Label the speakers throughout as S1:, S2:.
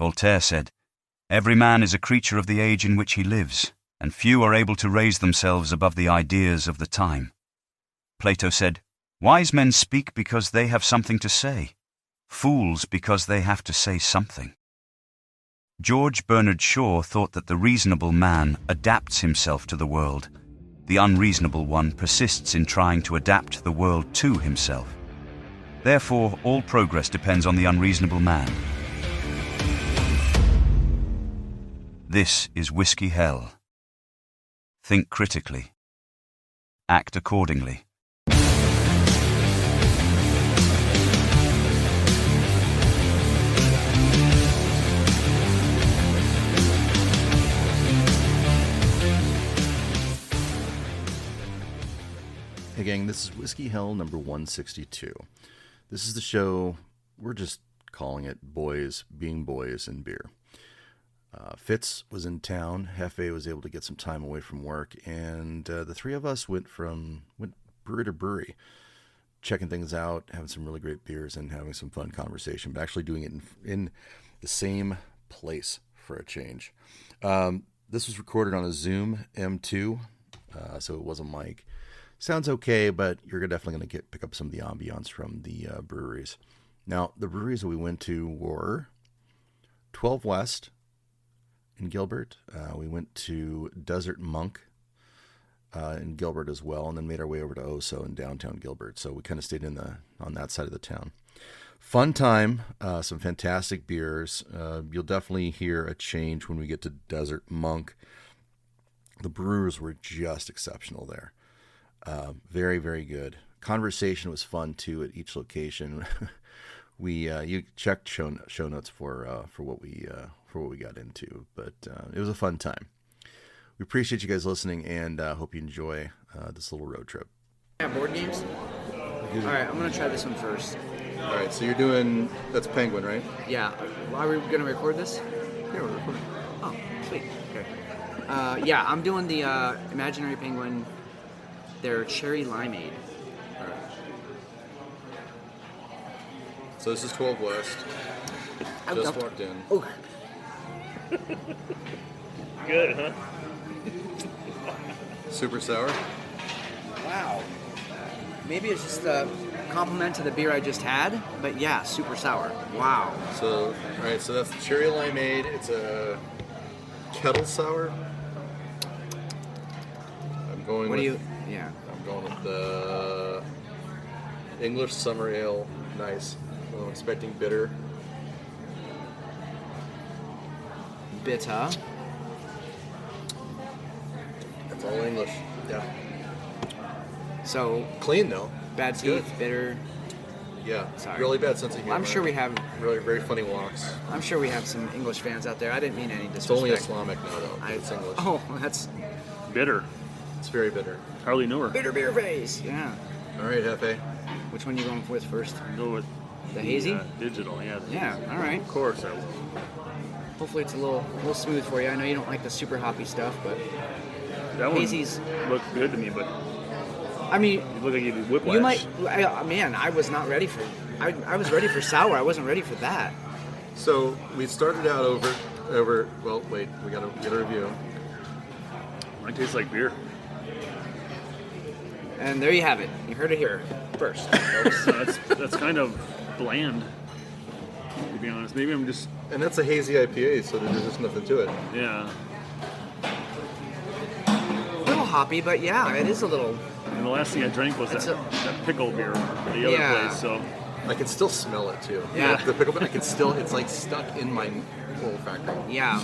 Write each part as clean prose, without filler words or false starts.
S1: Voltaire said, "Every man is a creature of the age in which he lives, and few are able to raise themselves above the ideas of the time." Plato said, "Wise men speak because they have something to say, fools because they have to say something." George Bernard Shaw thought that the reasonable man adapts himself to the world. The unreasonable one persists in trying to adapt the world to himself. Therefore, all progress depends on the unreasonable man. This is Whiskey Hell. Think critically. Act accordingly.
S2: Hey gang, this is Whiskey Hell number 162. This is the show, we're just calling it Boys Being Boys and Beer. Fitz was in town, Jefe was able to get some time away from work, and the three of us went brewery to brewery, checking things out, having some really great beers, and having some fun conversation, but actually doing it in the same place for a change. This was recorded on a Zoom M2, so it was a mic. Sounds okay, but you're definitely going to pick up some of the ambiance from the breweries. Now, the breweries that we went to were 12 West in Gilbert. We went to Desert Monk in Gilbert as well, and then made our way over to OHSO in downtown Gilbert. So we kind of stayed on that side of the town. Fun time, some fantastic beers. You'll definitely hear a change when we get to Desert Monk. The brewers were just exceptional there. Very, very good. Conversation was fun too at each location. You checked show notes for what we got into, but it was a fun time. We appreciate you guys listening, and hope you enjoy this little road trip.
S3: Yeah, board games. All right, I'm gonna try this one first.
S2: All right, so you're doing that's Penguin, right?
S3: Yeah. Are we gonna record this?
S2: Yeah, we're recording.
S3: Oh, sweet. Okay. Yeah, I'm doing the Imaginary Penguin. Their cherry limeade.
S2: All right. So this is 12 West. Just walked in.
S3: Oh.
S4: Good, huh?
S2: Super sour.
S3: Wow. Maybe it's just a compliment to the beer I just had, but yeah, super sour. Wow.
S2: So, all right, so that's the cherry limeade. It's a kettle sour. I'm going
S3: Yeah.
S2: I'm going with the English Summer Ale. Nice. I'm expecting bitter.
S3: Bitter.
S2: That's all English. Yeah.
S3: So,
S2: Clean though.
S3: bad
S2: It's
S3: teeth,
S2: good.
S3: bitter.
S2: Yeah.
S3: Sorry.
S2: Really bad sense of humor.
S3: I'm sure we have
S2: Really very funny walks.
S3: I'm sure we have some English fans out there. I didn't mean any disrespect.
S2: It's only Islamic now though. It's English.
S3: Oh, that's
S4: Bitter.
S2: It's very bitter.
S4: Hardly knew her.
S3: bitter beer face. Yeah.
S2: All right, Jefe.
S3: Which one you going with first?
S4: Go with
S3: The hazy?
S4: digital, yeah.
S3: Yeah. All right.
S4: Of course I will.
S3: Hopefully it's a little smooth for you. I know you don't like the super hoppy stuff, but
S4: That one
S3: hazy's.
S4: looked good to me, but
S3: I mean,
S4: you look like you did whiplash.
S3: you might. I was not ready for. I was ready for sour. I wasn't ready for that.
S2: So we started out over. Well, wait. We gotta get a review.
S4: Mine tastes like beer.
S3: And there you have it. You heard it here first.
S4: That's kind of bland, to be honest. Maybe I'm just,
S2: And that's a hazy IPA, so there's just nothing to it.
S4: yeah.
S3: A little hoppy, but yeah, it is a little.
S4: And the last thing I drank was that pickle beer at the other
S3: Yeah.
S4: place, so
S2: I can still smell it too.
S3: Yeah.
S2: The pickle, I can still. It's like stuck in my olfactory.
S3: Yeah.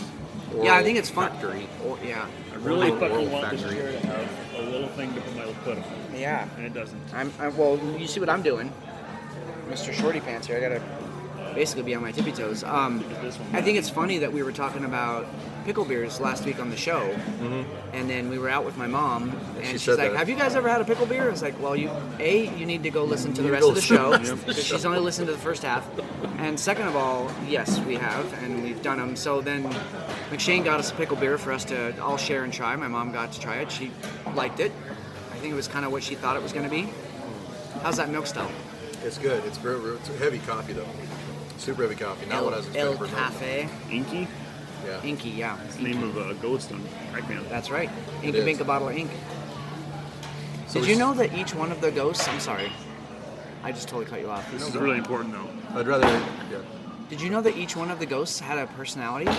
S2: Oral
S3: Yeah, I think it's fun.
S2: factory.
S3: Or, yeah.
S4: I really
S2: Oral
S4: fucking want this
S2: factory.
S4: beer to have a little thing to put my foot on,
S3: Yeah.
S4: and it doesn't.
S3: Well, you see what I'm doing, Mr. Shorty Pants here. I gotta basically be on my tippy toes.
S4: This one.
S3: I think it's funny that we were talking about pickle beers last week on the show, and then we were out with my mom, and
S2: she
S3: she's
S2: said
S3: like,
S2: that.
S3: "Have you guys ever had a pickle beer?" I was like, "Well, you need to go listen to the
S2: You
S3: rest
S2: go
S3: of the show
S2: listen.
S3: because she's only listened to the first half." And second of all, yes, we have, and we've done them. So then McShane got us a pickle beer for us to all share and try. My mom got to try it. She liked it. I think it was kind of what she thought it was going to be. How's that milk stout?
S2: It's good. It's heavy coffee though. Super heavy coffee. Not what I was
S3: El
S2: expecting for
S3: Cafe.
S4: Inky?
S2: Yeah.
S3: Inky, yeah.
S4: It's the name of a ghost on Pac Man.
S3: That's right. Ink
S2: It
S3: a
S2: is.
S3: Bink a bottle of ink.
S2: So
S3: Did you know that each one of the ghosts, I'm sorry, I just totally cut you off.
S4: This is really important though.
S2: I'd rather. Yeah.
S3: Did you know that each one of the ghosts had a personality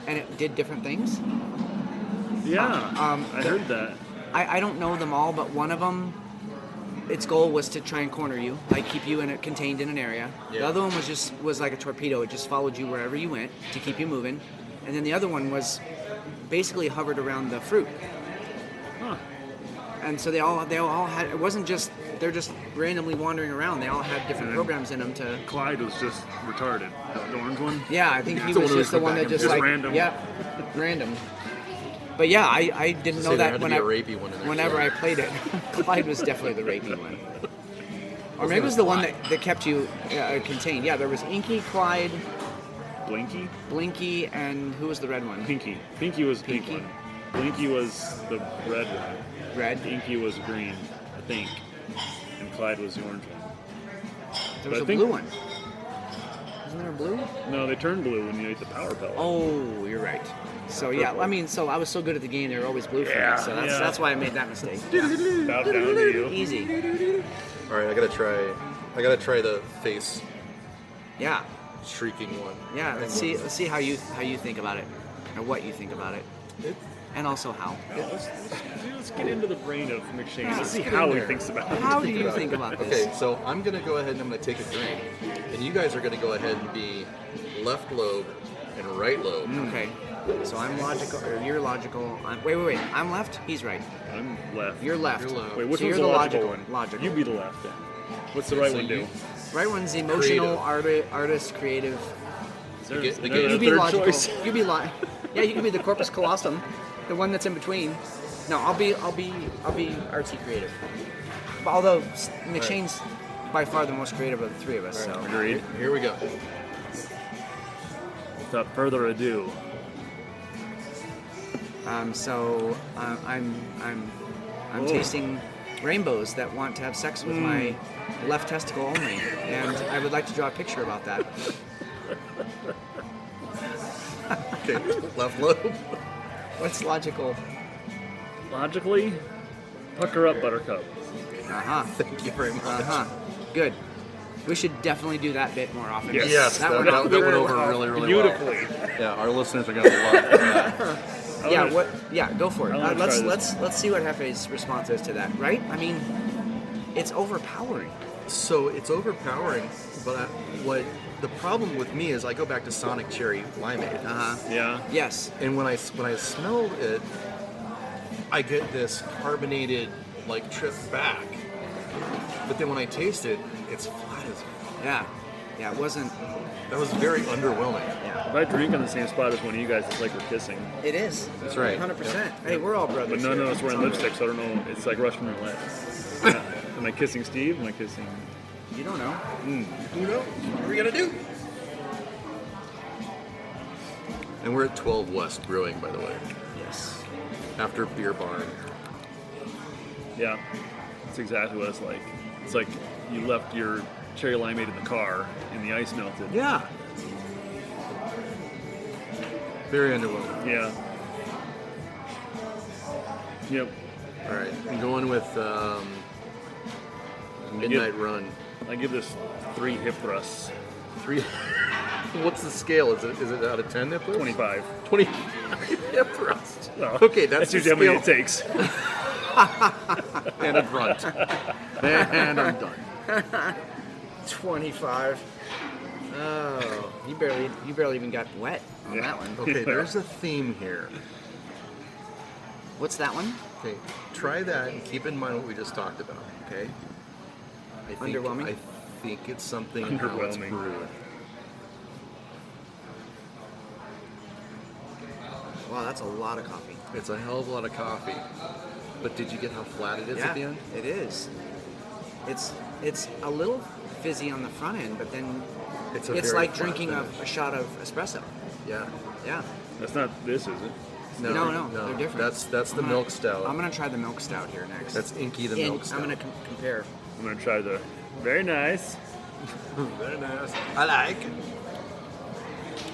S3: and it did different things?
S4: Yeah, I heard that.
S3: I don't know them all, but one of them, its goal was to try and corner you, like keep you contained in an area.
S2: Yeah.
S3: The other one was like a torpedo; it just followed you wherever you went to keep you moving. And then the other one was basically hovered around the fruit.
S4: Huh.
S3: And so they all had. It wasn't just they're just randomly wandering around. They all had different programs in them to.
S4: Clyde was just retarded. The orange one?
S3: Yeah, I think he
S2: That's the
S3: was
S2: one who
S3: just the
S2: was
S3: one that
S2: back
S3: just
S4: and
S3: like
S4: forth. Random.
S3: Yep, random. But yeah, I didn't know
S2: Say there
S3: that
S2: had to
S3: when
S2: be
S3: I
S2: a rapey one in there,
S3: whenever
S2: too.
S3: I played it. Clyde was definitely the rapey one. Or maybe it was the one that kept you contained. Yeah, there was Inky, Clyde,
S4: Blinky?
S3: Blinky, and who was the red one?
S4: Pinky. Pinky was the pink
S3: Pinky?
S4: one. Blinky was the red one.
S3: Red.
S4: Inky was green, I think. And Clyde was the orange one.
S3: There was
S4: I
S3: a
S4: think-
S3: blue one. Isn't there a blue?
S4: No, they turned blue when you ate the power pellet.
S3: Oh, you're right. So yeah, I mean, so I was so good at the game, they were always blue for
S4: Yeah,
S3: me. So
S4: yeah.
S3: that's why I made that mistake.
S4: Bow down to you.
S3: Easy.
S2: All right, I gotta try the face
S3: Yeah,
S2: shrieking one.
S3: yeah. Let's see how you think about it, or what you think about it, and also how.
S4: Let's get into the brain of McShane.
S3: Yeah,
S4: Let's see
S2: get in
S4: how he
S2: there.
S4: thinks about it.
S3: How do you think about this?
S2: Okay, so I'm gonna go ahead and I'm gonna take a drink, and you guys are gonna go ahead and be left lobe and right lobe.
S3: Okay. So I'm logical, or you're logical. Wait. I'm left. He's right.
S4: I'm left.
S3: You're left.
S2: You're left.
S4: Wait, which
S3: So
S4: one's
S3: you're
S4: the
S3: the
S4: logical
S3: logical-
S4: one?
S3: logical.
S4: You be the left then. What's the right
S2: So
S4: one do?
S2: you-
S3: Right one's emotional, artist, creative.
S4: Is there,
S2: You
S4: is
S2: get-
S4: there
S2: you
S4: a
S3: You be
S4: third
S3: logical.
S4: choice?
S3: You be Yeah, you can be the corpus callosum, the one that's in between. No, I'll be artsy creative. Although McShane's by far the most creative of the three of us. So
S4: Agreed.
S2: Here we go.
S4: Without further ado,
S3: I'm
S4: Whoa.
S3: tasting rainbows that want to have sex with my left testicle only, and I would like to draw a picture about that.
S2: Okay, left lobe.
S3: What's logical?
S4: logically, pucker up, Buttercup.
S2: Thank you very much.
S3: Good. We should definitely do that bit more often.
S2: Yes, that
S3: one
S2: went
S3: went
S2: over
S3: very
S2: really, really
S4: Beautifully.
S2: well. Yeah, our listeners are gonna love that.
S3: Yeah, go for it.
S4: I wanna
S3: Let's
S4: try this.
S3: let's see what Jefe's response is to that. Right? I mean, it's overpowering.
S2: So it's overpowering, but what the problem with me is I go back to Sonic Cherry Limeade.
S4: Yeah.
S3: Yes.
S2: And when I smell it, I get this carbonated like trip back. But then when I taste it, it's flat as fuck.
S3: Yeah. Yeah. It wasn't.
S2: That was very underwhelming.
S3: Yeah.
S4: If I drink on the same spot as one of you guys, it's like we're kissing.
S3: It is.
S2: That's right.
S3: 100%. Hey, we're all brothers.
S4: But none
S3: here.
S4: of us wearing lipstick, so I don't know. It's like Russian roulette. Yeah. Am I kissing Steve? Am I kissing?
S3: You don't know.
S2: Who knows? What are we gonna do? And we're at 12 West Brewing, by the way.
S3: Yes.
S2: After Beer Barn.
S4: Yeah. That's exactly what it's like. It's like you left your cherry limeade in the car and the ice melted.
S2: Yeah. Very underwhelming.
S4: Yeah. Yep.
S2: All right, I'm going with Midnight Run.
S4: I give this 3 hip thrusts.
S2: 3. What's the scale? Is it out of 10 hip thrusts?
S4: 25.
S2: 20 hip thrust.
S4: Well,
S2: Okay, that's the
S4: usually how many
S2: scale.
S4: it takes.
S2: And a grunt. And I'm done.
S3: 25. Oh, you barely even got wet on
S4: Yeah.
S3: that one.
S2: Okay, there's a theme here.
S3: What's that one?
S2: Okay, try that and keep in mind what we just talked about. Okay.
S3: Underwhelming?
S2: I think it's something in how it's
S4: Underwhelming.
S2: brewed.
S3: Wow, that's a lot of coffee.
S2: It's a hell of a lot of coffee. But did you get how flat it is
S3: Yeah,
S2: at the end?
S3: it is. It's a little fizzy on the front end, but then
S2: It's a
S3: it's
S2: very
S3: like
S2: flat
S3: drinking a
S2: finish.
S3: shot of espresso.
S2: Yeah.
S3: Yeah.
S4: That's not this, is it?
S3: No, they're different.
S2: That's the milk stout.
S3: I'm gonna try the milk stout here next.
S2: That's Inky the milk stout.
S3: I'm gonna compare.
S4: I'm going to try the very nice.
S2: Very nice. I like.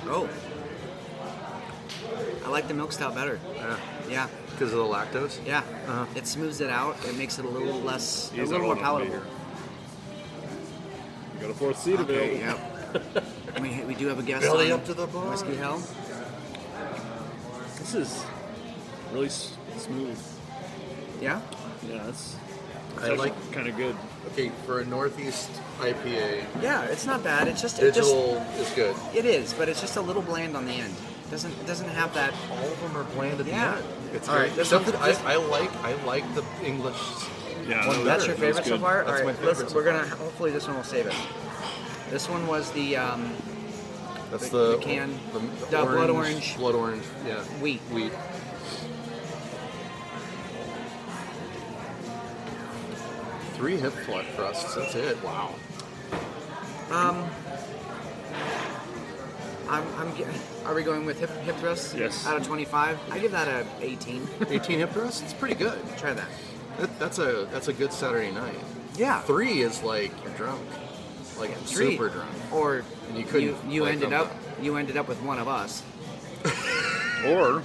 S3: Oh. I like the milk stout better.
S2: Yeah.
S3: Yeah.
S2: Because of the lactose?
S3: Yeah.
S2: Uh-huh.
S3: It smooths it out. It makes it a little less,
S4: He's
S3: a little more
S4: on
S3: palatable.
S4: here. We got a fourth seat
S3: Okay,
S4: available.
S3: yep. we do have a guest
S2: Belly
S3: on
S2: up to the bar.
S3: Whiskey Hell.
S4: This is really smooth.
S3: Yeah?
S4: Yeah, it's
S2: I like.
S4: kind of good.
S2: Okay, for a Northeast IPA,
S3: Yeah, it's not bad. It's just
S2: digital is good.
S3: it is, but it's just a little bland on the end. It doesn't have that.
S2: All of them are bland at
S3: Yeah.
S2: the end. It's
S3: All right,
S2: great.
S3: this
S2: Except
S3: one's
S2: that
S3: just-
S2: I like the English.
S4: Yeah,
S2: One
S4: no,
S3: That's
S2: better.
S3: your favorite so
S4: good.
S3: far?
S2: That's
S3: All
S2: my
S3: right,
S2: favorite so
S3: we're
S2: far.
S3: gonna hopefully this one will save it. This one was the
S2: That's
S3: the can, the blood orange.
S2: Blood orange, yeah.
S3: Wheat.
S2: Wheat. Three hip thrusts. That's it. Wow.
S3: Are we going with hip thrust?
S4: Yes.
S3: Out of 25, I give that a 18.
S2: 18 hip thrusts. It's pretty good.
S3: Try that.
S2: That's a good Saturday night.
S3: Yeah.
S2: 3 is like you're drunk, like
S3: Three.
S2: super drunk.
S3: Or
S2: And you couldn't,
S3: you
S2: like,
S3: ended
S2: come
S3: up you ended up with one of us.
S4: Or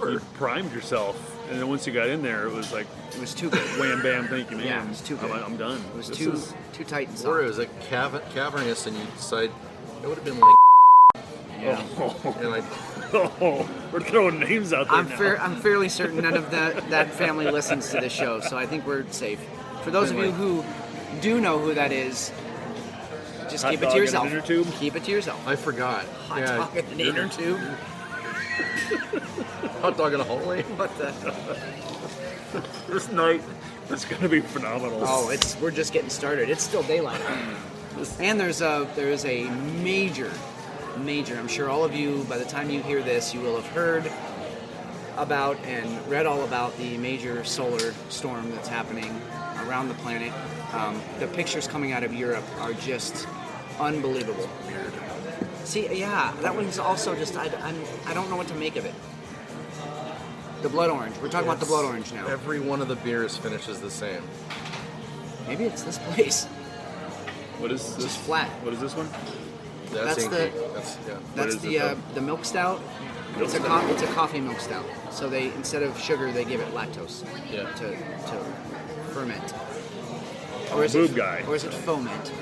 S4: you primed yourself, and then once you got in there, it was like
S3: It was too good.
S4: wham bam, thank you, man.
S3: Yeah, it was too good.
S4: I'm done.
S3: It was
S4: This
S3: too
S4: is-
S3: tight and soft.
S2: Or it was like cavernous, and you decide it would have been like.
S3: Yeah.
S2: And I,
S4: Oh, we're throwing names out there now.
S3: I'm fairly certain none of that family listens to this show, so I think we're safe. For those of you who do know who that is, just
S4: Hot
S3: keep it
S4: dog
S3: to
S4: in
S3: yourself.
S4: an inner tube?
S3: Keep it to yourself.
S2: I forgot.
S3: Hot dog in an inner tube.
S2: Hot dog in a hallway.
S3: What the?
S4: This night is going to be phenomenal.
S3: Oh, we're just getting started. It's still daylight. And there is a major. I'm sure all of you, by the time you hear this, you will have heard about and read all about the major solar storm that's happening around the planet. The pictures coming out of Europe are just unbelievable. See, yeah, that one's also just I don't know what to make of it. The blood orange. We're talking about the blood orange now.
S2: Every one of the beers finishes the same.
S3: Maybe it's this place.
S4: What is this?
S3: Just flat.
S4: What is this one?
S2: That's
S3: That's
S2: inky. That's yeah.
S3: That's
S4: is
S3: the
S4: it,
S3: the milk stout.
S4: Milk
S3: It's a
S4: stout.
S3: it's a coffee milk stout. So they instead of sugar they give it lactose.
S2: Yeah.
S3: To ferment.
S4: Boob guy.
S3: Or is it foment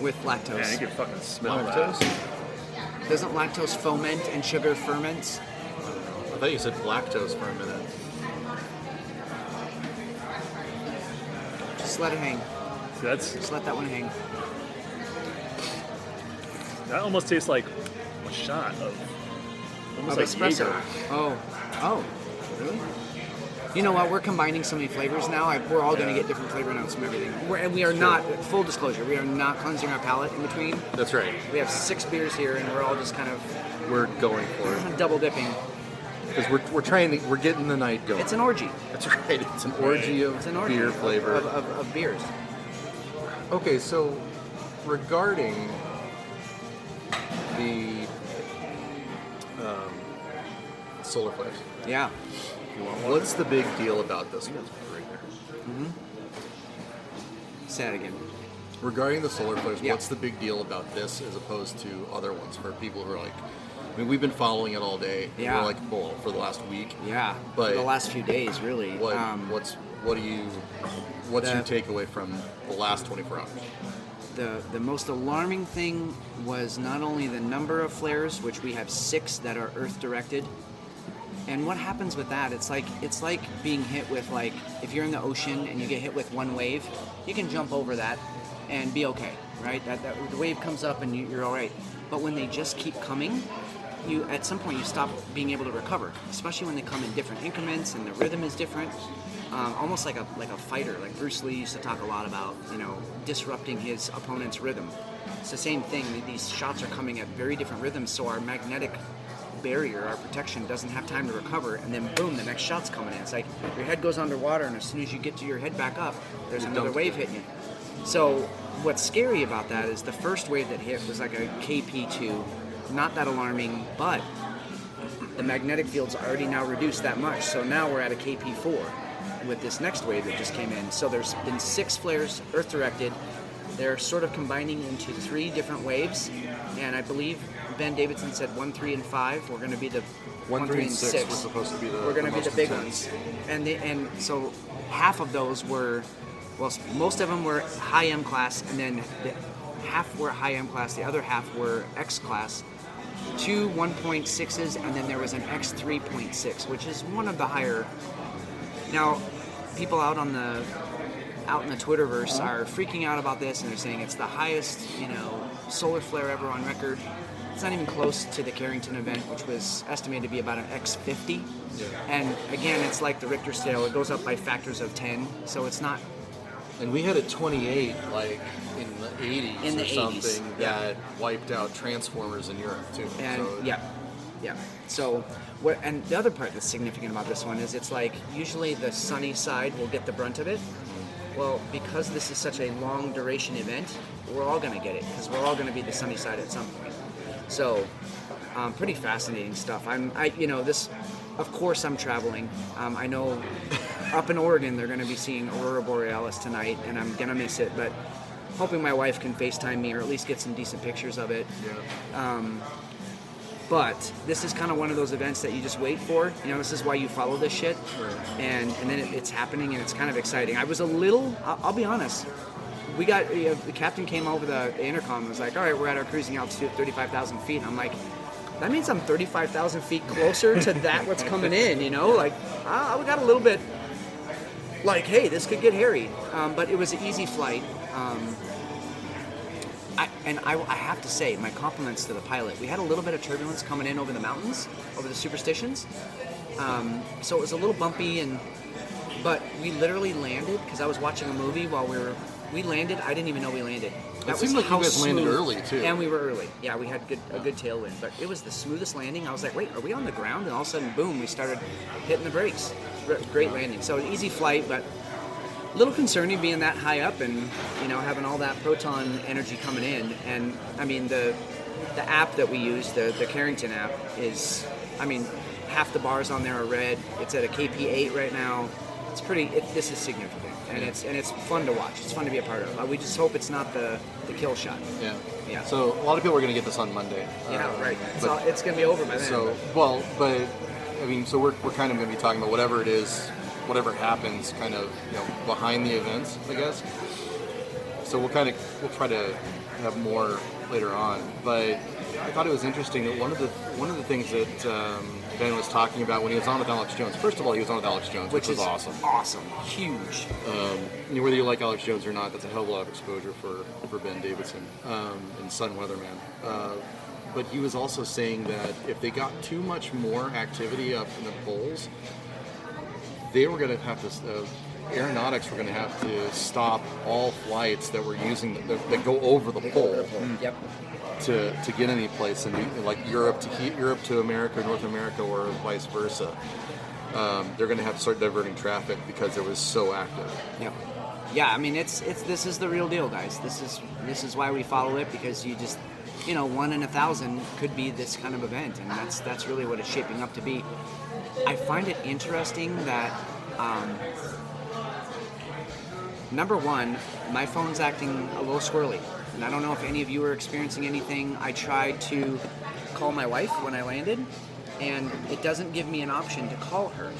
S3: with lactose?
S4: Man, you can fucking smell
S2: Lactose?
S4: that.
S3: Doesn't lactose foment and sugar ferments?
S2: I thought you said lactose for a minute.
S3: Just let it hang.
S4: See,
S3: Just let that one hang.
S4: that almost tastes like a shot of almost
S3: Of
S4: like
S3: espresso.
S4: Jaeger.
S3: Oh, really? You know what? We're combining so many flavors now. We're all going to get different flavor notes from everything. And we are not, full disclosure, we are not cleansing our palate in between.
S2: That's right.
S3: We have 6 beers here, and we're all just kind of
S2: We're going for it
S3: double dipping.
S2: because we're getting the night going.
S3: It's an orgy.
S2: That's right. It's an orgy of
S3: It's an orgy
S2: beer
S3: of-
S2: flavor.
S3: of beers.
S2: Okay, so regarding the solar flares,
S3: Yeah.
S2: what's the big deal about this one?
S3: Say it again.
S2: Regarding the solar flares,
S3: Yeah.
S2: what's the big deal about this as opposed to other ones for people who are like, I mean, we've been following it all day.
S3: Yeah.
S2: We're like, well, for the last week.
S3: Yeah.
S2: But
S3: for the last few days, really.
S2: What's
S3: The-
S2: your takeaway from the last 24 hours?
S3: The most alarming thing was not only the number of flares, which we have 6 that are Earth directed, and what happens with that? It's like being hit with, like, if you're in the ocean and you get hit with one wave, you can jump over that and be okay, right? That the wave comes up and you're all right. But when they just keep coming, you at some point you stop being able to recover, especially when they come in different increments and the rhythm is different. Almost like a fighter. Like Bruce Lee used to talk a lot about, disrupting his opponent's rhythm. It's the same thing. These shots are coming at very different rhythms, so our magnetic barrier, our protection, doesn't have time to recover, and then boom, the next shot's coming in. It's like your head goes underwater, and as soon as you get to your head back up, there's another wave hitting you. So what's scary about that is the first wave that hit was like a KP2, not that alarming, but the magnetic field's already now reduced that much, so now we're at a KP4 with this next wave that just came in. So there's been 6 flares Earth directed, They're sort of combining into 3 different waves, and I believe Ben Davidson said 1, 3, and 5 were going to be the
S2: 1, 3, and 6 were supposed to be the
S3: We're going to be
S2: most
S3: the big
S2: intense.
S3: ones, and so half of those were, well, most of them were high M class, and then half were high M class, the other half were X class. 2 1.6s, and then there was an X 3.6, which is one of the higher. Now, people out in the Twitterverse are freaking out about this, and they're saying it's the highest, solar flare ever on record. It's not even close to the Carrington event, which was estimated to be about an X50.
S2: Yeah.
S3: And again, it's like the Richter scale; it goes up by factors of 10, so it's not.
S2: And we had a 28 like in the 80s
S3: In the
S2: or
S3: 80s,
S2: something that wiped out transformers in Europe too.
S3: And
S2: so,
S3: yeah. So what? And the other part that's significant about this one is it's like usually the sunny side will get the brunt of it. Well, because this is such a long duration event, we're all going to get it because we're all going to be the sunny side at some point. So, pretty fascinating stuff. This. Of course, I'm traveling. I know up in Oregon they're going to be seeing Aurora Borealis tonight, and I'm going to miss it. But hoping my wife can FaceTime me or at least get some decent pictures of it.
S2: Yeah.
S3: But this is kind of one of those events that you just wait for. This is why you follow this shit.
S2: Right.
S3: And then it's happening, and it's kind of exciting. I was a little, I'll be honest, we got, the captain came over the intercom and was like, all right, we're at our cruising altitude of 35,000 feet. And I'm like, that means I'm 35,000 feet closer to that what's coming in, we got a little bit like, hey, this could get hairy. But it was an easy flight. I have to say, my compliments to the pilot. We had a little bit of turbulence coming in over the mountains, over the superstitions. So it was a little bumpy, but we literally landed, because I was watching a movie while we landed. I didn't even know we landed.
S2: It seemed like you guys landed early, too.
S3: And we were early. Yeah, we had a good tailwind. But it was the smoothest landing. I was like, wait, are we on the ground? And all of a sudden, boom, we started hitting the brakes. Great landing. So an easy flight, but a little concerning being that high up and, having all that proton energy coming in. And, I mean, the app that we use, the Carrington app, is, half the bars on there are red. It's at a KP8 right now. It's this is significant. And it's fun to watch. It's fun to be a part of. We just hope it's not the kill shot.
S2: Yeah.
S3: Yeah.
S2: So a lot of people are going to get this on Monday.
S3: Yeah, right. It's going to be over by then.
S2: So so we're kind of going to be talking about whatever it is, whatever happens, kind of behind the events, I guess. So we'll try to have more later on. But I thought it was interesting that one of the things that Ben was talking about when he was on with Alex Jones. First of all, he was on with Alex Jones, which was awesome.
S3: Awesome. Huge.
S2: Whether you like Alex Jones or not, that's a hell of a lot of exposure for Ben Davidson and Sun Weatherman. But he was also saying that if they got too much more activity up in the poles, they were going to have to, aeronautics were going to have to stop all flights that were using, that go over the pole.
S3: Yep.
S2: To get any place in like Europe to America, North America, or vice versa, they're going to have to start diverting traffic because it was so active.
S3: Yep. Yeah, this is the real deal, guys. This is why we follow it, because you just 1 in 1,000 could be this kind of event, and that's really what it's shaping up to be. I find it interesting that number one, my phone's acting a little squirrely. And I don't know if any of you are experiencing anything. I tried to call my wife when I landed, and it doesn't give me an option to call her.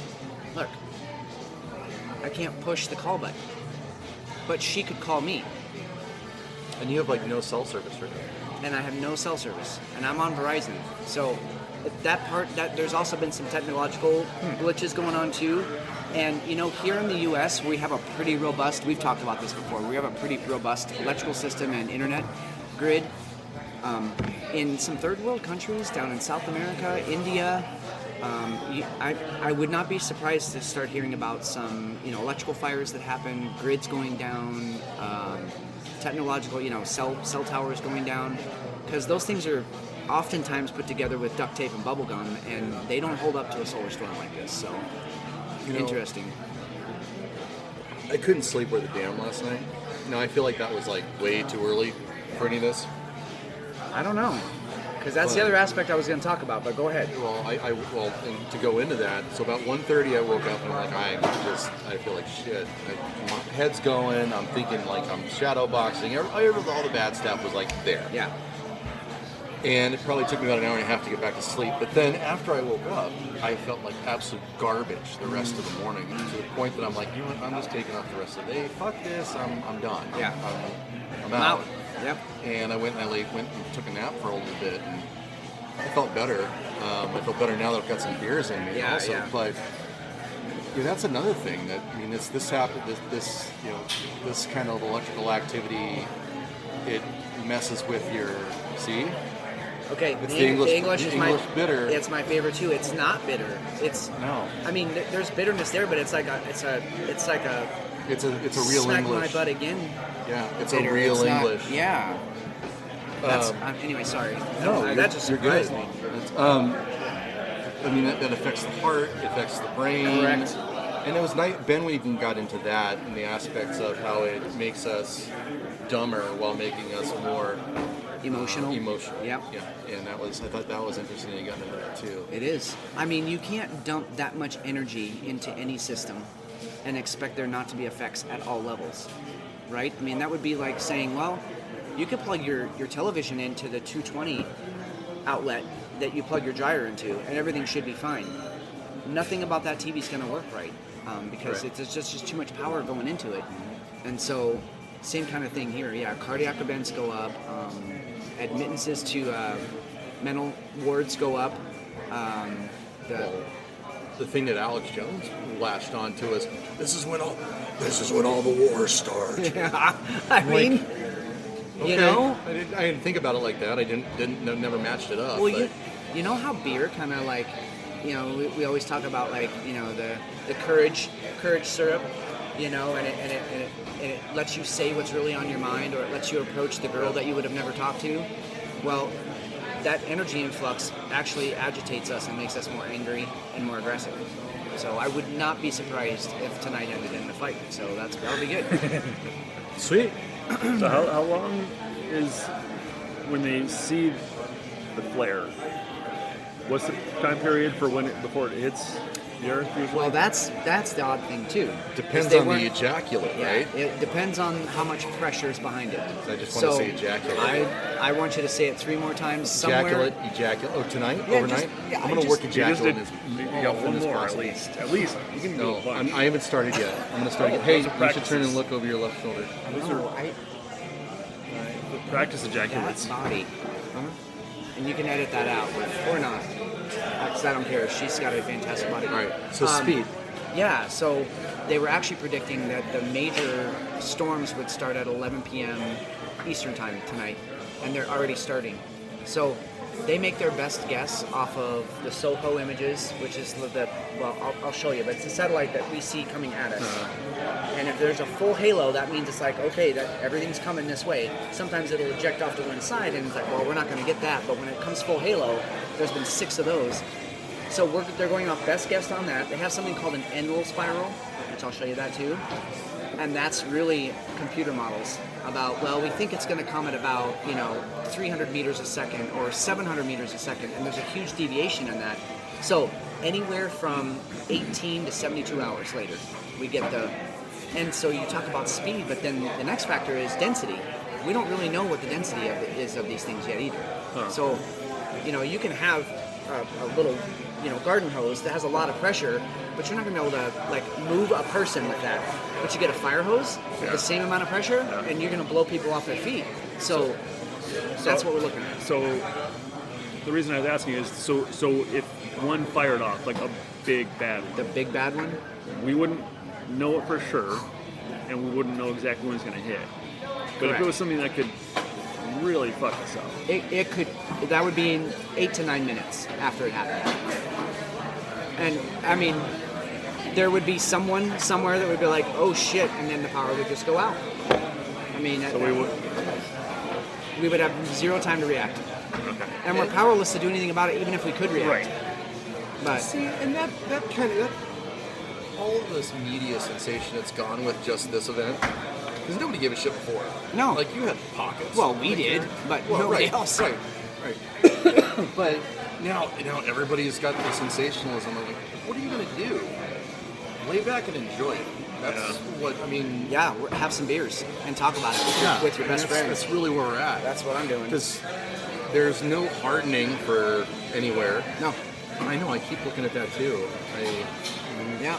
S3: Look, I can't push the call button, but she could call me.
S2: And you have no cell service right now.
S3: And I have no cell service, and I'm on Verizon. So that there's also been some technological glitches going on too. And here in the U.S., we have a pretty robust, we've talked about this before, we have a pretty robust electrical system and internet grid. In some third world countries, down in South America, India, I would not be surprised to start hearing about some, electrical fires that happen, grids going down, technological, cell towers going down, because those things are oftentimes put together with duct tape and bubble gum, and they don't hold up to a solar storm like this. So. Interesting.
S2: I couldn't sleep where the dam last night. I feel like that was way too early for any of this.
S3: I don't know. because that's the other aspect I was going to talk about. But go ahead.
S2: Well, and to go into that, so about 1:30 I woke up and I'm like, I feel like shit. My head's going. I'm thinking like I'm shadow boxing. All the bad stuff was like there.
S3: Yeah.
S2: And it probably took me about an hour and a half to get back to sleep. But then after I woke up, I felt like absolute garbage the rest of the morning, to the point that I'm like, you know what, I'm just taking off the rest of the day. Fuck this, I'm done.
S3: Yeah.
S2: I'm out.
S3: Yep.
S2: And I went and took a nap for a little bit, and I felt better. I feel better now that I've got some beers in me also. Yeah. But that's another thing that, I mean, this happened. This kind of electrical activity, it messes with your
S3: Okay,
S2: it's
S3: the English is my
S2: bitter.
S3: It's my favorite too. It's not bitter. It's
S2: no.
S3: I mean, there's bitterness there, but it's a real
S2: smack
S3: English. My butt again.
S2: Yeah, it's
S3: bitter.
S2: a real
S3: it's
S2: English.
S3: Not, yeah. Anyway, sorry.
S2: No,
S3: that just surprised me.
S2: I mean, that affects the heart, it affects the brain.
S3: Correct.
S2: And it was nice. Ben even got into that and the aspects of how it makes us dumber while making us more
S3: emotional.
S2: Yep. Yeah. And I thought that was interesting. He got into that too.
S3: It is. I mean, you can't dump that much energy into any system and expect there not to be effects at all levels, right? I mean, that would be like saying, well, you could plug your television into the 220 outlet that you plug your dryer into, and everything should be fine. Nothing about that TV is going to work right, because it's just too much power going into it. And so, same kind of thing here. Yeah, cardiac events go up. Admittances to mental wards go up.
S2: The thing that Alex Jones latched on to is this is when all the wars start.
S3: Yeah, I mean,
S2: okay.
S3: You know,
S2: I didn't think about it like that. I never matched it up.
S3: Well, you know how beer kind of like, you know, we always talk about like, you know, the courage syrup, you know, and it lets you say what's really on your mind, or it lets you approach the girl that you would have never talked to. Well, that energy influx actually agitates us and makes us more angry and more aggressive. So I would not be surprised if tonight ended in a fight. So that'll be good.
S4: Sweet. So how long is when they see the flare? What's the time period for before it hits the earth usually?
S3: Well, that's the odd thing too.
S2: Depends on the ejaculate, right?
S3: It depends on how much pressure is behind it.
S2: So I just want to say ejaculate.
S3: I want you to say it 3 more times. Ejaculate.
S2: Oh, tonight?
S3: Yeah,
S2: overnight? I'm going to work ejaculate.
S4: You got one more at least. At least. You can go a bunch.
S2: I haven't started yet. I'm going to start. Hey, you should turn and look over your left shoulder.
S4: Practice ejaculates.
S3: That body. And you can edit that out, or not. Because I don't care. She's got a fantastic body.
S2: All right. So speed.
S3: Yeah. So they were actually predicting that the major storms would start at 11 p.m. Eastern time tonight, and they're already starting. So they make their best guess off of the SOHO images, which is I'll show you, but it's the satellite that we see coming at us. And if there's a full halo, that means it's like, okay, that everything's coming this way. Sometimes it'll eject off to one side, and it's like, well, we're not going to get that. But when it comes full halo, there's been 6 of those. So they're going off best guess on that. They have something called an Enlil spiral, which I'll show you that too. And that's really computer models about, well, we think it's going to come at about, 300 meters a second or 700 meters a second, and there's a huge deviation in that. So anywhere from 18 to 72 hours later, we get and so you talk about speed, but then the next factor is density. We don't really know what the density is of these things yet either. Huh. So, you can have a little, garden hose that has a lot of pressure, but you're not going to be able to move a person with that. But you get a fire hose with the same amount of pressure, and you're going to blow people off their feet. So that's what we're looking at.
S4: So the reason I was asking is, so if one fired off, like a big bad one.
S3: The big bad one?
S4: We wouldn't know it for sure, and we wouldn't know exactly when it's going to hit. But if it was something that could really fuck us up.
S3: It could, that would be in 8 to 9 minutes after it happened. And, I mean, there would be someone somewhere that would be like, oh shit, and then the power would just go out. I mean,
S4: so
S3: we would have 0 time to react.
S4: Okay.
S3: And we're powerless to do anything about it, even if we could react.
S4: Right.
S2: But see, and that kind of all of this media sensation that's gone with just this event, because nobody gave a shit before.
S3: No.
S2: Like, you had pockets.
S3: Well, we did, but nobody else.
S2: Right. But now everybody's got the sensationalism. I'm like, what are you going to do? Lay back and enjoy it. That's what, I mean...
S3: Yeah, have some beers and talk about it with your best friend.
S2: That's really where we're at.
S3: That's what I'm doing.
S2: Because there's no hardening for anywhere.
S3: No.
S2: I know, I keep looking at that too.
S3: Yeah.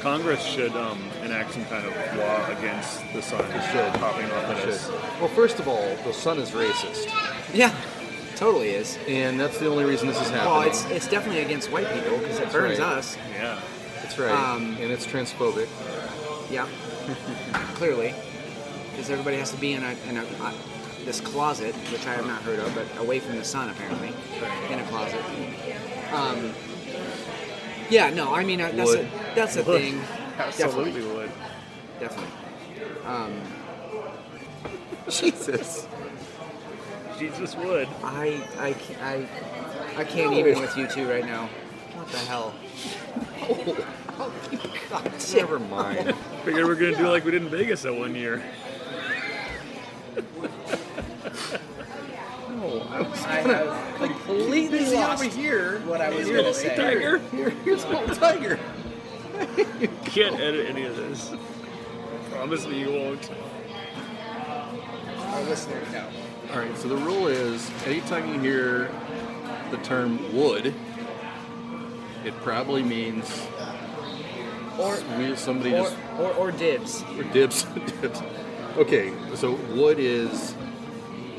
S4: Congress should enact some kind of law against the sun popping off of this.
S2: Well, first of all, the sun is racist.
S3: Yeah, totally is.
S2: And that's the only reason this is happening.
S3: Well, it's definitely against white people because it burns us.
S4: Yeah.
S2: That's right. And it's transphobic.
S3: Yeah. Clearly. Because everybody has to be in this closet, which I have not heard of, but away from the sun, apparently. In a closet. Yeah, no, I mean, that's a thing.
S4: Absolutely would.
S3: Definitely.
S2: Jesus.
S4: Jesus would.
S3: I can't even with you two right now. What the hell? God,
S2: Never mind.
S4: Figured we're gonna do like we did in Vegas that one year.
S3: I have completely lost
S2: over here.
S3: what I was going to say.
S4: Tiger.
S2: Here's the little tiger.
S4: You can't edit any of this. Promise me you won't.
S3: Our listeners know.
S2: All right, so the rule is anytime you hear the term wood, it probably means somebody just...
S3: Or dibs.
S2: Or dibs. Dibs. Okay, so wood is...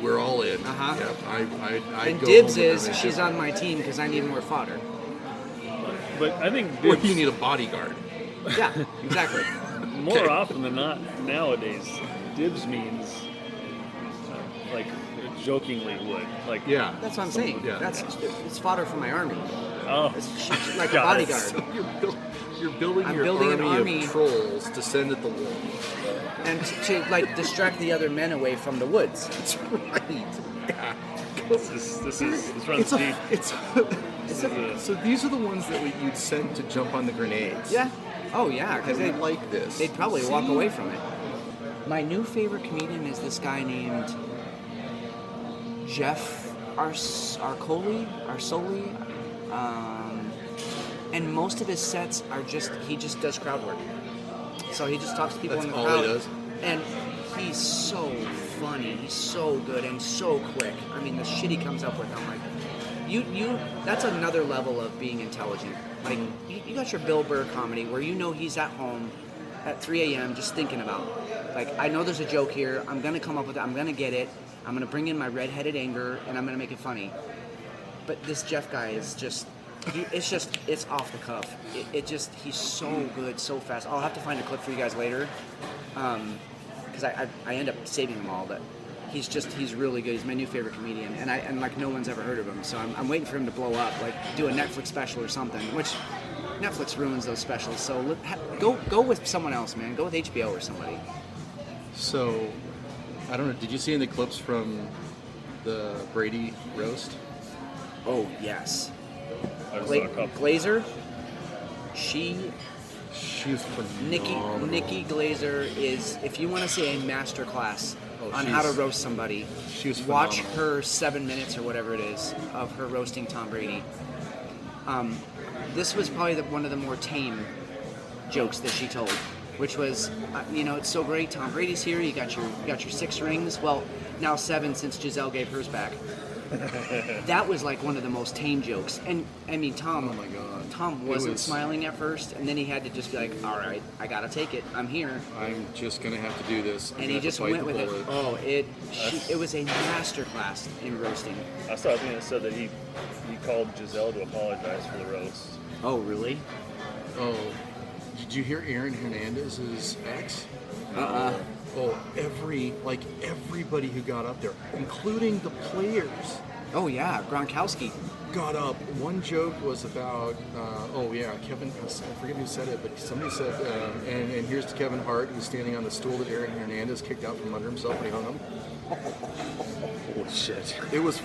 S2: We're all in.
S3: Uh-huh.
S2: Yeah, I
S3: And
S2: go
S3: dibs
S2: home with
S3: is
S2: everything.
S3: she's on my team because I need more fodder.
S4: But I think
S2: Or
S4: dibs,
S2: you need a bodyguard.
S3: Yeah, exactly.
S4: more often than not nowadays, dibs means like jokingly would. Like
S2: Yeah.
S3: That's what I'm saying.
S2: Yeah.
S3: It's fodder for my army.
S4: oh,
S3: It's like a
S4: Got it.
S3: bodyguard.
S2: So you're building
S3: I'm
S2: your
S3: building an
S2: army
S3: army.
S2: of trolls to send at the wall.
S3: And to like distract the other men away from the woods.
S2: That's right. Yeah.
S4: this runs deep.
S2: So these are the ones that you'd send to jump on the grenades.
S3: Yeah. Oh yeah, because
S2: They
S3: they
S2: like this.
S3: they'd probably walk
S2: See?
S3: away from it. My new favorite comedian is this guy named Jeff Arsoli, and most of his sets are he just does crowd work. So he just talks to people
S2: That's
S3: in the
S2: all
S3: crowd.
S2: he does?
S3: And he's so funny, he's so good and so quick. I mean, the shit he comes up with, I'm like, that's another level of being intelligent. Like, you got your Bill Burr comedy where you know he's at home at 3 a.m. just thinking about, like, I know there's a joke here, I'm going to come up with it, I'm going to get it, I'm going to bring in my redheaded anger, and I'm going to make it funny. But this Jeff guy is just, it's off the cuff. He's so good, so fast. I'll have to find a clip for you guys later, because I end up saving them all, but he's really good. He's my new favorite comedian, and like no one's ever heard of him, so I'm waiting for him to blow up, like do a Netflix special or something, which Netflix ruins those specials, so go with someone else, man. Go with HBO or somebody.
S2: So, I don't know, did you see any clips from the Brady roast?
S3: Oh, yes.
S4: I just saw a couple.
S3: Glazer, she
S2: She's phenomenal.
S3: Nikki Glazer is, if you want to see a master class on how to roast somebody,
S2: she was
S3: watch
S2: phenomenal.
S3: her 7 minutes or whatever it is of her roasting Tom Brady. This was probably one of the more tame jokes that she told, which was, it's so great. Tom Brady's here. You got your 6 rings. Well, now 7 since Giselle gave hers back. That was like one of the most tame jokes. And I mean, Tom.
S2: Oh my God.
S3: Tom wasn't smiling at first, and then he had to just be like, "All right, I gotta take it. I'm here."
S2: I'm just gonna have to do this.
S3: And he just went with it. Oh, it was a master class in roasting.
S4: I saw a thing that said that he called Giselle to apologize for the roast.
S3: Oh, really?
S2: Oh, did you hear Aaron Hernandez's ex? Oh, everybody who got up there, including the players,
S3: Oh yeah, Gronkowski.
S2: got up. One joke was about, Kevin, I forget who said it, but somebody said, and here's to Kevin Hart, who's standing on the stool that Aaron Hernandez kicked out from under himself when he hung him.
S4: Holy shit.
S2: It was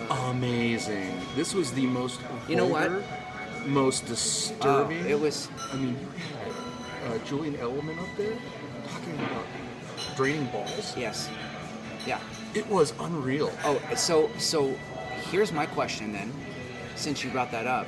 S2: amazing. This was the most
S3: You know what?
S2: vulgar, most disturbing.
S3: It was.
S2: I mean, you had Julian Edelman up there talking about draining balls.
S3: Yes. Yeah.
S2: It was unreal.
S3: Oh, so here's my question then, since you brought that up.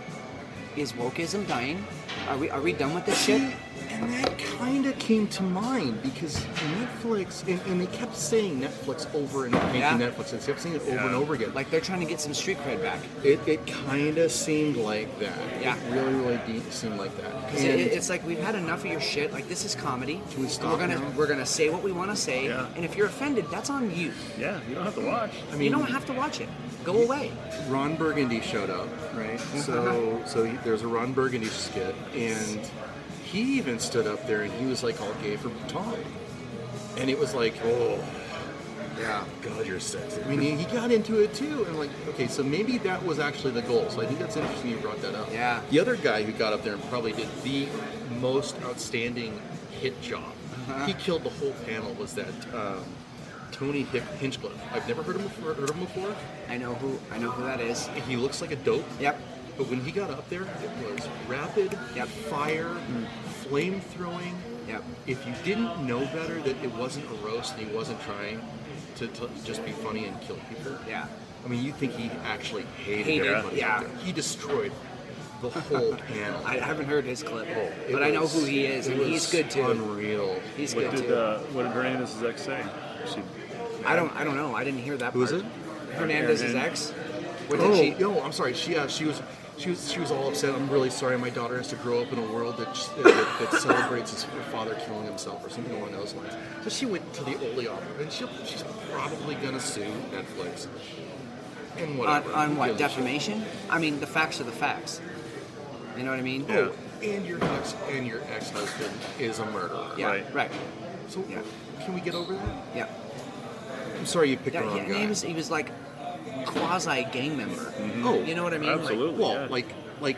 S3: Is wokeism dying? Are we done with this shit?
S2: And that kind of came to mind because Netflix, and they kept saying Netflix over and over,
S3: Yeah.
S2: Netflix, they kept saying it over and over again.
S3: Like they're trying to get some street cred back.
S2: It kind of seemed like that.
S3: Yeah.
S2: It really, really seemed like that.
S3: 'Cause it's like we've had enough of your shit. Like this is comedy.
S2: Can we stop now?
S3: We're gonna say what we want to say,
S4: Yeah.
S3: and if you're offended, that's on you.
S4: Yeah, you don't have to watch.
S2: I mean,
S3: You don't have to watch it. Go away.
S2: Ron Burgundy showed up, right? There's a Ron Burgundy skit, and he even stood up there and he was like all gay for Tom, and it was like, oh, yeah, God, you're sexy. I mean, he got into it too, and like, okay, so maybe that was actually the goal. So I think that's interesting you brought that up.
S3: Yeah.
S2: The other guy who got up there and probably did the most outstanding hit job, he killed the whole panel. Was that Tony Hinchcliffe? I've never heard of him before.
S3: I know who that is.
S2: He looks like a dope.
S3: Yep.
S2: But when he got up there, it was rapid, fire, flame throwing.
S3: Yep.
S2: If you didn't know better that it wasn't a roast and he wasn't trying to just be funny and kill people,
S3: Yeah.
S2: I mean, you think he actually hated
S3: Hated,
S2: everybody
S3: yeah.
S2: up there. He destroyed the whole panel.
S3: I haven't heard his clip,
S2: It
S3: but I know
S2: was-
S3: who he is,
S2: it
S3: and he's
S2: was
S3: good too.
S2: Unreal.
S3: He's
S4: What
S3: good
S4: did
S3: too.
S4: what did Hernandez's ex say? She,
S3: I don't know. I didn't hear that.
S2: Who is
S3: part.
S2: it?
S3: Hernandez's ex. What did
S2: Oh,
S3: she?
S2: no, I'm sorry. She was all upset. I'm really sorry. My daughter has to grow up in a world that celebrates her father killing himself or something along those lines. So she went to the Ole Opera, and she's probably gonna sue Netflix. And whatever.
S3: On
S2: Who
S3: what?
S2: gives a shit?
S3: Defamation? I mean, the facts are the facts. You know what I mean?
S4: Yeah.
S2: Oh, and your ex-husband is a murderer.
S3: Yeah.
S4: Right.
S3: Right.
S2: So
S3: Yeah.
S2: can we get over that?
S3: Yeah.
S2: I'm sorry you picked
S3: Yeah.
S2: the wrong guy.
S3: He was like quasi gang member.
S2: Oh,
S3: You know what I mean?
S4: Absolutely.
S2: well,
S4: yeah.
S2: like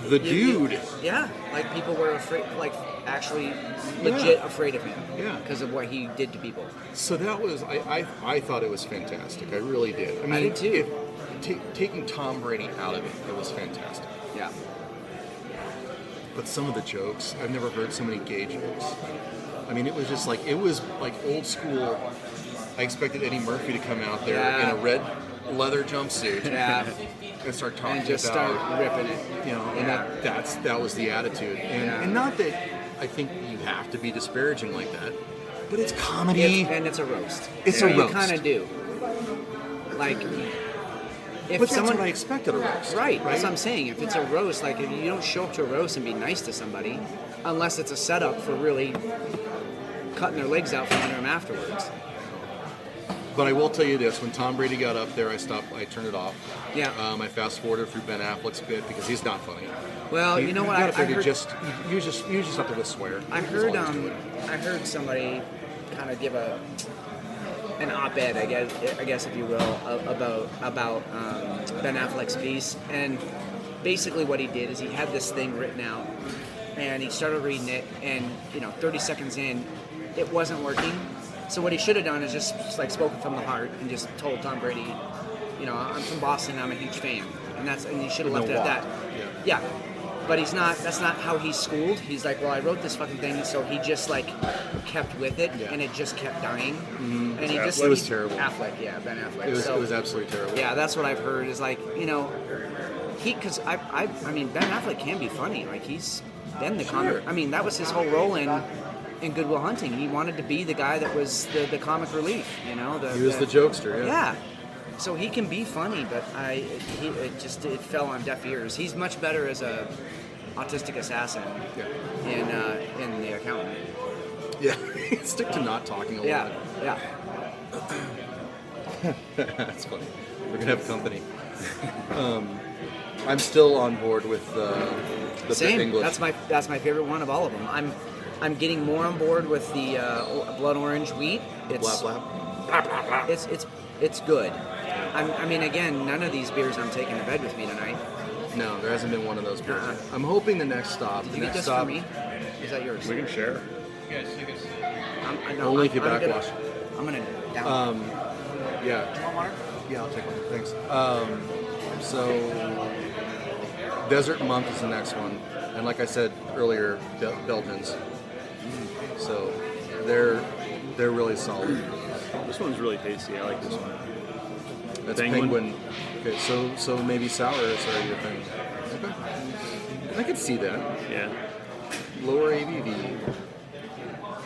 S2: the dude.
S3: Yeah. Like people were afraid, like actually legit afraid of him.
S2: Yeah.
S3: Because of what he did to people.
S2: So that was I thought it was fantastic. I really did. I mean,
S3: did too.
S2: Taking Tom Brady out of it was fantastic.
S3: Yeah.
S2: But some of the jokes, I've never heard so many gay jokes. I mean, it was like old school. I expected Eddie Murphy to come out there
S3: Yeah.
S2: in a red leather jumpsuit
S3: Yeah.
S2: and start talking
S3: And just
S2: about,
S3: start ripping it.
S2: you know, and
S3: Yeah.
S2: that was the attitude. And not that I think you have to be disparaging like that, but it's comedy.
S3: And it's a roast.
S2: It's
S3: So
S2: a
S3: you
S2: roast.
S3: kind of do. Like, if
S2: But
S3: someone,
S2: that's what I expected a roast.
S3: right, that's what I'm saying. If it's a roast, like if you don't show up to a roast and be nice to somebody, unless it's a setup for really cutting their legs out from under them afterwards.
S2: But I will tell you this: when Tom Brady got up there, I turned it off.
S3: Yeah.
S2: I fast forwarded through Ben Affleck's bit because he's not funny.
S3: Well, you know what? I
S2: You
S3: heard,
S2: just have to swear.
S3: I
S2: That's
S3: heard,
S2: all he's doing.
S3: I heard somebody kind of give an op-ed, I guess if you will, about Ben Affleck's piece, and basically what he did is he had this thing written out, and he started reading it, and 30 seconds in, it wasn't working. So what he should have done is just like spoken from the heart and just told Tom Brady, I'm from Boston, I'm a huge fan, and he should have left it at that. Yeah. But he's not. That's not how he's schooled. He's like, well, I wrote this fucking thing, so he just like kept with it, and it just kept dying. And he just
S2: It was terrible.
S3: Affleck, yeah, Ben Affleck.
S2: It was absolutely terrible.
S3: Yeah, that's what I've heard. Is like, because I mean, Ben Affleck can be funny. Like he's been the comic. I mean, that was his whole role in Good Will Hunting. He wanted to be the guy that was the comic relief.
S2: He was the jokester. Yeah.
S3: Yeah. So he can be funny, but it fell on deaf ears. He's much better as a autistic assassin in The Accountant.
S2: Yeah. Stick to not talking a lot.
S3: Yeah.
S2: That's funny. We're gonna have company. I'm still on board with the
S3: Same.
S2: English.
S3: That's my favorite one of all of them. I'm getting more on board with the blood orange wheat. It's
S2: Blah blah.
S3: it's good. I mean, again, none of these beers I'm taking to bed with me tonight.
S2: No, there hasn't been one of those beers. I'm hoping the next stop.
S3: Did
S2: the
S3: you get
S2: next
S3: this
S2: stop.
S3: for me? Is that yours?
S4: We can share.
S2: Only if you
S3: I'm
S2: backwash.
S3: I'm gonna down.
S2: Yeah.
S3: Do you want water?
S2: Yeah, I'll take one. Thanks. So, Desert Monk is the next one, and like I said earlier, Belgians. So, they're really solid.
S4: This one's really tasty. I like this one.
S2: That's
S4: Penguin.
S2: Penguin. Okay, so maybe sours are your thing. Okay. I could see that.
S4: Yeah.
S2: Lower ABV,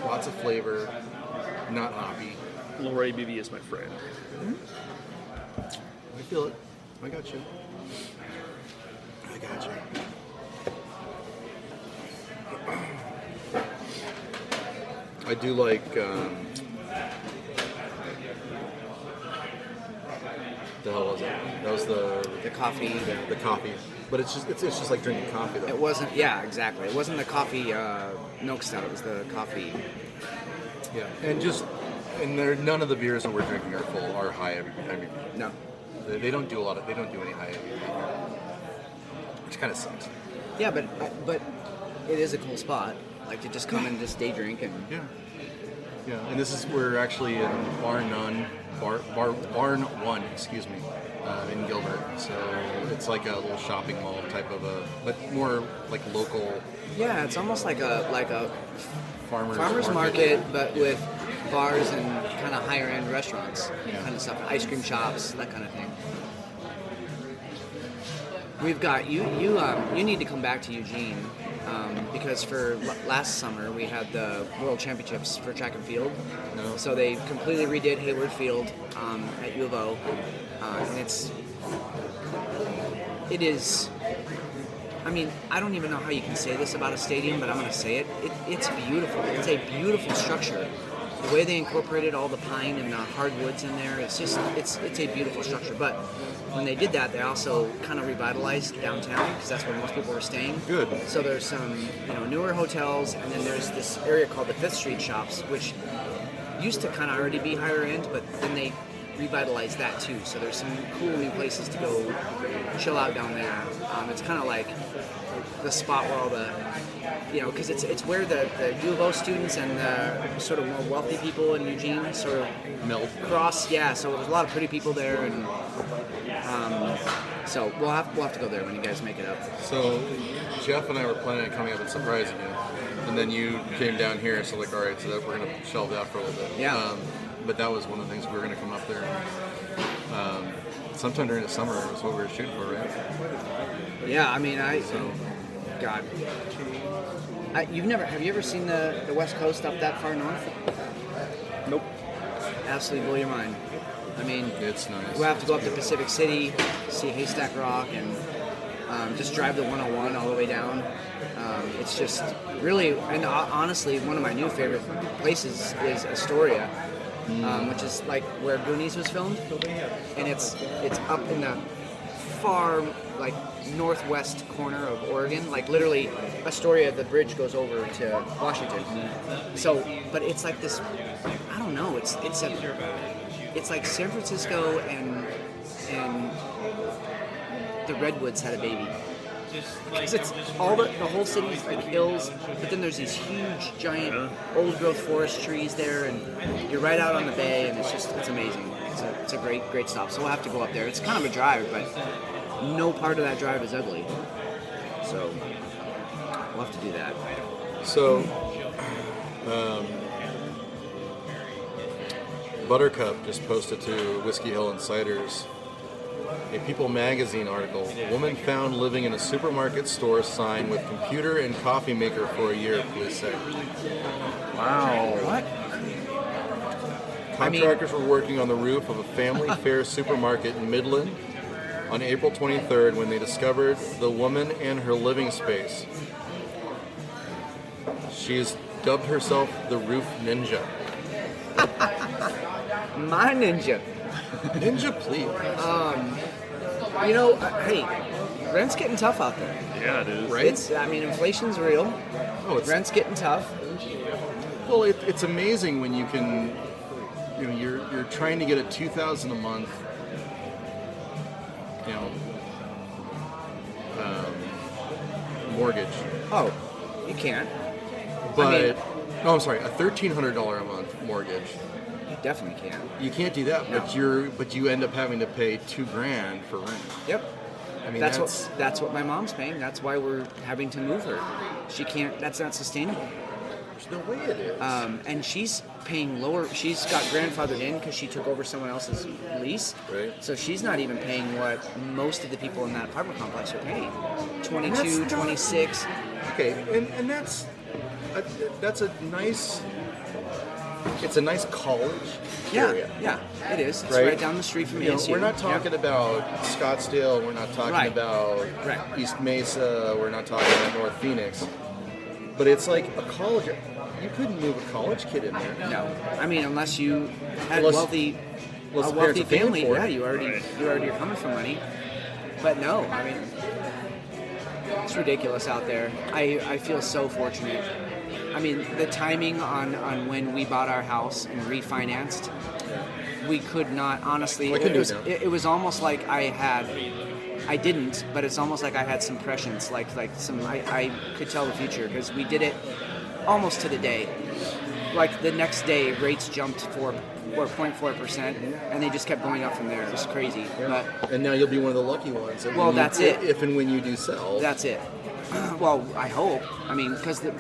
S2: lots of flavor, not hoppy.
S4: Lower ABV is my friend.
S2: I feel it. I got you. I got you. I do like the hell was it? That was
S3: The coffee.
S2: the coffee. But it's just like drinking coffee though.
S3: It wasn't. Yeah, exactly. It wasn't the coffee milk stout. It was the coffee.
S2: Yeah. And there none of the beers that we're drinking are high ABV.
S3: No.
S2: They don't do any high ABV, which kind of sucks.
S3: Yeah, but it is a cool spot. Like to just come and just day drink and.
S2: Yeah. And we're actually in Barn 1, excuse me, in Gilbert. So it's like a little shopping mall type of but more like local.
S3: Yeah, it's almost like a
S2: farmers
S3: market, but with bars and kind of higher end restaurants, kind of stuff, ice cream shops, that kind of thing. We've got you need to come back to Eugene because for last summer we had the World Championships for track and field.
S2: No.
S3: So they completely redid Hayward Field at U of O, and it is. I mean, I don't even know how you can say this about a stadium, but I'm going to say it. It's beautiful. It's a beautiful structure. The way they incorporated all the pine and the hardwoods in there, it's a beautiful structure. But when they did that, they also kind of revitalized downtown because that's where most people were staying.
S2: Good.
S3: So there's some newer hotels, and then there's this area called the Fifth Street Shops, which used to kind of already be higher end, but then they revitalized that too. So there's some cool new places to go chill out down there. It's kind of like the spot where all the, because it's where the U of O students and the sort of more wealthy people in Eugene sort of
S2: melt
S3: cross. Yeah, so there's a lot of pretty people there, and so we'll have to go there when you guys make it up.
S2: So Jeff and I were planning on coming up and surprising you, and then you came down here. So like, all right, so that we're gonna shelve that for a little bit.
S3: Yeah.
S2: But that was one of the things we were gonna come up there. Sometime during the summer is what we were shooting for, right?
S3: Yeah, I mean, God. Have you ever seen the West Coast up that far north?
S4: Nope.
S3: Absolutely blow your mind. I mean,
S2: It's nice.
S3: we'll have to go up to Pacific City, see Haystack Rock, and just drive the 101 all the way down. It's just really, and honestly, one of my new favorite places is Astoria, which is like where Goonies was filmed, and it's up in the far like northwest corner of Oregon. Like literally, Astoria, the bridge goes over to Washington. So, but it's like this. I don't know. It's like San Francisco and the Redwoods had a baby. Because it's all the whole city's like hills, but then there's these huge, giant, old-growth forest trees there, and you're right out on the bay, and it's amazing. It's a great stop. So we'll have to go up there. It's kind of a drive, but no part of that drive is ugly. So we'll have to do that.
S2: So, Buttercup just posted to Whiskey Hill Insiders a People magazine article. Woman found living in a supermarket store sign with computer and coffee maker for a year, police say.
S4: Wow.
S3: What?
S2: Contractors were working on the roof of a family fare supermarket in Midland on April 23rd when they discovered the woman and her living space. She has dubbed herself the Roof Ninja.
S3: My ninja.
S2: Ninja, please.
S3: Hey, rent's getting tough out there.
S4: Yeah, it is.
S2: Right?
S3: Inflation's real. Rent's getting tough.
S2: Well, it's amazing when you can, you're trying to get a $2,000 a month, mortgage.
S3: Oh, you can't.
S2: But, I'm sorry, a $1,300 a month mortgage.
S3: You definitely can.
S2: You can't do that,
S3: No.
S2: but you end up having to pay $2,000 for rent.
S3: Yep.
S2: I mean,
S3: That's what my mom's paying. That's why we're having to move her. She can't. That's not sustainable.
S2: No way it is.
S3: And she's paying lower. She's got grandfathered in because she took over someone else's lease.
S2: Right.
S3: So she's not even paying what most of the people in that apartment complex are paying. 22,
S2: that's not-
S3: 26.
S2: Okay, and that's a nice. It's a nice college area.
S3: Yeah, it is. It's right down the street from ASU.
S2: We're not talking about Scottsdale. We're not talking
S3: Right.
S2: about
S3: Right.
S2: East Mesa. We're not talking about North Phoenix. But it's like a college. You couldn't move a college kid in there.
S3: No, I mean unless you had
S2: Unless-
S3: a
S2: the
S3: wealthy
S2: parents are paying
S3: family.
S2: for it.
S3: Yeah, you already are coming from money. But no, I mean it's ridiculous out there. I feel so fortunate. I mean the timing on when we bought our house and refinanced, we could not honestly.
S2: I couldn't do it now.
S3: It was almost like I didn't, but it's almost like I had some prescience, like some. I could tell the future because we did it almost to the day. Like the next day, rates jumped 4.4%, and they just kept going up from there. It was crazy. But
S2: And now you'll be one of the lucky ones. And
S3: Well,
S2: when
S3: that's
S2: you,
S3: it.
S2: If and when you do sell.
S3: that's it. Well, I hope. I mean, because the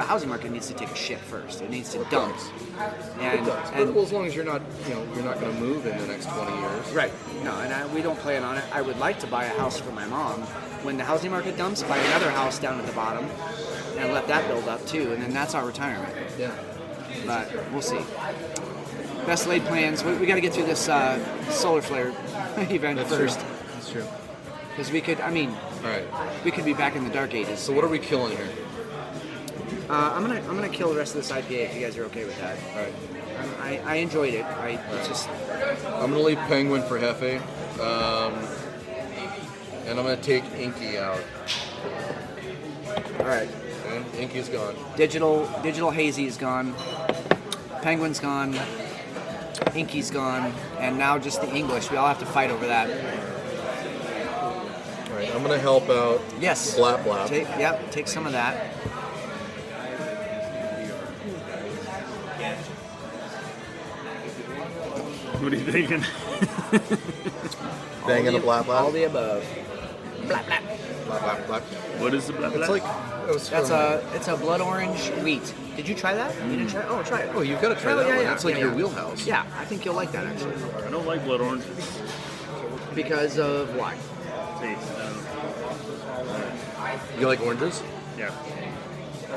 S3: housing market needs to take a shit first. It needs to dump.
S2: It does. But, well, as long as you're not going to move in the next 20 years.
S3: Right. No, and we don't plan on it. I would like to buy a house for my mom. When the housing market dumps, buy another house down at the bottom and let that build up too, and then that's our retirement.
S2: Yeah.
S3: But we'll see. Best laid plans. We got to get through this solar flare event first.
S2: That's true.
S3: Because we could, I mean,
S2: All right.
S3: we could be back in the dark ages.
S2: So what are we killing here?
S3: I'm gonna kill the rest of this IPA if you guys are okay with that.
S2: All right.
S3: I enjoyed it. It's just
S2: I'm going to leave Penguin for Jefe. And I'm going to take Inky out.
S3: all right.
S2: Okay? Inky's gone.
S3: Digital hazy is gone. Penguin's gone. Inky's gone, and now just the English. We all have to fight over that.
S2: All right. I'm going to help out.
S3: Yes.
S2: Blap Blap.
S3: Take some of that.
S4: What are you thinking?
S2: Banging a Blap Blap.
S3: All the above. Blap blap.
S2: Blap Blap Blap.
S4: What is the blah, blah?
S2: It's like.
S3: It's a blood orange wheat. Did you try that? You didn't try it? Oh, try it.
S2: Oh, you've got to try that one. That's like your wheelhouse.
S3: Yeah, I think you'll like that actually.
S4: I don't like blood oranges.
S3: Because of why?
S4: Taste.
S2: You like oranges?
S4: Yeah.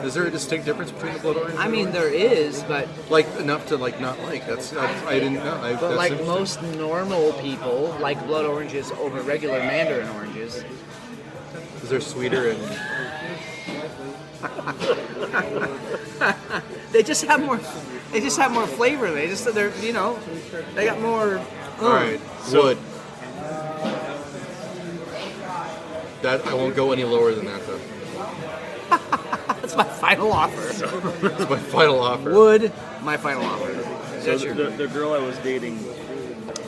S2: Is there a distinct difference between the blood orange?
S3: I
S2: and
S3: mean,
S2: the
S3: there is, but
S2: like enough to like not like. I didn't know.
S3: but
S2: that's
S3: like
S2: interesting.
S3: most normal people, like blood oranges over regular mandarin oranges.
S2: Is there sweeter and
S3: They just have more. They just have more flavor. They're they got more.
S2: all right? Wood. That I won't go any lower than that though.
S3: That's my final offer.
S2: That's my final offer.
S3: Wood, my final offer.
S4: So
S3: That's your.
S4: the girl I was dating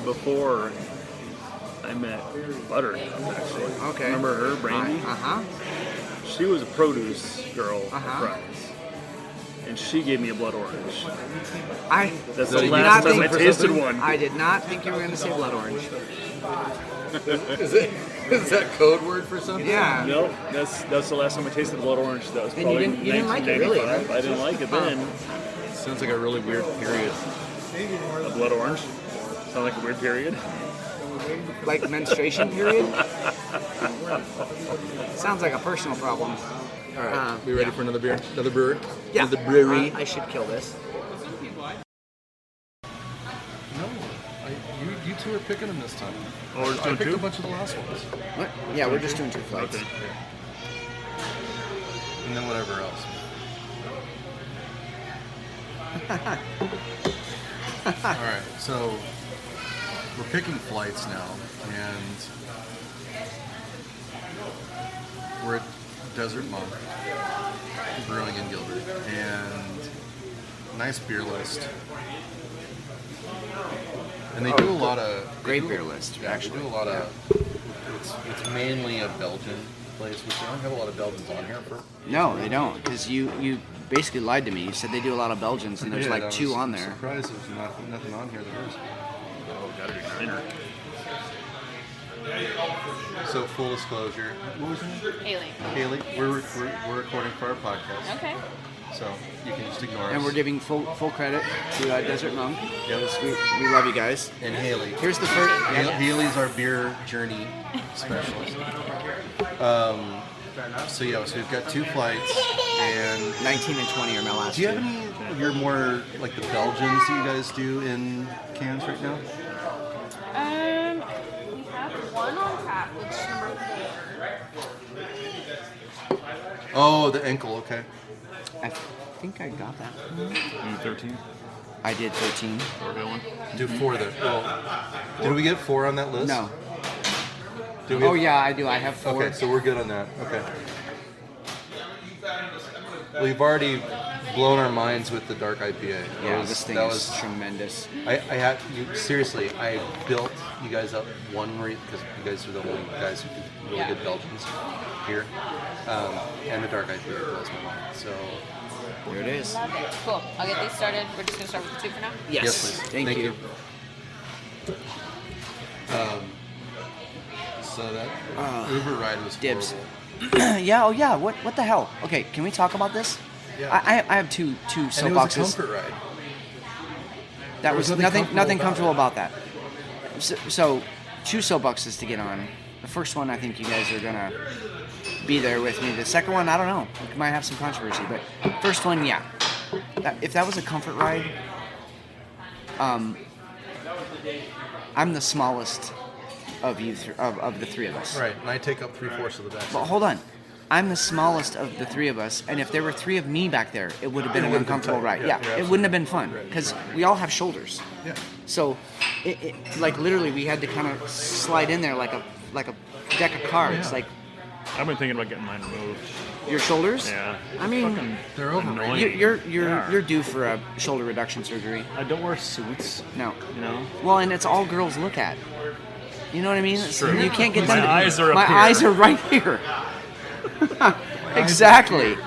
S4: before I met Buttercup, actually.
S3: Okay.
S4: Remember her, Brandy?
S3: Uh-huh.
S4: She was a produce girl
S3: Uh-huh.
S4: at Fry's. And she gave me a blood orange. That's
S2: So
S4: the
S2: you
S4: last
S2: not
S4: time I
S2: think-
S4: tasted one.
S3: I did not think you were going to say blood orange.
S2: Is that code word for something?
S3: Yeah.
S4: No, that's the last time I tasted blood orange. That was
S3: And you
S4: probably
S3: didn't like it, really,
S4: 1995.
S3: huh?
S4: I didn't like it then.
S2: Sounds like a really weird period.
S4: A blood orange. Sound like a weird period.
S3: Like menstruation period? Sounds like a personal problem.
S2: All right. We ready for another beer? Another brewer?
S3: Yeah.
S2: Another brewery?
S3: I should kill this.
S2: No. You two are picking them this time.
S4: Oh, we're just
S2: I
S4: doing
S2: picked
S4: two?
S2: a bunch of the last ones.
S3: What? Yeah, we're just doing 2 flights.
S4: Okay.
S2: And then whatever else. All right. So we're picking flights now, and we're at Desert Monk Brewing in Gilbert, and nice beer list. And they do a lot of
S3: Great beer list,
S2: Yeah,
S3: actually.
S2: they do a lot of. It's mainly a Belgian place, which they don't have a lot of Belgians on here for.
S3: No, they don't, because you basically lied to me. You said they do a lot of Belgians, and there's
S2: Yeah,
S3: like
S2: I
S3: 2
S2: was
S3: on there.
S2: Surprised there's nothing on here that is.
S4: Oh, got a designer.
S2: So full disclosure, what was your name?
S5: Haley.
S2: Haley. We're recording for our podcast.
S5: Okay.
S2: So you can just ignore us.
S3: And we're giving full credit to Desert Monk.
S2: Yes.
S3: We love you guys.
S2: And Haley.
S3: Here's the first.
S2: Haley's our beer journey specialist. So we've got 2 flights, and
S3: 19 and 20 are my last
S2: do you
S3: two.
S2: have any of your more like the Belgians that you guys do in cans right now?
S5: We have one on tap, which is number 4.
S2: Oh, the ankle. Okay.
S3: I think I got that.
S4: 13.
S3: I did 13.
S2: Do 4 there. Well, did we get 4 on that list?
S3: No.
S2: Did we
S3: Oh
S2: have-
S3: yeah, I do. I have 4.
S2: Okay, so we're good on that. Okay. We've already blown our minds with the dark IPA.
S3: This thing
S2: that
S3: is
S2: was
S3: tremendous.
S2: I had you seriously. I built you guys up one rate because you guys are the only guys who do really good Belgians here, and the dark IPA blows my mind. So
S3: There it is.
S5: Love it. Cool. I'll get these started. We're just gonna start with the 2 for now.
S3: Yes.
S2: please.
S3: Thank you.
S2: So that Uber ride was
S3: Dibs.
S2: horrible.
S3: Yeah. Oh yeah. What the hell? Okay. Can we talk about this?
S2: Yeah.
S3: I have two
S2: And it was a
S3: soapboxes.
S2: comfort ride.
S3: That
S2: There
S3: was
S2: was
S3: nothing
S2: nothing
S3: comfortable
S2: comfortable
S3: about that. So 2 soapboxes to get on. The first one, I think you guys are gonna be there with me. The second one, I don't know. We might have some controversy, but first one, yeah. If that was a comfort ride, I'm the smallest of you of the 3 of us.
S2: Right, and I take up 3/4 of the back.
S3: But hold on. I'm the smallest of the 3 of us, and if there were 3 of me back there, it would have been
S2: It
S3: an
S2: would have been
S3: uncomfortable
S2: tight.
S3: ride.
S2: Yeah,
S3: Yeah,
S2: you're
S3: it wouldn't have been fun because we all have shoulders.
S2: Yeah.
S3: So, it like literally, we had to kind of slide in there like a deck of cards.
S2: Yeah.
S3: Like
S4: I've been thinking about getting mine removed.
S3: your shoulders.
S4: Yeah.
S3: I mean,
S4: Fucking
S2: They're overrated.
S4: annoying.
S3: you're due for a shoulder reduction surgery.
S4: I don't wear suits.
S3: No.
S4: You know.
S3: Well, and it's all girls look at. You know what I mean?
S4: true.
S3: You can't get
S4: My
S3: them.
S4: eyes are up
S3: My
S4: here.
S3: eyes are right here. Exactly.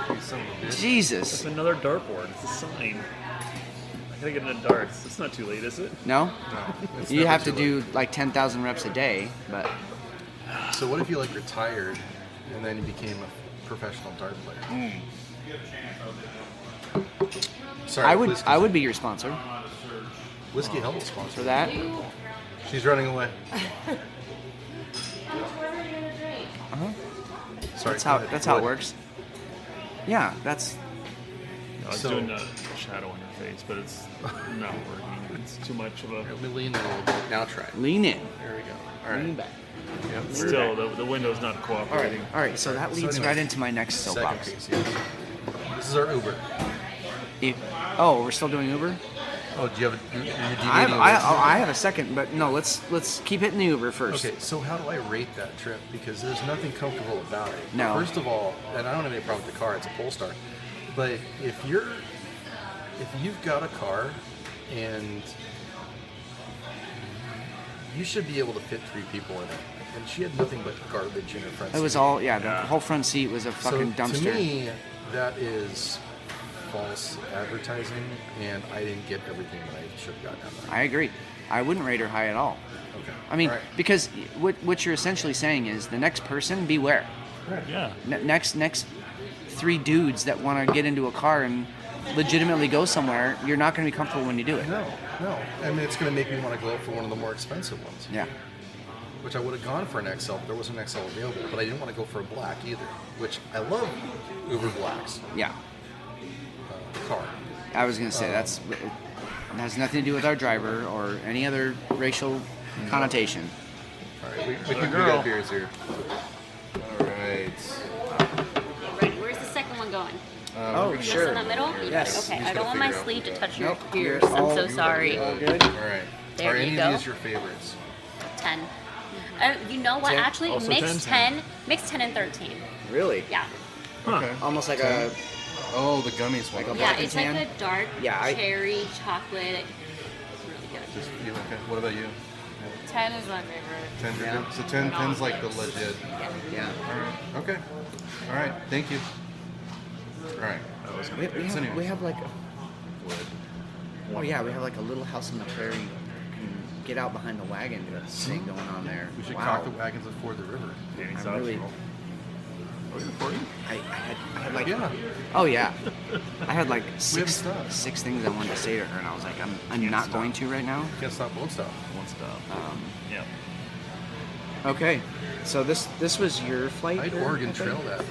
S4: It's
S3: Jesus.
S4: another dartboard. It's a sign. I gotta get into darts. It's not too late, is it?
S3: No.
S2: No, it's
S3: You
S2: never
S3: have to
S2: too
S3: do like 10,000 reps a day, but
S2: late. So what if you like retired and then you became a professional dart player? Sorry, please
S3: I would be your sponsor
S2: Whiskey Hell sponsor
S3: for that.
S2: She's running away. Sorry.
S3: That's
S2: go
S3: how
S2: ahead.
S3: that's how it
S2: Go ahead.
S3: works. Yeah, that's
S4: I was
S2: So-
S4: doing a shadow on your face, but it's not working. It's too much of a.
S2: Let me lean in a little bit. Now try.
S3: lean in.
S2: There we go. All
S3: Lean
S2: right.
S3: back.
S2: Yep.
S4: Still, the window's not
S3: All right.
S4: cooperating.
S3: All right. So that leads
S2: anyway,
S3: right into my next
S2: Second
S3: soapbox.
S2: piece. Yes. This is our Uber.
S3: Oh, we're still doing Uber.
S2: Oh, do you have a? Your
S3: I have,
S2: DVD
S3: I have a second, but no. Let's keep hitting the Uber first.
S2: Okay, so how do I rate that trip? Because there's nothing comfortable about it.
S3: No.
S2: First of all, and I don't have any problem with the car, it's a Polestar. But if you've got a car and you should be able to fit 3 people in it. And she had nothing but garbage in her front seat.
S3: It was all The whole front seat was a fucking
S2: so
S3: dumpster.
S2: To me, that is false advertising, and I didn't get everything that I should have gotten out of that.
S3: I agree. I wouldn't rate her high at all.
S2: Okay.
S3: I mean,
S2: All right.
S3: because what you're essentially saying is the next person, beware.
S4: Yeah.
S3: Next 3 dudes that want to get into a car and legitimately go somewhere, you're not going to be comfortable when you do it.
S2: No. I mean, it's going to make me want to go for one of the more expensive ones.
S3: Yeah.
S2: Which I would have gone for an XL, but there wasn't an XL available. But I didn't want to go for a black either, which I love Uber blacks.
S3: Yeah.
S2: Car.
S3: I was going to say it has nothing to do with our driver or any other racial connotation.
S2: All right, we got beers here. All right.
S5: Right, where's the second one going?
S3: Oh,
S5: Just in the middle?
S3: Yes.
S5: Okay,
S2: Just
S5: I don't want
S2: gotta
S5: my
S2: figure out.
S5: sleeve to touch your
S3: Nope,
S5: ears.
S3: you're
S5: I'm
S3: all-
S5: so sorry.
S3: All good.
S2: All right.
S5: There
S2: Are
S5: you
S2: any
S5: go.
S2: of these your favorites?
S5: 10. You know what?
S3: 10?
S5: Actually,
S4: Also
S5: mix
S4: 10.
S5: 10 and 13.
S3: Really?
S5: Yeah.
S2: Okay.
S3: Almost like a
S2: Oh, the gummies one.
S3: Like a
S5: Yeah,
S3: black
S5: it's
S3: and
S5: like
S3: tan?
S5: a dark
S3: Yeah,
S5: cherry chocolate. It's really good.
S2: Just you okay? What about you?
S5: 10 is my favorite.
S2: 10.
S3: Yeah.
S2: So 10's like the legit.
S3: yeah.
S2: All right. Okay. All right. Thank you. All right.
S3: We have like we have like a little house on the prairie. You can get out behind the wagon thing going on there.
S2: We should
S3: Wow.
S2: cock the wagons and ford the river.
S4: Danny's
S3: I'm really-
S4: optional.
S3: I had like,
S2: Yeah.
S3: oh yeah, I had like
S2: We haven't stopped.
S3: six things I wanted to say to her, and I was like, I'm not going to right now.
S2: Can't stop, won't stop.
S4: One stop. Yeah.
S3: Okay, so this was your flight.
S2: I'd
S3: here,
S2: Oregon
S3: I think?
S2: Trail that.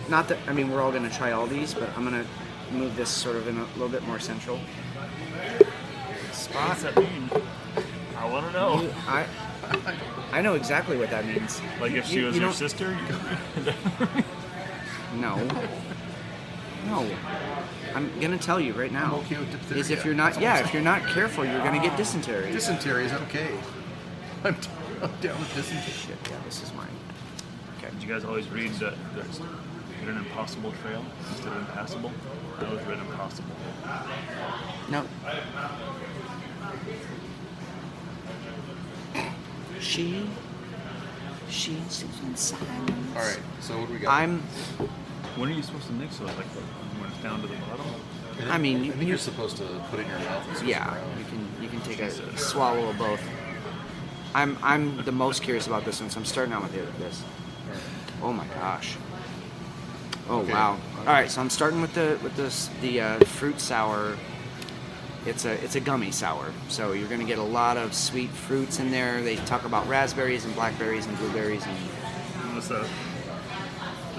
S3: Not that, I mean, we're all going to try all these, but I'm going to move this sort of in a little bit more central spot.
S4: What's that mean? I want to know.
S3: I know exactly what that means.
S4: Like if she was
S3: you
S4: your
S3: don't-
S4: sister?
S3: No. No. I'm going to tell you right now.
S2: I'm okay with diphtheria.
S3: Is if you're not,
S2: That's all I'm
S3: if you're not careful, you're going to get dysentery.
S2: Dysentery is okay. I'm down with dysentery.
S3: Shit, yeah, this is mine. Okay.
S4: Did you guys always read that there's an impossible trail instead of impassable? I always read impossible.
S3: No. She sits in silence.
S2: All right, so what do we got?
S4: When are you supposed to mix it? Like when it's down to the bottom?
S3: I mean,
S2: I think you're supposed to put it in your mouth and switch it
S3: yeah,
S2: around.
S3: you can take a swallow of both. I'm the most curious about this one, so I'm starting out with this. Oh my gosh. Oh
S2: Okay.
S3: wow. All right, so I'm starting with the fruit sour. It's a gummy sour, so you're gonna get a lot of sweet fruits in there. They talk about raspberries and blackberries and blueberries and
S4: What's the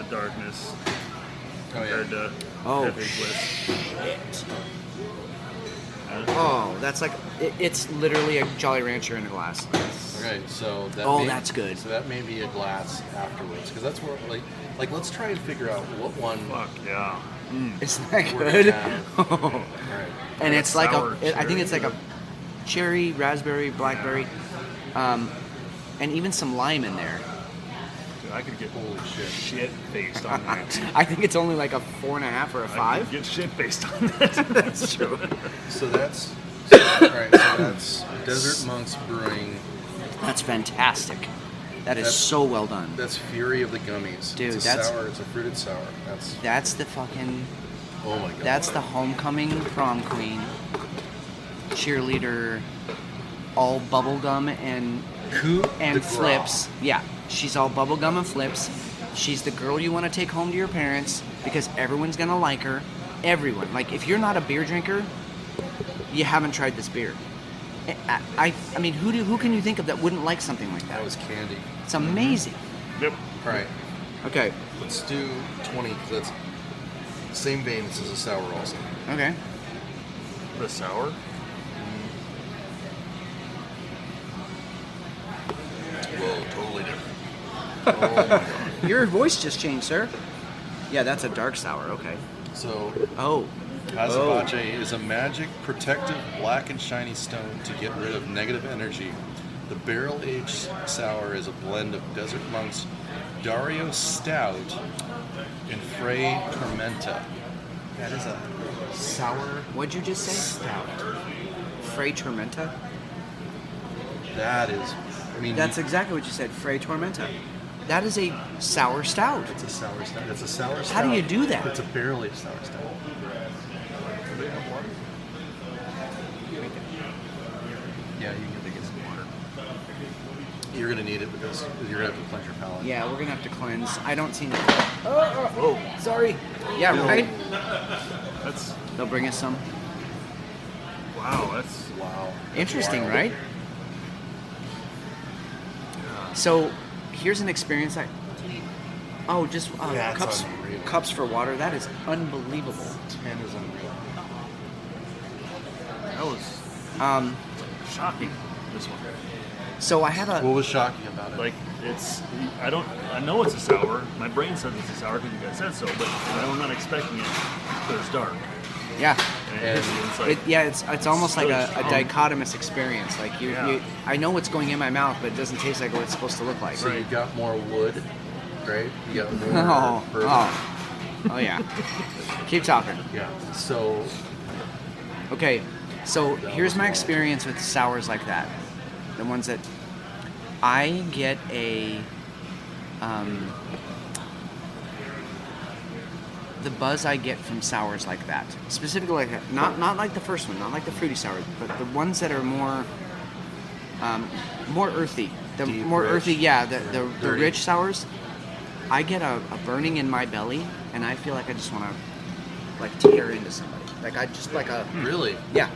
S4: darkness
S2: Oh, yeah.
S4: compared to
S3: oh
S4: Heavy Twist?
S3: shit. Oh, that's like it's literally a Jolly Rancher in a glass.
S2: Okay, so that
S3: Oh,
S2: may,
S3: that's good.
S2: So that may be a glass afterwards, because that's where like let's try and figure out what one.
S4: Fuck yeah.
S3: Isn't that
S2: We're
S3: good?
S2: gonna have.
S3: Oh.
S2: All right.
S3: And it's like
S4: Sour
S3: I think it's like
S4: cherry.
S3: a cherry, raspberry, blackberry, and even some lime in there.
S4: Dude, I could get
S2: Holy shit.
S4: shit faced on that.
S3: I think it's only like a 4.5 or a
S4: I
S3: 5.
S4: could get shit faced on that.
S3: That's true.
S2: So that's all right. So that's Desert Monks Brewing.
S3: That's fantastic.
S2: That's-
S3: so well done.
S2: That's Fury of the Gummies.
S3: Dude,
S2: it's a
S3: that's-
S2: sour. It's a fruited sour. That's
S3: That's the fucking.
S2: oh my god.
S3: That's the homecoming prom queen, cheerleader, all bubblegum and
S2: Coup de grace.
S3: flips. Yeah, she's all bubblegum and flips. She's the girl you want to take home to your parents because everyone's gonna like her. Everyone. Like if you're not a beer drinker, you haven't tried this beer. I mean, who can you think of that wouldn't like something like
S2: That
S3: that?
S2: was candy.
S3: It's amazing.
S4: Yep.
S2: All right,
S3: Okay.
S2: let's do 20. 'Cause that's same vein. This is a sour also.
S3: Okay.
S4: The sour?
S2: Whoa, totally different. Oh my god.
S3: Your voice just changed, sir. Yeah, that's a dark sour. Okay.
S2: So
S3: Oh.
S2: Azabache is a magic, protective, black and shiny stone to get rid of negative energy. The barrel-aged sour is a blend of Desert Monk's Dario Stout and Frey Tormenta. That is a sour
S3: What'd you just say?
S2: stout.
S3: Frey Tormenta?
S2: That is, I mean,
S3: That's exactly what you said. Frey Tormenta. That is a sour stout.
S2: it's a sour stout. It's a sour stout.
S3: How do you do that?
S2: It's a barrel-aged sour stout. Yeah, you can get some water. You're gonna need it because you're gonna have to cleanse your palate.
S3: Yeah, we're gonna have to cleanse. I don't see. Oh, sorry. Yeah, right.
S4: That's
S3: They'll bring us some.
S4: wow, that's
S2: Wow.
S3: Interesting,
S2: Wild.
S3: right? So, here's an experience. Oh, just
S2: That's
S3: cups.
S2: unreal.
S3: Cups for water. That is unbelievable.
S2: 10 is unreal.
S4: that was shocking. This one.
S3: So I have
S2: What
S3: a.
S2: was shocking about it?
S4: Like it's I know it's a sour. My brain says it's a sour because you guys said so, but I'm not expecting it because it's dark.
S3: Yeah.
S4: And it's like
S3: It's almost like a
S4: strong.
S3: dichotomous experience. Like
S4: Yeah.
S3: I know what's going in my mouth, but it doesn't taste like what it's supposed to look like.
S2: so you got more wood, right? You got more.
S3: Oh,
S2: bourbon.
S3: oh yeah. Keep talking.
S2: Yeah. So
S3: Okay, so here's my experience with sours like that. The ones that I get the buzz I get from sours like that, specifically like that. Not like the first one, not like the fruity sour, but the ones that are more more earthy. The
S2: Deep,
S3: more
S2: rich,
S3: earthy, yeah. The
S2: dirty.
S3: rich sours. I get a burning in my belly, and I feel like I just want to like tear into somebody. Like I just like a
S2: Really?
S3: yeah.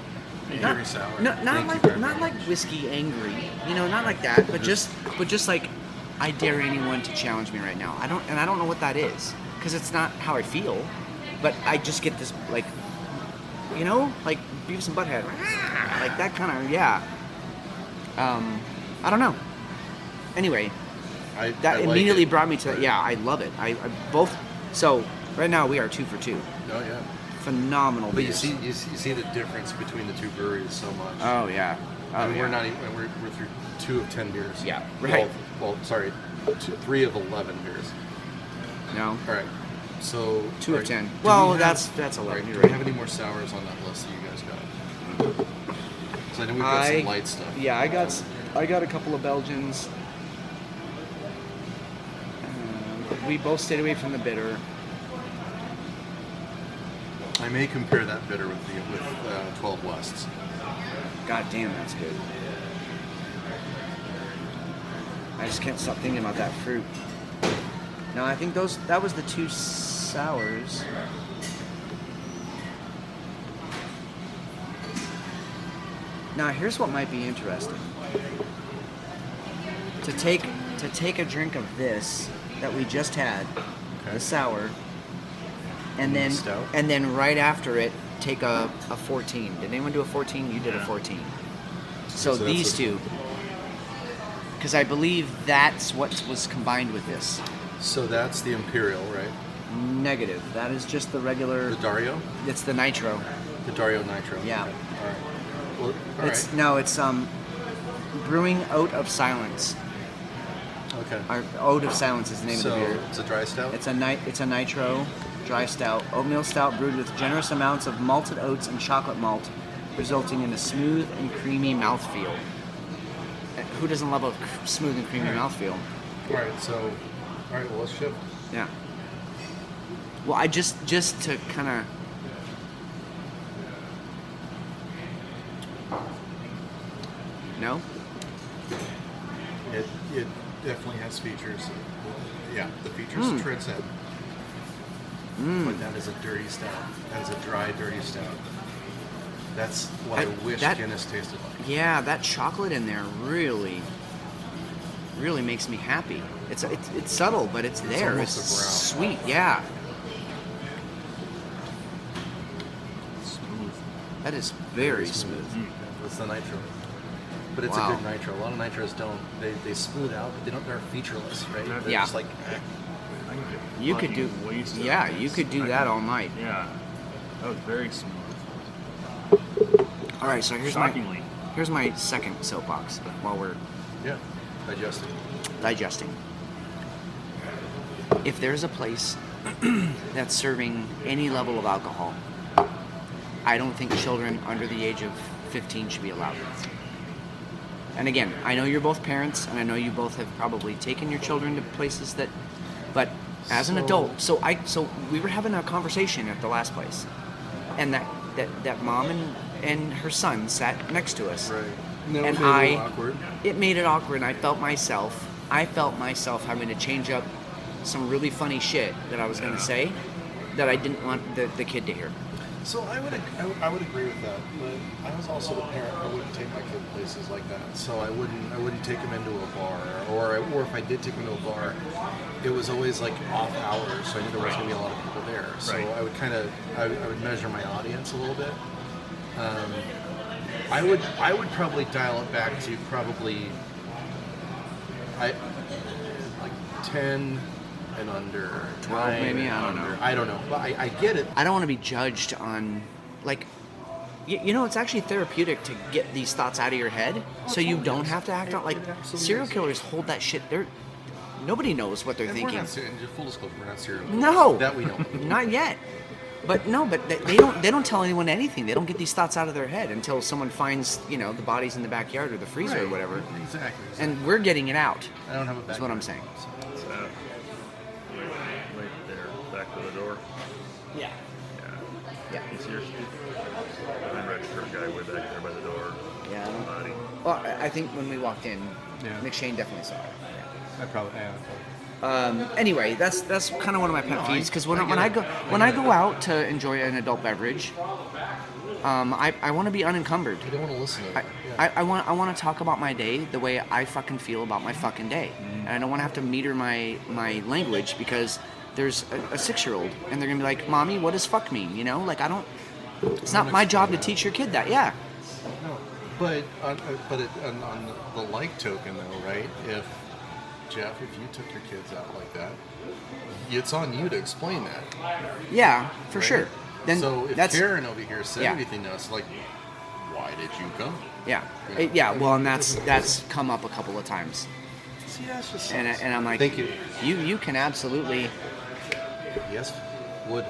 S2: Angry sour.
S3: Not
S2: Thank you
S3: like
S2: very
S3: not
S2: much.
S3: like whiskey angry, not like that, but just like I dare anyone to challenge me right now. I don't know what that is, because it's not how I feel, but I just get this like, like Beavis and Butthead, like that kind of I don't know. Anyway, that immediately brought me to that. Yeah, I love it. I both. So right now we are 2 for 2.
S2: Oh yeah.
S3: Phenomenal
S2: But you
S3: beers.
S2: see the difference between the two breweries so much.
S3: Oh yeah.
S2: I mean, we're not even we're through 2 of 10 beers.
S3: Yeah, right.
S2: Well, sorry, 3 of 11 beers.
S3: No.
S2: All right. So
S3: 2 of
S2: right,
S3: 10.
S2: do
S3: Well,
S2: we
S3: that's
S2: have,
S3: 11.
S2: Right,
S3: You're
S2: do
S3: right.
S2: we have any more sours on that list that you guys got? Because I know we've got some light stuff.
S3: Yeah, I got a couple of Belgians. We both stayed away from the bitter.
S2: I may compare that bitter with 12 Wests.
S3: God damn, that's good. I just can't stop thinking about that fruit. No, I think that was the 2 sours. Now, here's what might be interesting. To take a drink of this that we just had,
S2: Okay.
S3: the sour, and then
S2: Stout?
S3: right after it take a 14. Did anyone do a 14? You did a 14. So
S2: that's
S3: these
S2: a-
S3: two, because I believe that's what was combined with this.
S2: So that's the Imperial, right?
S3: Negative. That is just the regular.
S2: The Dario?
S3: It's the nitro.
S2: The Dario Nitro.
S3: Yeah.
S2: Okay. All right. Well, all
S3: It's
S2: right.
S3: no. It's Brewing Oat of Silence.
S2: Okay.
S3: Our Oat of Silence is the name
S2: So
S3: of the beer.
S2: it's a dry stout?
S3: It's a nitro dry stout, oatmeal stout brewed with generous amounts of malted oats and chocolate malt, resulting in a smooth and creamy mouthfeel. Who doesn't love a smooth and creamy mouthfeel?
S2: All right, well, let's shift.
S3: Yeah. Well, I just to kind of. No?
S2: It definitely has features. Yeah, the features transcend. But that is a dirty stout. That is a dry, dirty stout. That's what I wish Guinness tasted like.
S3: Yeah, that chocolate in there really makes me happy. It's subtle, but it's there.
S2: almost
S3: It's
S2: a brown.
S3: sweet. Yeah.
S4: Smooth.
S3: That is very smooth.
S2: That's the nitro. But it's
S3: Wow.
S2: a good nitro. A lot of nitros don't. They smooth out, but they're featureless, right? They're
S3: Yeah.
S2: just like,
S3: You could do.
S4: Fucking waste of
S3: Yeah,
S4: this.
S3: you could do that all night.
S4: Yeah. That was very smooth.
S3: All right, so
S4: Shockingly.
S3: here's my second soapbox while we're
S2: yeah, digesting.
S3: digesting. If there's a place that's serving any level of alcohol, I don't think children under the age of 15 should be allowed. And again, I know you're both parents, and I know you both have probably taken your children to places that, but as an adult, so we were having a conversation at the last place, and that mom and her son sat next to us.
S2: Right. No,
S3: And
S2: it made it a little awkward.
S3: It made it awkward, and I felt myself having to change up some really funny shit that I was going to say that I didn't want the kid to hear.
S2: So I would agree with that, but I was also a parent. I wouldn't take my kid places like that. So I wouldn't take him into a bar, or if I did take him to a bar, it was always like off hours, so I knew there was going to be a lot of people there. So
S4: Right.
S2: I would measure my audience a little bit. I would probably dial it back to like 10 and under,
S3: 12
S2: 9
S3: maybe?
S2: and
S3: I don't
S2: under.
S3: know.
S2: I don't know, but I get it.
S3: I don't want to be judged on, like, it's actually therapeutic to get these thoughts out of your head, so you don't have to act out like serial killers hold that shit. Nobody knows what they're
S2: And
S3: thinking.
S2: we're not full disclosure, we're not serial killers.
S3: No,
S2: That we know.
S3: not yet. But they don't tell anyone anything. They don't get these thoughts out of their head until someone finds the bodies in the backyard or the freezer or
S2: Right.
S3: whatever.
S2: Exactly.
S3: And we're getting it out.
S2: I don't have a
S3: That's what I'm
S2: backyard,
S3: saying.
S2: so.
S4: It's right there, back to the door.
S3: Yeah.
S4: Yeah. It's your unregistered guy way back there by the door.
S3: Yeah.
S4: Body.
S3: Well, I think when we walked in,
S2: Yeah.
S3: McShane definitely saw it.
S2: I probably.
S3: Anyway, that's kind of one of my pet peeves because when I go out to enjoy an adult beverage, I want to be unencumbered.
S2: You don't want to listen to it.
S3: I want to talk about my day the way I fucking feel about my fucking day, and I don't want to have to meter my language because there's a 6-year-old and they're gonna be like, "Mommy, what does fuck mean?" You know, like I don't. It's not my job to teach your kid that. Yeah.
S2: No, but on the like token though, right? If Jeff, if you took your kids out like that, it's on you to explain that.
S3: Yeah, for
S2: right?
S3: sure. Then
S2: so if
S3: that's
S2: Karen over here said
S3: yeah.
S2: anything to us, like, why did you come?
S3: Yeah,
S2: You know,
S3: yeah. Well, and that's come up a couple of times,
S2: See, that's just
S3: and I'm like,
S2: thank you.
S3: You can absolutely.
S2: Yes, would.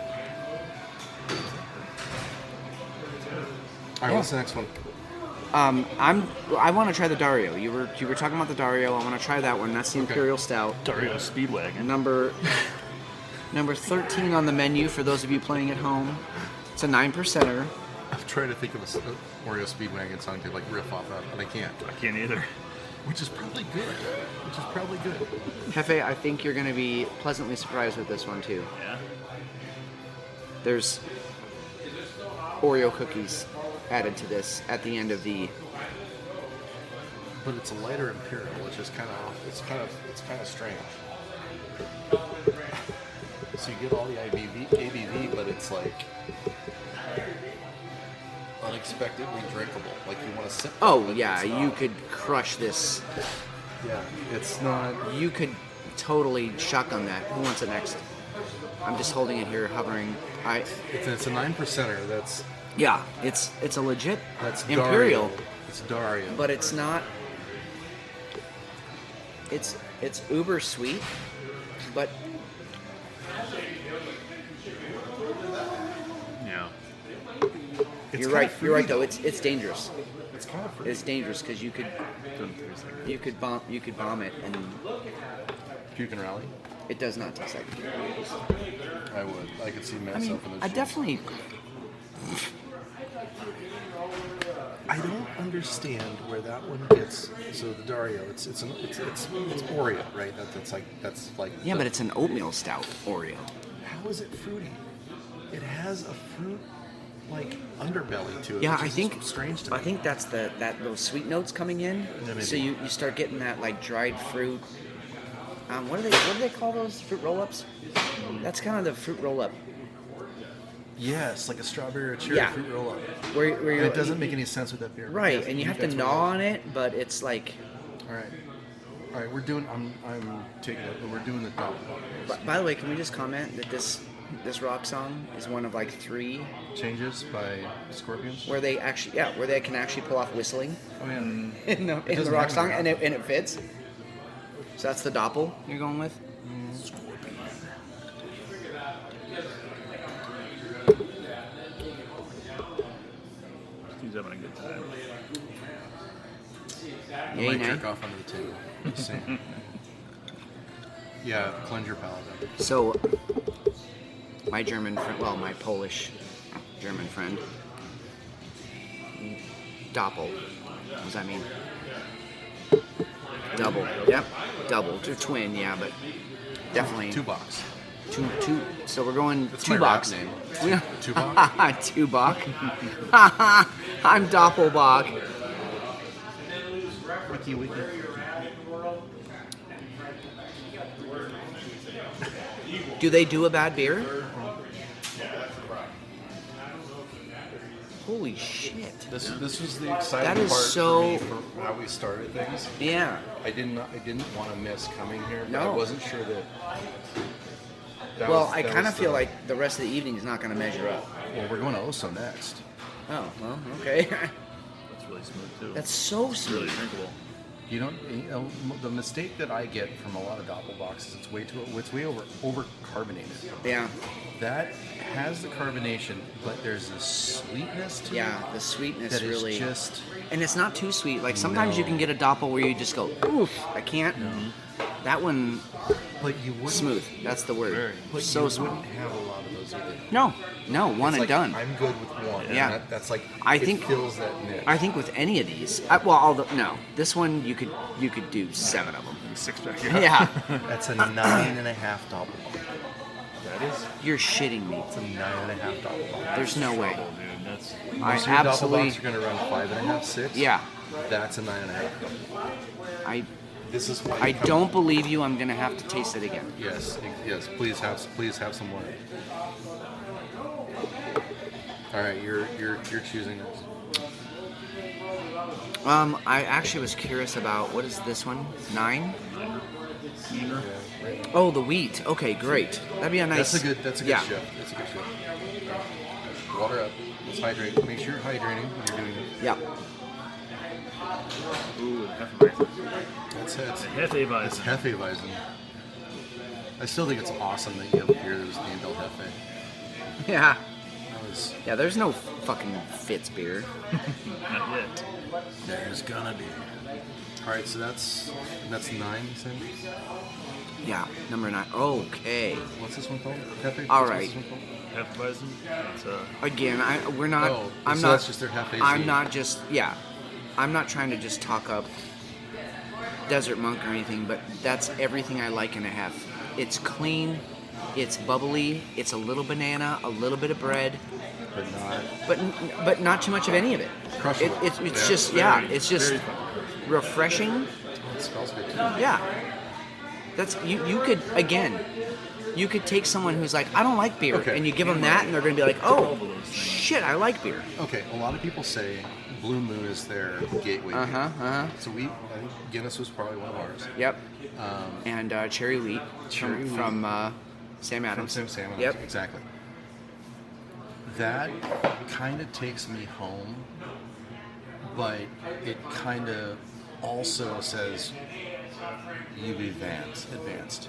S2: All right, what's the next one?
S3: I want to try the Dario. You were talking about the Dario. I want to try that one. That's the Imperial Stout.
S4: Dario Speedwagon.
S3: Number 13 on the menu for those of you playing at home. It's a 9%er.
S2: I'm trying to think of a Oreo Speedwagon song to like riff off of, and I can't.
S4: I can't either.
S2: Which is probably good.
S3: Jefe, I think you're going to be pleasantly surprised with this one too.
S4: Yeah.
S3: There's Oreo cookies added to this at the end of the.
S2: But it's a lighter Imperial, which is it's kind of strange. So you get all the ABV, but it's like unexpectedly drinkable. Like you want to sip.
S3: Oh yeah, you could crush this.
S2: Yeah, it's not.
S3: You could totally shotgun that. Who wants it next? I'm just holding it here, hovering.
S2: It's a 9%er. That's
S3: it's a legit
S2: that's
S3: Imperial.
S2: Dario. It's Dario.
S3: But it's not. It's uber sweet, but
S4: Yeah.
S3: you're right. You're right though. It's dangerous.
S2: It's kind of fruity.
S3: It's dangerous because you could bomb it and
S2: Puke and rally.
S3: it does not taste like it.
S2: I would. I could see
S3: I mean,
S2: myself in those
S3: I
S2: shoes.
S3: definitely.
S2: I don't understand where that one gets. So the Dario, it's Oreo, right? That's like.
S3: Yeah, but it's an oatmeal stout Oreo.
S2: How is it fruity? It has a fruit like underbelly to it.
S3: Yeah,
S2: which
S3: I
S2: is
S3: think
S2: strange to me.
S3: I think that's that those sweet notes coming in.
S2: Yeah,
S3: So
S2: maybe.
S3: you start getting that like dried fruit. What do they call those fruit roll-ups? That's kind of the fruit roll-up.
S2: Yes, like a strawberry or cherry
S3: Yeah.
S2: fruit roll up.
S3: Where
S2: And
S3: you're,
S2: it doesn't make any sense with that beer. but
S3: right,
S2: yes,
S3: and you have to
S2: that's
S3: gnaw
S2: what
S3: on it, but it's like.
S2: All right. We're doing. I'm taking it. We're doing the double.
S3: By the way, can we just comment that this rock song is one of like 3
S2: Changes by Scorpions.
S3: where they can actually pull off whistling
S2: Oh yeah.
S3: in the
S2: doesn't
S3: rock
S2: have
S3: song,
S2: any
S3: and it fits. So that's the doppel you're going with.
S4: He's having a good time.
S2: I
S3: Yay,
S2: might
S3: nay.
S2: jerk off under the table. Just saying. Yeah, cleanse your palate.
S3: So, my German friend, well, my Polish German friend, doppel. What does that mean? Double. Yep, double. Twin, yeah, but definitely.
S2: 2 box.
S3: Two. So we're going
S2: That's
S3: 2
S2: my
S3: box.
S2: rap name.
S3: We-
S2: 2 box.
S3: 2 box. I'm Doppelbock.
S2: Wiki.
S3: Do they do a bad beer? Holy shit.
S2: This was the exciting
S3: That is
S2: part
S3: so-
S2: for me for how we started things.
S3: Yeah.
S2: I didn't want to miss coming here, but I
S3: No.
S2: wasn't sure that.
S3: Well, I kind of feel like the rest of the evening is not going to measure up.
S2: Well, we're going to OHSO next.
S3: Oh, well, okay.
S4: That's really smooth too.
S3: That's so
S4: really
S3: sweet.
S4: drinkable.
S2: You know, the mistake that I get from a lot of doppelboxes, it's way over carbonated.
S3: Yeah.
S2: That has the carbonation, but there's a sweetness to it.
S3: Yeah, the sweetness
S2: That is
S3: really.
S2: just.
S3: And it's not too sweet. Like sometimes you
S2: No.
S3: can get a doppel where you just go, oof, I can't. That one,
S2: But you wouldn't.
S3: Smooth. That's the word.
S2: But
S3: So
S2: you
S3: smooth.
S2: wouldn't have a lot of those either.
S3: No, one
S2: It's
S3: and
S2: like,
S3: done.
S2: I'm good with one. and
S3: Yeah.
S2: that's like.
S3: I
S2: it
S3: think-
S2: fills that niche.
S3: I think with any of these, no, this one you could do 7 of them.
S4: 6-pack.
S3: Yeah,
S2: That's a $9.50 double.
S4: That is.
S3: you're shitting me.
S2: It's a $9.50 double.
S3: There's no way.
S4: Trouble, dude. That's.
S3: I
S2: So your double
S3: absolutely,
S2: box are going to run 5.5, 6.
S3: yeah.
S2: That's a $9.50.
S3: I
S2: This is why.
S3: I
S2: you come-
S3: don't believe you. I'm gonna have to taste it again.
S2: Yes, yes. Please have some more. All right, you're choosing this.
S3: I actually was curious about what is this one? 9? Oh, the wheat. Okay, great. That'd be a nice.
S2: That's a good
S3: yeah.
S2: shift. That's a good shift. Water up. Let's hydrate. Make sure you're hydrating when you're doing it.
S3: Yeah.
S4: Ooh, Hefeweizen.
S2: That's
S4: It's
S2: It's
S4: Hefeweizen.
S2: Hefeweizen. I still think it's awesome that you have a beer that was named El Jefe.
S3: Yeah.
S2: That was.
S3: Yeah. There's no fucking Fitz beer.
S4: Not yet.
S2: There's gonna be. All right, so that's 9. You said.
S3: Yeah. Number 9. Okay.
S2: What's this one called? Jefe.
S3: All
S2: What's
S3: right.
S2: this one called?
S4: Hefeweizen. It's
S3: Again, we're not.
S2: Oh,
S3: I'm
S2: so
S3: not.
S2: that's just their Hefe
S3: I'm
S2: Z.
S3: not just. Yeah. I'm not trying to just talk up Desert Monk or anything, but that's everything I like in a hef. It's clean, it's bubbly, it's a little banana, a little bit of bread,
S2: But not.
S3: but not too much of any of it.
S2: Crushable.
S3: It's
S2: Yeah,
S3: just it's just
S4: very
S3: refreshing.
S2: It smells good too.
S3: Yeah. That's you could again. You could take someone who's like, I don't like beer,
S2: Okay.
S3: and you give them that, and they're going to be like, oh,
S4: All of those things.
S3: shit, I like beer.
S2: Okay, a lot of people say Blue Moon is their gateway. beer. So I think Guinness was probably one of ours.
S3: Yep. And cherry wheat
S2: Cherry wheat.
S3: from Sam
S2: From
S3: Adams.
S2: Sam Salmon.
S3: Yep.
S2: Exactly. That kind of takes me home, but it kind of also says you've advanced.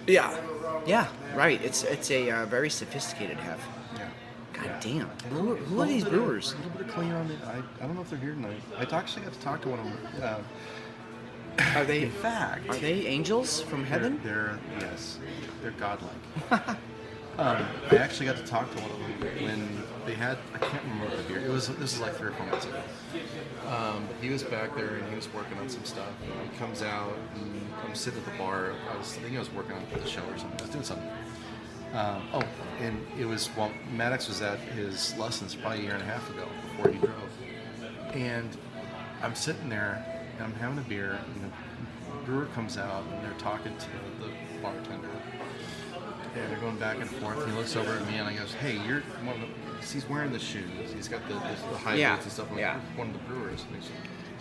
S3: Yeah. Yeah. Right. It's a very sophisticated hef.
S2: Yeah.
S3: God damn. Who are these brewers?
S2: A little bit of clean on it. I don't know if they're here tonight. I actually got to talk to one of them.
S3: Are they?
S2: In fact,
S3: Are they angels from heaven?
S2: They're yes, they're godlike. I actually got to talk to one of them when they had, I can't remember what the beer. This was like 3 or 4 months ago. But he was back there and he was working on some stuff. And he comes out and I'm sitting at the bar. I think I was working on the show or something. I was doing something. And it was while Maddox was at his lessons probably a year and a half ago before he drove. And I'm sitting there and I'm having a beer and the brewer comes out and they're talking to the bartender. And they're going back and forth. And he looks over at me and I goes, "Hey, you're one of the." He's wearing the shoes. He's got the high
S3: Yeah,
S2: boots and stuff. I'm like,
S3: yeah.
S2: "You're one of the brewers." And he's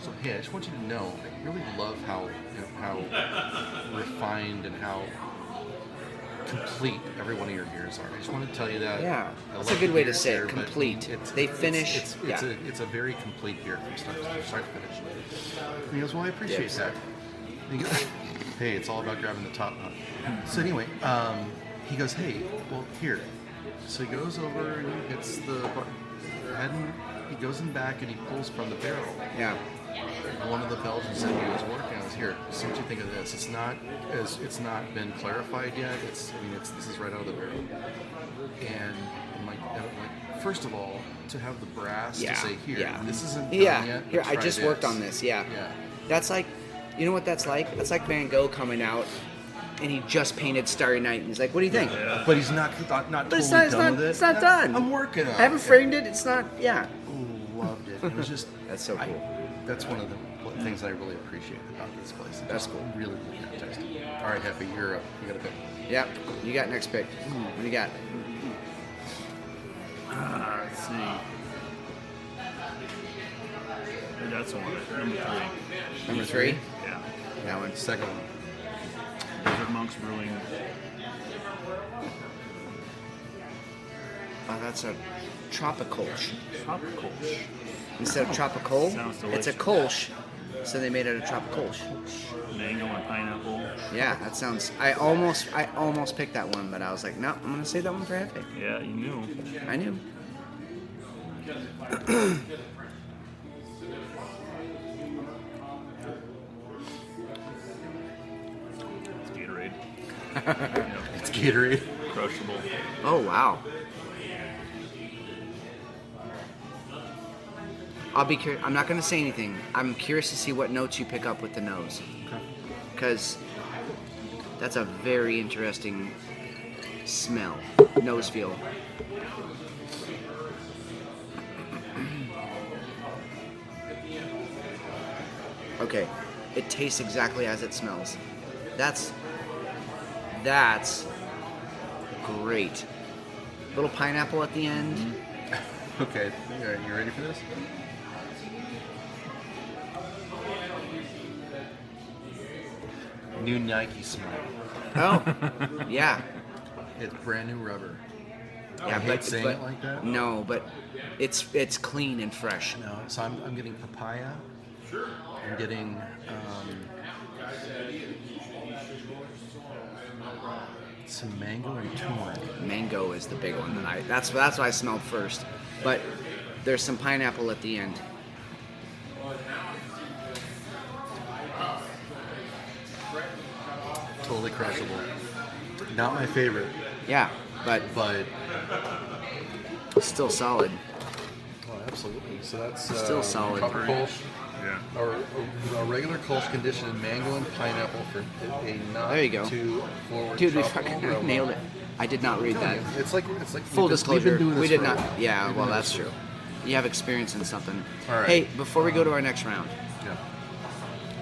S2: so, "Hey, I just want you to know, I really love how refined and how complete every one of your beers are. I just want to tell you that."
S3: Yeah,
S2: I
S3: that's
S2: love
S3: a good
S2: the
S3: way to
S2: beers
S3: say it,
S2: here, but
S3: complete. They finish-
S2: It's a very complete beer from start to finish. And he goes, "Well, I appreciate
S3: Yes.
S2: that." And he goes, "Hey, it's all about grabbing the top notch." So anyway, he goes, "Hey, well, here." So he goes over and he hits the head and he goes in back and he pulls from the barrel.
S3: Yeah.
S2: One of the Belgians that he was working on was here. See what you think of this. It's not been clarified yet. This is right out of the barrel. And I'm like, first of all, to have the brass
S3: Yeah.
S2: to say here,
S3: Yeah.
S2: this isn't done
S3: Yeah.
S2: yet.
S3: Here,
S2: but
S3: I
S2: try
S3: just worked on this. Yeah.
S2: Yeah.
S3: That's like, you know what that's like? That's like Van Gogh coming out, and he just painted Starry Night, and he's like, "What do you think?"
S2: But he's not
S3: But
S2: totally
S3: it's not.
S2: done with it.
S3: It's not done.
S2: I'm working on it.
S3: I haven't framed it. It's not. Yeah.
S2: Ooh, loved it. It was just
S3: That's so cool.
S2: That's one of the things I really appreciate about this place. It's
S3: That's
S2: just
S3: cool.
S2: Really, really fantastic. All right, Hefe, you're up. You got to pick.
S3: Yep. You got next pick. What do you got?
S4: Let's see. That's the one. Number 3.
S3: Number 3.
S4: Yeah.
S3: That one.
S2: Second one.
S4: Desert Monks Brewing.
S3: Oh, that's a Tropicolch.
S4: Tropical.
S3: Instead of tropical,
S4: Sounds
S3: it's a
S4: delicious.
S3: Kolsch. So they made it a Tropicolch.
S4: Mango and pineapple.
S3: Yeah, that sounds. I almost picked that one, but I was like, no, I'm gonna save that one for Hefe.
S4: Yeah, you knew.
S3: I knew.
S4: It's Gatorade.
S2: It's Gatorade.
S4: Crushable.
S3: Oh, wow. I'll be curious. I'm not going to say anything. I'm curious to see what notes you pick up with the nose. Because that's a very interesting smell. Nose feel. Okay. It tastes exactly as it smells. That's great. Little pineapple at the end.
S2: Okay, you ready for this? New Nike smell.
S3: Oh, yeah.
S2: It's brand new rubber.
S3: Yeah,
S2: I hate saying it like that.
S3: No, but it's clean and fresh.
S2: No, so I'm getting papaya. Sure. I'm getting some mango and turmeric.
S3: Mango is the big one that's what I smelled first. But there's some pineapple at the end.
S2: Totally crushable. Not my favorite,
S3: Yeah, but
S2: but
S3: still solid.
S2: oh, absolutely. So that's
S3: Still solid.
S2: proper Kolsch,
S4: Yeah.
S2: or a regular Kolsch conditioned mango and pineapple for a not
S3: There you go.
S2: too forward.
S3: Dude, we
S2: tropical
S3: fucking
S2: aroma.
S3: nailed it. I did not read that.
S2: It's like
S3: Full disclosure,
S2: we've been doing this
S3: we did
S2: for a
S3: not.
S2: while.
S3: Yeah,
S2: We've
S3: well,
S2: been doing
S3: that's
S2: this
S3: true. You have experience in something.
S2: All right.
S3: Hey, before we go to our next round,
S2: for- Yeah.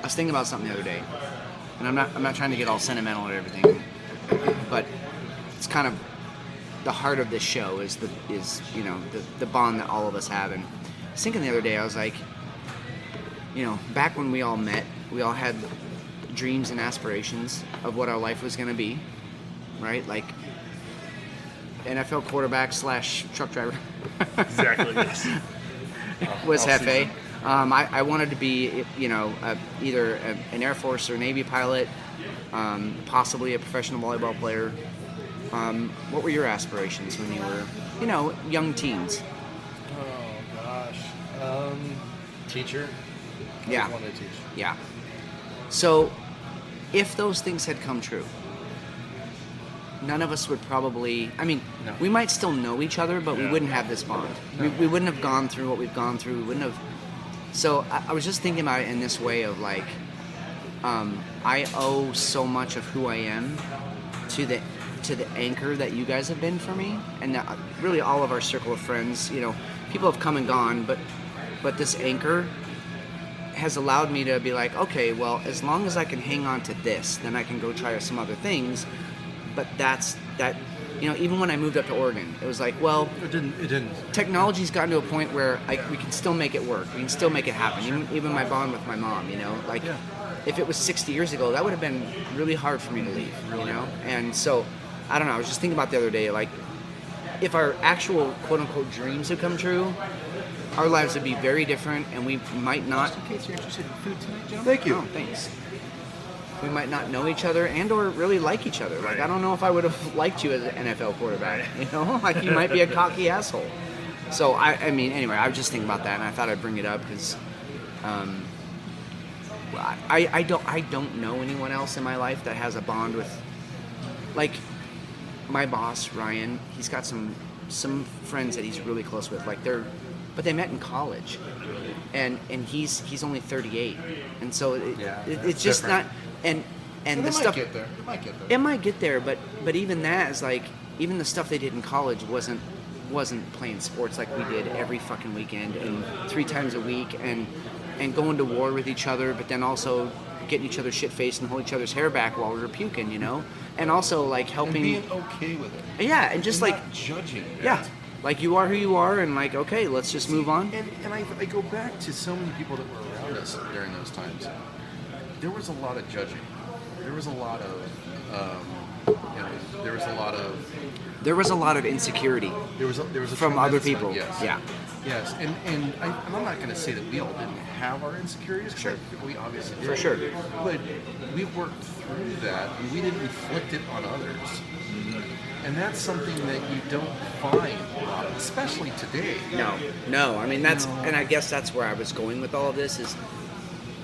S3: I was thinking about something the other day, and I'm not trying to get all sentimental or everything, but it's kind of the heart of this show is the bond that all of us have. And I was thinking the other day, I was like, back when we all met, we all had dreams and aspirations of what our life was going to be, right? Like NFL quarterback / truck driver.
S4: Exactly. Yes.
S3: Was
S2: All
S3: Jefe.
S2: season.
S3: I wanted to be, either an Air Force or Navy pilot, possibly a professional volleyball player. What were your aspirations when you were, young teens?
S2: Oh gosh. Teacher.
S3: Yeah.
S2: I wanted to teach.
S3: Yeah. So, if those things had come true, none of us would probably.
S2: No.
S3: We might still know each other, but we
S4: Yeah.
S3: wouldn't have this bond. We wouldn't have gone through what we've gone through. We wouldn't have. So I was just thinking about it in this way of like, I owe so much of who I am to the anchor that you guys have been for me, and really all of our circle of friends. People have come and gone, but this anchor has allowed me to be like, okay, well, as long as I can hang on to this, then I can go try some other things. But that's that. Even when I moved up to Oregon, it was like, well,
S2: It didn't.
S3: technology's gotten to a point where we can still make it work. We can still make it happen. Even my bond with my mom,
S2: Yeah.
S3: if it was 60 years ago, that would have been really hard for me to leave, And so, I don't know. I was just thinking about the other day, like, if our actual quote unquote dreams had come true, our lives would be very different, and we might not.
S2: In case you're interested in food tonight, Joe. Thank you.
S3: Oh, thanks. We might not know each other and/or really like each other. Like, I don't know if I would have liked you as an NFL quarterback. Like, you might be a cocky asshole. So anyway, I was just thinking about that, and I thought I'd bring it up because I don't know anyone else in my life that has a bond with, like, my boss Ryan. He's got some friends that he's really close with. Like, but they met in college, and he's only 38, and so it's just
S2: different.
S3: not. And
S2: It
S3: the
S2: might
S3: stuff
S2: get there. It might get there.
S3: it might get there, but even that is like, even the stuff they did in college wasn't playing sports like we did every fucking weekend and 3 times a week and going to war with each other, but then also getting each other shit faced and hold each other's hair back while we were puking, and also like helping.
S2: And being okay with it.
S3: Yeah, and just
S2: And
S3: like
S2: not judging.
S3: yeah, like you are who you are, and like, okay, let's just move on.
S2: And I go back to so many people that were around us during those times. There was a lot of judging. There was a lot of, there was a lot of.
S3: There was a lot of insecurity.
S2: There was a
S3: From other
S2: tremendous
S3: people.
S2: amount, yes.
S3: Yeah.
S2: Yes, and I'm not going to say that we all didn't have our insecurities.
S3: Sure.
S2: We obviously did.
S3: For sure.
S2: But we worked through that, and we didn't inflict it on others. And that's something that you don't find a lot, especially today.
S3: No. I mean, that's, and I guess that's where I was going with all of this is,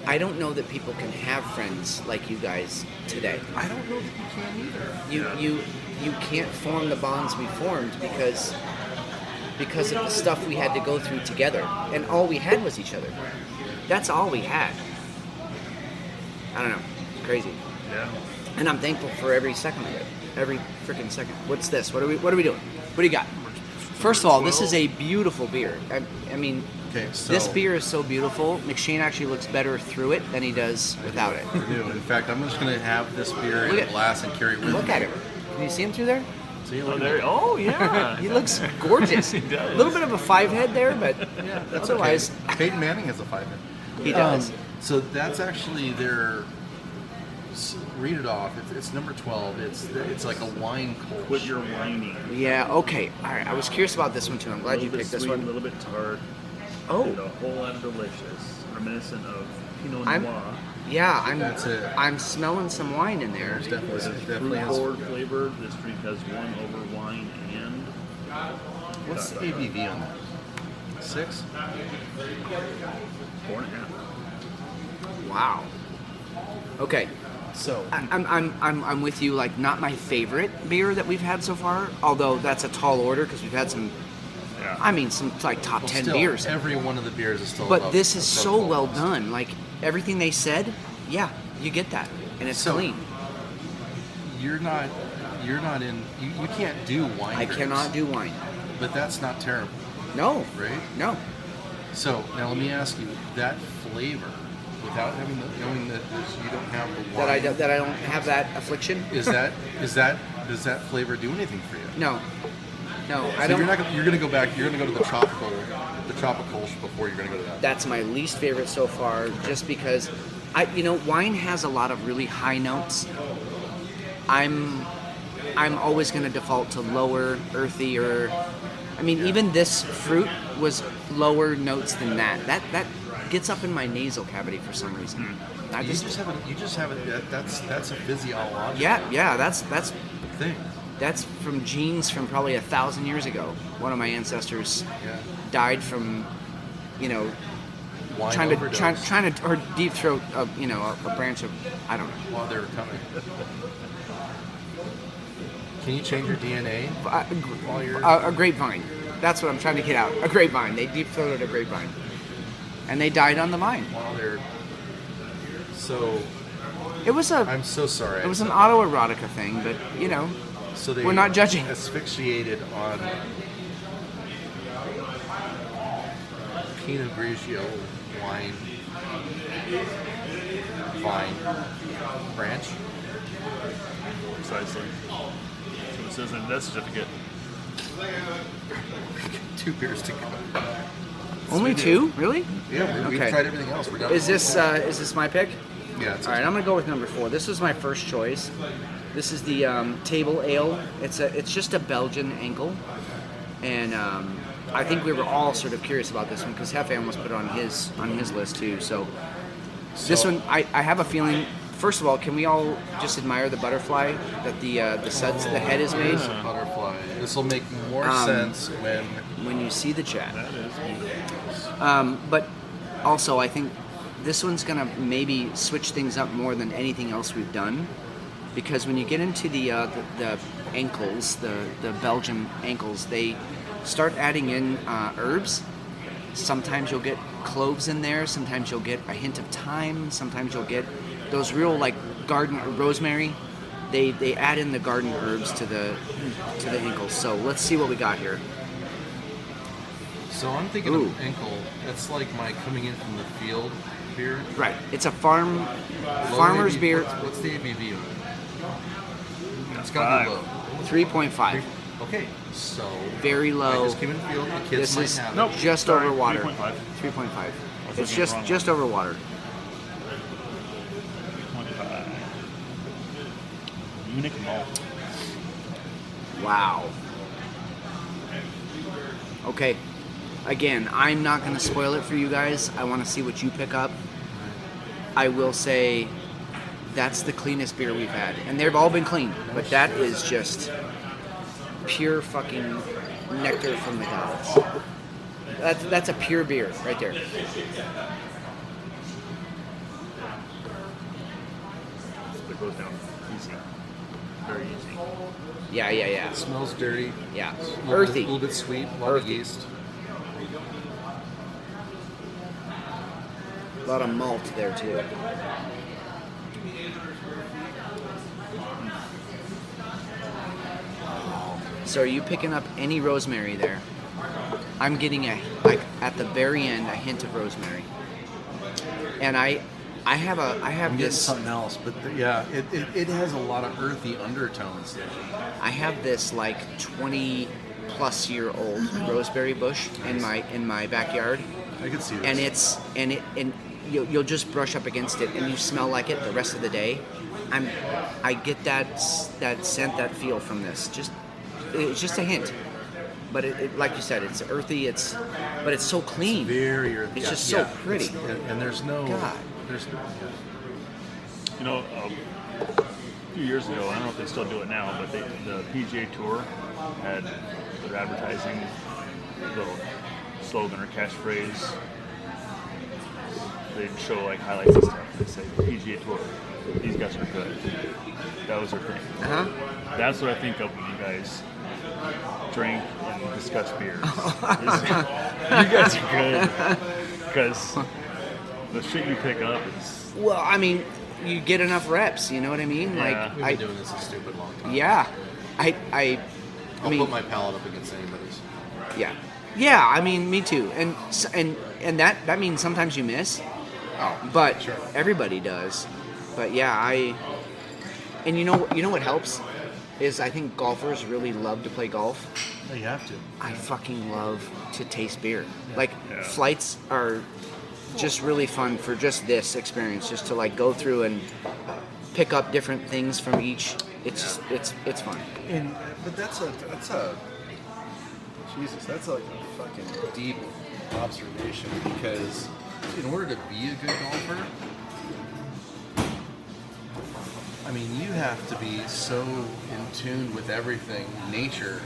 S3: I don't know that people can have friends like you guys today.
S2: I don't know that you can either.
S3: You can't form the bonds we formed because of the stuff we had to go through together, and all we had was each other. That's all we had. I don't know, crazy.
S4: Yeah.
S3: And I'm thankful for every second of it, every freaking second. What's this? What are we doing? What do you got? First of all, this is a beautiful beer. I mean,
S2: Okay, so
S3: this beer is so beautiful. McShane actually looks better through it than he does without it.
S2: I do. In fact, I'm just gonna have this beer in
S3: Look
S2: a
S3: at-
S2: glass and carry it with
S3: Look
S2: me.
S3: at him. Can you see him through there?
S2: See,
S4: Oh,
S2: look at
S4: there.
S2: that.
S4: Oh, yeah.
S3: He looks gorgeous.
S4: He does.
S3: A little bit of a 5-head there, but
S2: Yeah, that's
S3: otherwise,
S2: okay. Peyton Manning has a 5-head.
S3: he does.
S2: So that's actually their. Read it off. It's number 12. It's like a wine kolsch.
S4: Quit your whining.
S3: Yeah, okay. All right, I was curious about this one too. I'm glad you picked this
S4: A
S3: one.
S4: little bit tart.
S3: Oh.
S4: And a whole lot of delicious. Reminiscent of Pinot
S3: I'm-
S4: Noir.
S3: Yeah,
S2: That's it.
S3: I'm smelling some wine in there.
S2: There's definitely,
S4: Fruit
S2: definitely has.
S4: forward flavor. This drink has one over wine and
S2: What's the ABV on that? 6?
S4: 4.5.
S3: Wow. Okay.
S2: So
S3: I'm with you. Like, not my favorite beer that we've had so far. Although that's a tall order because we've had some.
S4: Yeah.
S3: I mean, some like top 10
S2: still,
S3: beers.
S2: every one of the beers is still.
S3: But
S2: above-
S3: this is
S2: above
S3: so
S2: 12
S3: well
S2: months.
S3: done. Like everything they said, yeah, you get that, and it's
S2: So,
S3: clean.
S2: You're not in. You can't do wine.
S3: I
S2: drinks,
S3: cannot do wine.
S2: But that's not terrible,
S3: No,
S2: right?
S3: no.
S2: So now let me ask you that flavor, without having knowing that you don't have the wine.
S3: That I don't have that affliction.
S2: Is that does that flavor do anything for you?
S3: No, no, I
S2: So
S3: don't.
S2: you're gonna go back. You're gonna go to the tropical before you're gonna go to that.
S3: That's my least favorite so far, just because wine has a lot of really high notes. I'm always going to default to lower, earthy, or I mean, even this fruit was lower notes than that. That gets up in my nasal cavity for some reason. I
S2: You just have it. That's a physiological
S3: yeah, that's
S2: thing.
S3: that's from genes from probably 1,000 years ago. One of my ancestors
S2: Yeah.
S3: died from,
S2: Wine
S3: trying
S2: overdose
S3: to or deep throat a branch of, I don't know.
S2: while they were coming. Can you change your DNA while you're?
S3: A grapevine. That's what I'm trying to get out. A grapevine. They deep throated a grapevine, and they died on the vine.
S2: While they're. So
S3: It was
S2: I'm so sorry.
S3: it was an autoerotica thing, but
S2: So they
S3: we're not judging.
S2: Asphyxiated on Pinot Grigio wine vine branch.
S4: Precisely. So it says in the death certificate.
S2: 2 beers to go.
S3: Only 2, really?
S2: Yeah, we've
S3: Okay.
S2: tried everything else. We're done.
S3: Is this my pick?
S2: Yeah. It's
S3: All right, I'm gonna go with number 4. This was my first choice. This is the table ale. It's just a Belgian ankle, and I think we were all sort of curious about this one because Jefe almost put it on his list too. So this one, I have a feeling. First of all, can we all just admire the butterfly that the head is made?
S2: Butterfly. This will make more sense
S3: When you see the chat.
S4: That is beautiful.
S3: But also, I think this one's gonna maybe switch things up more than anything else we've done, because when you get into the ankles, the Belgian ankles, they start adding in herbs. Sometimes you'll get cloves in there. Sometimes you'll get a hint of thyme. Sometimes you'll get those real like garden rosemary. They add in the garden herbs to the ankles. So let's see what we got here.
S2: So I'm thinking
S3: Ooh.
S2: of ankle. That's like my coming in from the field beer.
S3: Right, it's a farmer's
S2: ABV.
S3: beer.
S2: What's the ABV of it? It's
S4: 5.
S2: gotta be low.
S3: 3.5.
S2: Okay, so
S3: Very
S2: I
S3: low.
S2: just came in the field. The kids
S3: This
S2: might
S3: is
S2: have
S4: Nope.
S2: it.
S3: just
S4: Sorry,
S3: over water.
S4: 3.5.
S3: 3.5.
S4: was
S3: It's
S4: looking at the wrong
S3: just
S4: one.
S3: over water.
S4: 25. Munich malt.
S3: Wow. Okay. Again, I'm not going to spoil it for you guys. I want to see what you pick up. I will say that's the cleanest beer we've had. And they've all been clean, but that is just pure fucking nectar from the gods. That's a pure beer right there.
S4: it goes down easy, very easy.
S3: Yeah.
S2: It smells dirty.
S3: Yeah.
S2: A
S3: Earthy.
S2: little bit sweet. A lot of
S3: Earthy.
S2: yeast.
S3: A lot of malt there too. So are you picking up any rosemary there? I'm getting at the very end a hint of rosemary. And I have
S2: I'm getting
S3: this
S2: something else, but it has a lot of earthy undertones there.
S3: I have this like 20 plus year old roseberry bush in my backyard.
S2: I can see this.
S3: And you'll just brush up against it and you smell like it the rest of the day. I get that scent, that feel from this. It's just a hint. But it like you said, it's earthy, but it's so clean.
S2: Very earthy.
S3: It's just so pretty.
S2: And there's no
S3: God.
S2: there's no
S4: You know, a few years ago, I don't know if they still do it now, but the PGA Tour had their advertising little slogan or catchphrase. They'd show like highlights and stuff. They'd say PGA Tour, these guys are good. That was their thing. That's what I think of when you guys drink and discuss beers. You guys are good because the shit you pick up is.
S3: Well, I mean, you get enough reps, you know what I mean?
S4: Yeah.
S2: We've been doing this a stupid long time.
S3: Yeah. I
S2: I'll
S3: mean,
S2: put my palate up against anybody's.
S3: Yeah, I mean, me too. And that means sometimes you miss. But
S2: sure.
S3: Everybody does. But yeah, and you know what helps is I think golfers really love to play golf.
S2: No, you have to.
S3: I fucking love to taste beer. Like flights are just really fun for just this experience, just to like go through and pick up different things from each. It's just it's fun.
S2: But that's a Jesus, that's like a fucking deep observation, because in order to be a good golfer, I mean, you have to be so in tune with everything, nature.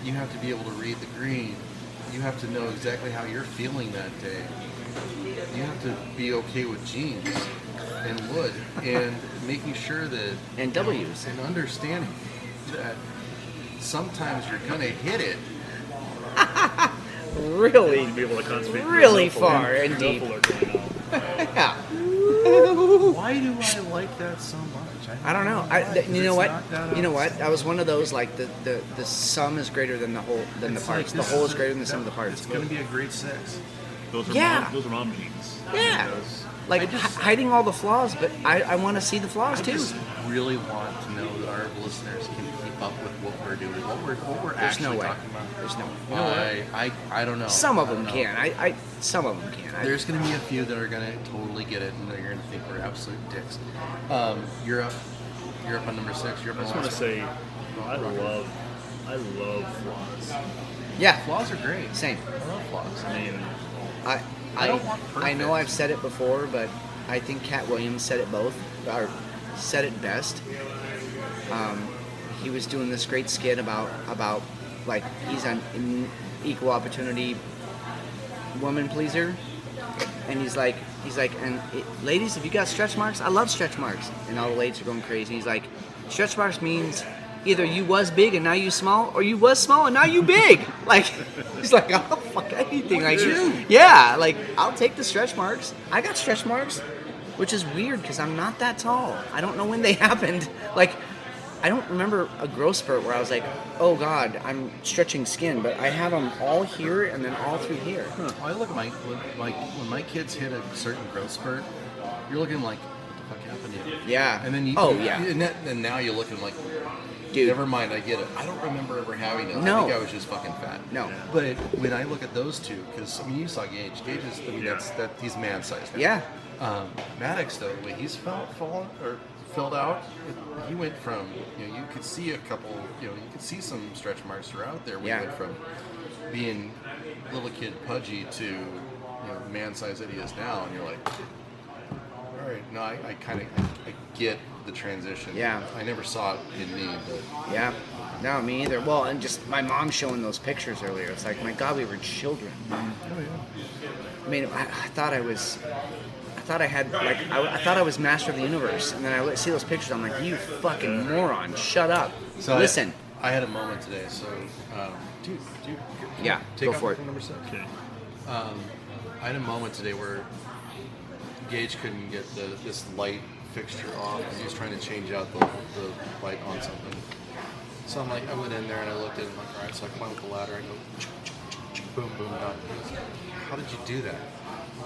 S2: You have to be able to read the green. You have to know exactly how you're feeling that day. You have to be okay with jeans and wood and making sure that
S3: And W's.
S2: and understanding that sometimes you're gonna hit it.
S3: Really,
S4: To be able to concentrate.
S3: really far and
S4: Your
S3: deep.
S4: alert going on.
S3: Yeah.
S2: Why do I like that so much?
S3: I don't know. You know what? You know what? I was one of those like the sum is greater than the whole than the
S2: It's
S3: parts.
S2: like
S3: The whole is greater than the sum of the parts.
S2: It's gonna be a great 6.
S4: Those are
S3: Yeah.
S4: those are mom jeans.
S3: Yeah.
S4: Those-
S3: Like hiding all the flaws, but I want to see the flaws
S2: I
S3: too.
S2: just really want to know that our listeners can keep up with what we're doing, what we're
S3: There's
S2: actually
S3: no way.
S2: talking about.
S3: There's no way. You know what?
S2: I don't know.
S3: Some of
S2: I
S3: them
S2: don't know.
S3: can. Some of them can.
S2: There's going to be a few that are going to totally get it, and they're going to think we're absolute dicks. You're up on number 6. You're up
S4: I
S2: on
S4: just want to say, I love flaws.
S3: Yeah.
S2: flaws are great.
S3: Same.
S2: I love flaws.
S4: I mean,
S2: I don't want
S3: I know
S2: perfect.
S3: I've said it before, but I think Cat Williams said it or said it best. He was doing this great skit about like he's an equal opportunity woman pleaser, and he's like, ladies, if you got stretch marks, I love stretch marks, and all the ladies are going crazy. He's like, stretch marks means either you was big and now you small, or you was small and now you big. Like, he's like, oh fuck anything. Like, yeah, like I'll take the stretch marks. I got stretch marks, which is weird because I'm not that tall. I don't know when they happened. Like, I don't remember a growth spurt where I was like, oh god, I'm stretching skin, but I have them all here and then all through here.
S2: I look at when my kids hit a certain growth spurt, you're looking like, what the fuck happened to you?
S3: Yeah.
S2: And then and now you're looking like,
S3: Dude.
S2: never mind, I get it. I don't remember ever having it.
S3: No.
S2: I think I was just fucking fat.
S3: No.
S2: But when I look at those two, because I mean, you saw Gage. Gage is, I mean, he's man sized.
S3: Yeah.
S2: Maddox though, the way he's filled out, he went from, you know, you could see a couple, you know, you could see some stretch marks throughout there. We went from being little kid pudgy to, you know, man size that he is now, and you're like, all right, no, I get the transition.
S3: Yeah.
S2: I never saw it in me, but
S3: Yeah. No, me either. Well, and just my mom showing those pictures earlier. It's like, my God, we were children.
S2: oh yeah.
S3: I mean, I thought I was thought I had like I thought I was master of the universe, and then I see those pictures. I'm like, you fucking moron! Shut up.
S2: So
S3: Listen.
S2: I had a moment today. So, dude,
S3: Yeah,
S2: take
S3: go
S2: off
S3: for it.
S2: from number 6.
S4: Okay.
S2: I had a moment today where Gage couldn't get this light fixture off because he was trying to change out the light on something. So I'm like, I went in there and I looked at it and I'm like, all right, so I climb up the ladder, I go, boom, boom, done. He goes, how did you do that?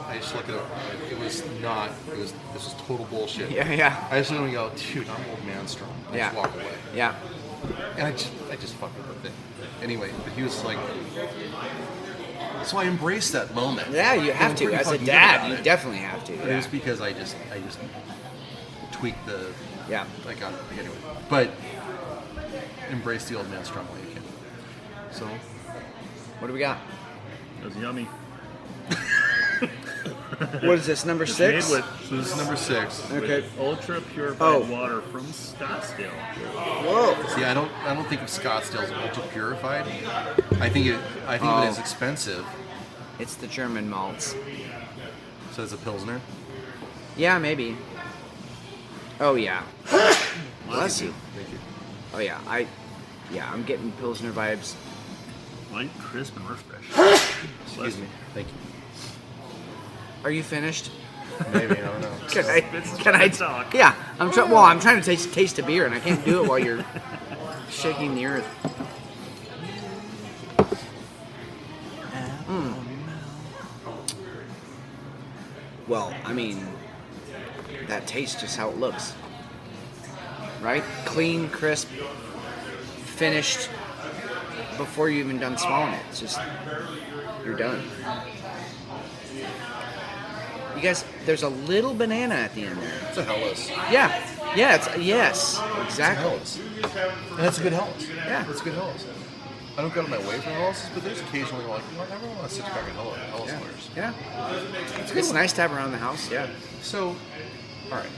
S2: I just look at it, this was total bullshit.
S3: Yeah.
S2: I just want to go, dude, I'm old man strong. I just walk away.
S3: Yeah.
S2: And I just fucking with it. Anyway, but he was like, so I embraced that moment.
S3: Yeah, you have to. As a dad, you definitely have to.
S2: But it was because I just tweaked the.
S3: Yeah.
S2: I got it anyway. But embrace the old man strong way you can. So,
S3: What do we got?
S4: It was yummy.
S3: What is this? Number 6?
S4: Made with
S2: so this is number 6.
S3: Okay.
S4: ultra purified
S3: Oh.
S4: water from Scottsdale.
S3: Whoa.
S2: See, I don't think of Scottsdale as ultra purified. I think of it as expensive.
S3: It's the German malts.
S2: So it's a Pilsner.
S3: Yeah, maybe. Oh yeah. Bless you.
S2: Thank you.
S3: Oh yeah. I'm getting Pilsner vibes.
S4: Light, crisp, and refreshing.
S2: Excuse me. Thank you.
S3: Are you finished?
S2: Maybe, I don't know.
S3: Can I
S4: talk?
S3: Yeah, I'm trying. Well, I'm trying to taste a beer, and I can't do it while you're shaking the earth. Well, I mean, that tastes just how it looks, right? Clean, crisp, finished before you even done swallowing it. It's just you're done. You guys, there's a little banana at the end there.
S2: It's a Hellas.
S3: Yeah. Yes, exactly.
S2: Hellas. And that's a good Hellas.
S3: Yeah.
S2: That's a good Hellas. I don't go out of my way for Hellas, but there's occasionally like, I never want a 6-pack of Hellas
S3: Yeah.
S2: Lars.
S3: Yeah. It's nice to have around the house. Yeah.
S2: So, all right.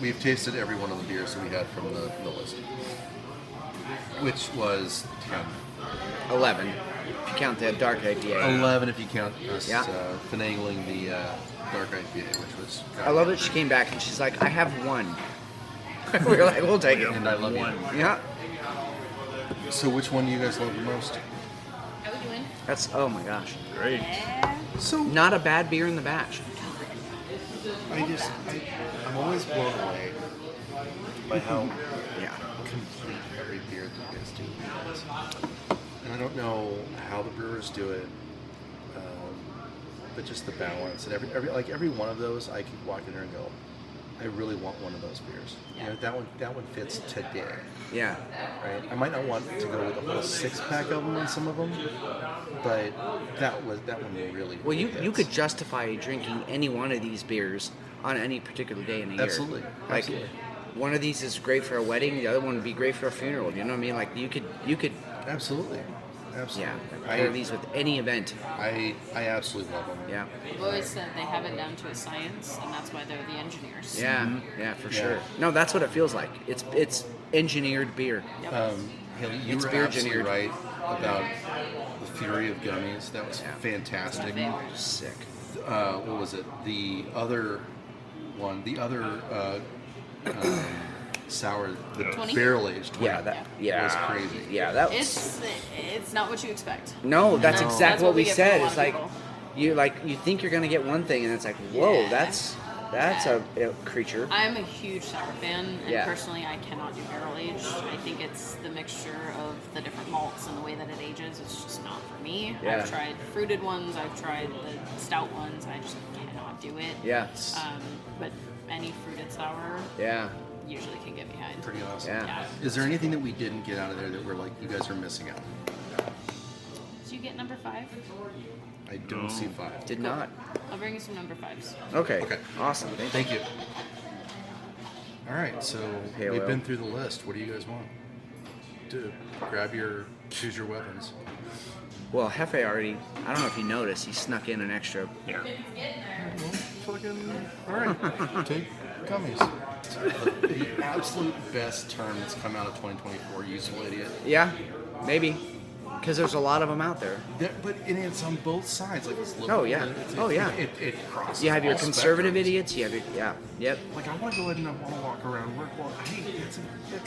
S2: We've tasted every one of the beers that we had from the list, which was 10.
S3: 11. If you count the dark IPA.
S2: 11 if you count us
S3: Yeah.
S2: finagling the dark IPA, which was.
S3: I love that she came back and she's like, I have one. We were like, we'll take it.
S2: And I love you.
S3: Yeah.
S2: So, which one do you guys love the most?
S5: How we doing?
S3: That's, oh my gosh.
S4: Great.
S5: Yeah.
S2: So,
S3: Not a bad beer in the batch.
S2: I'm always blown away by how
S3: Yeah.
S2: complete every beer that you guys do is. And I don't know how the brewers do it, but just the balance and every one of those, I could walk in there and go, I really want one of those beers. You know, that one fits today.
S3: Yeah.
S2: Right? I might not want to go with a whole 6-pack of them on some of them, but that one really.
S3: Well, you
S2: fits.
S3: could justify drinking any one of these beers on any particular day in the year.
S2: Absolutely.
S3: Like,
S2: Absolutely.
S3: one of these is great for a wedding, the other one would be great for a funeral. You know what I mean? Like, you could,
S2: Absolutely. Absolutely.
S3: yeah, pair these with any event.
S2: I absolutely love them.
S3: Yeah.
S5: I've always said they have it down to a science, and that's why they're the engineers.
S3: Yeah, yeah, for
S2: Yeah.
S3: sure. No, that's what it feels like. It's engineered beer.
S5: Yep.
S2: Haley, you
S3: It's
S2: were
S3: beer
S2: absolutely
S3: engineered.
S2: right about the Fury of Gummies. That was
S3: Yeah.
S2: fantastic.
S3: Sick.
S2: What was it? The other one, sour, the
S5: 20?
S2: barrel aged 20.
S3: Yeah,
S2: was crazy.
S3: Yeah, that was.
S5: It's not what you expect.
S3: No, that's
S2: No.
S3: exactly
S5: That's
S3: what
S5: what we
S3: we
S5: get
S3: said.
S5: from a lot
S3: It's
S5: of
S3: like
S5: people.
S3: you think you're gonna get one thing, and it's like, whoa,
S5: Yeah.
S3: that's a creature.
S5: I'm a huge sour fan, and
S3: Yeah.
S5: personally, I cannot do barrel aged. I think it's the mixture of the different malts and the way that it ages. It's just not for me.
S3: Yeah.
S5: I've tried fruited ones. I've tried the stout ones. I just cannot do it.
S3: Yeah.
S5: But any fruited sour
S3: Yeah.
S5: usually can get behind.
S2: Pretty awesome.
S3: Yeah.
S5: Yeah.
S2: Is there anything that we didn't get out of there that we're like, you guys are missing out?
S5: Did you get number 5?
S2: I don't
S4: No.
S2: see 5.
S3: Did not.
S5: I'll bring you some number 5s.
S3: Okay.
S2: Okay.
S3: Awesome.
S2: Thank you. All right, so
S3: Pale
S2: we've
S3: ale.
S2: been through the list. What do you guys want? To choose your weapons.
S3: Well, Jefe already. I don't know if you noticed. He snuck in an extra.
S4: Yeah.
S2: Fucking all right. Take gummies. The absolute best term that's come out of 2024. Useful idiot.
S3: Yeah. Maybe. Because there's a lot of them out there.
S2: And it's on both sides. Like this liberal,
S3: Oh, yeah.
S2: It crosses.
S3: You have your
S2: all
S3: conservative
S2: spectrums.
S3: idiots. You have your yep.
S2: Like I want to go ahead and I want to walk around work. Well, hey,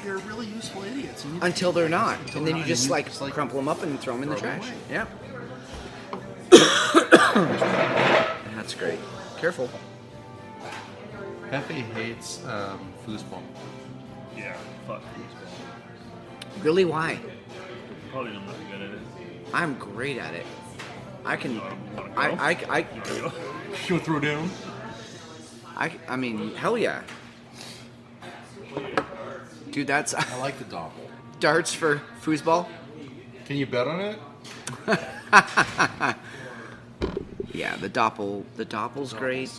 S2: they're really useful idiots. You need to
S3: Until they're not,
S2: Until
S3: and
S2: they're
S3: then you
S2: not,
S3: just
S2: and
S3: like crumple them up and throw them in the
S2: throw 'em
S3: trash.
S2: away.
S3: Yep. That's great. Careful.
S2: Jefe hates foosball.
S4: Yeah, fuck foosball.
S3: Really? Why?
S4: Probably not very good at it.
S3: I'm great at it. I can.
S4: Wanna go?
S3: I
S2: She'll throw down.
S3: I mean, hell yeah. Dude, that's
S2: I like the doppel.
S3: darts for foosball.
S2: Can you bet on it?
S3: Yeah, the doppel's great.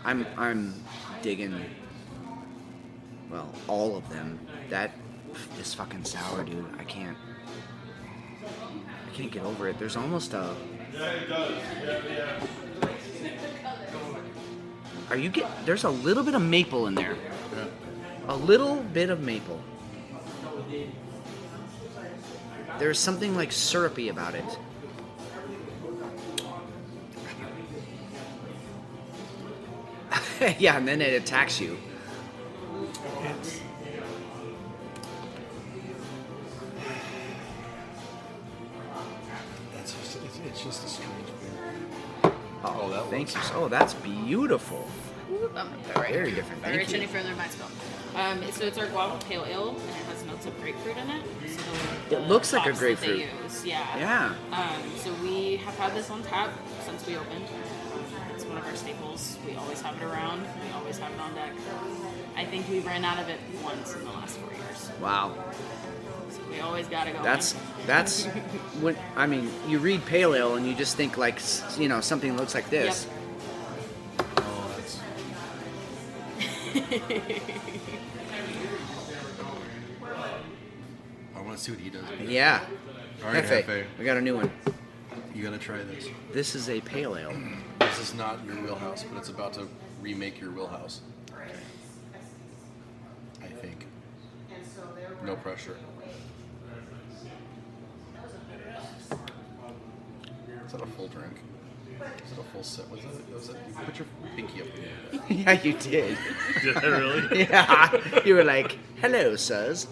S3: I'm digging. Well, all of them. That is fucking sour, dude. I can't get over it. There's almost a. There's a little bit of maple in there.
S2: Yeah.
S3: A little bit of maple. There's something like syrupy about it. Yeah, and then it attacks you.
S2: It's just a strange beer.
S3: Oh, thank you. Oh, that's beautiful.
S5: Ooh,
S3: Very different.
S5: Don't
S3: Thank
S5: reach
S3: you.
S5: any further in my spill. So it's our guava pale ale, and it has notes of grapefruit in it. So
S3: It looks like a
S5: hops that
S3: grapefruit.
S5: They use, yeah.
S3: Yeah.
S5: So we have had this on tap since we opened. It's one of our staples. We always have it around. We always have it on deck. I think we ran out of it once in the last 4 years.
S3: Wow.
S5: So we always gotta go.
S3: That's when I mean you read pale ale and you just think like something that looks like this.
S2: Oh, that's. I want to see what he does.
S3: Yeah.
S2: All right,
S3: Jefe,
S2: Jefe.
S3: we got a new one.
S2: You gotta try this.
S3: This is a pale ale.
S2: This is not your wheelhouse, but it's about to remake your wheelhouse. I think. No pressure. Is that a full drink? Is it a full sip? Was it? You put your pinky up in there.
S3: Yeah, you did.
S4: Did I really?
S3: Yeah. You were like, "Hello, sirs."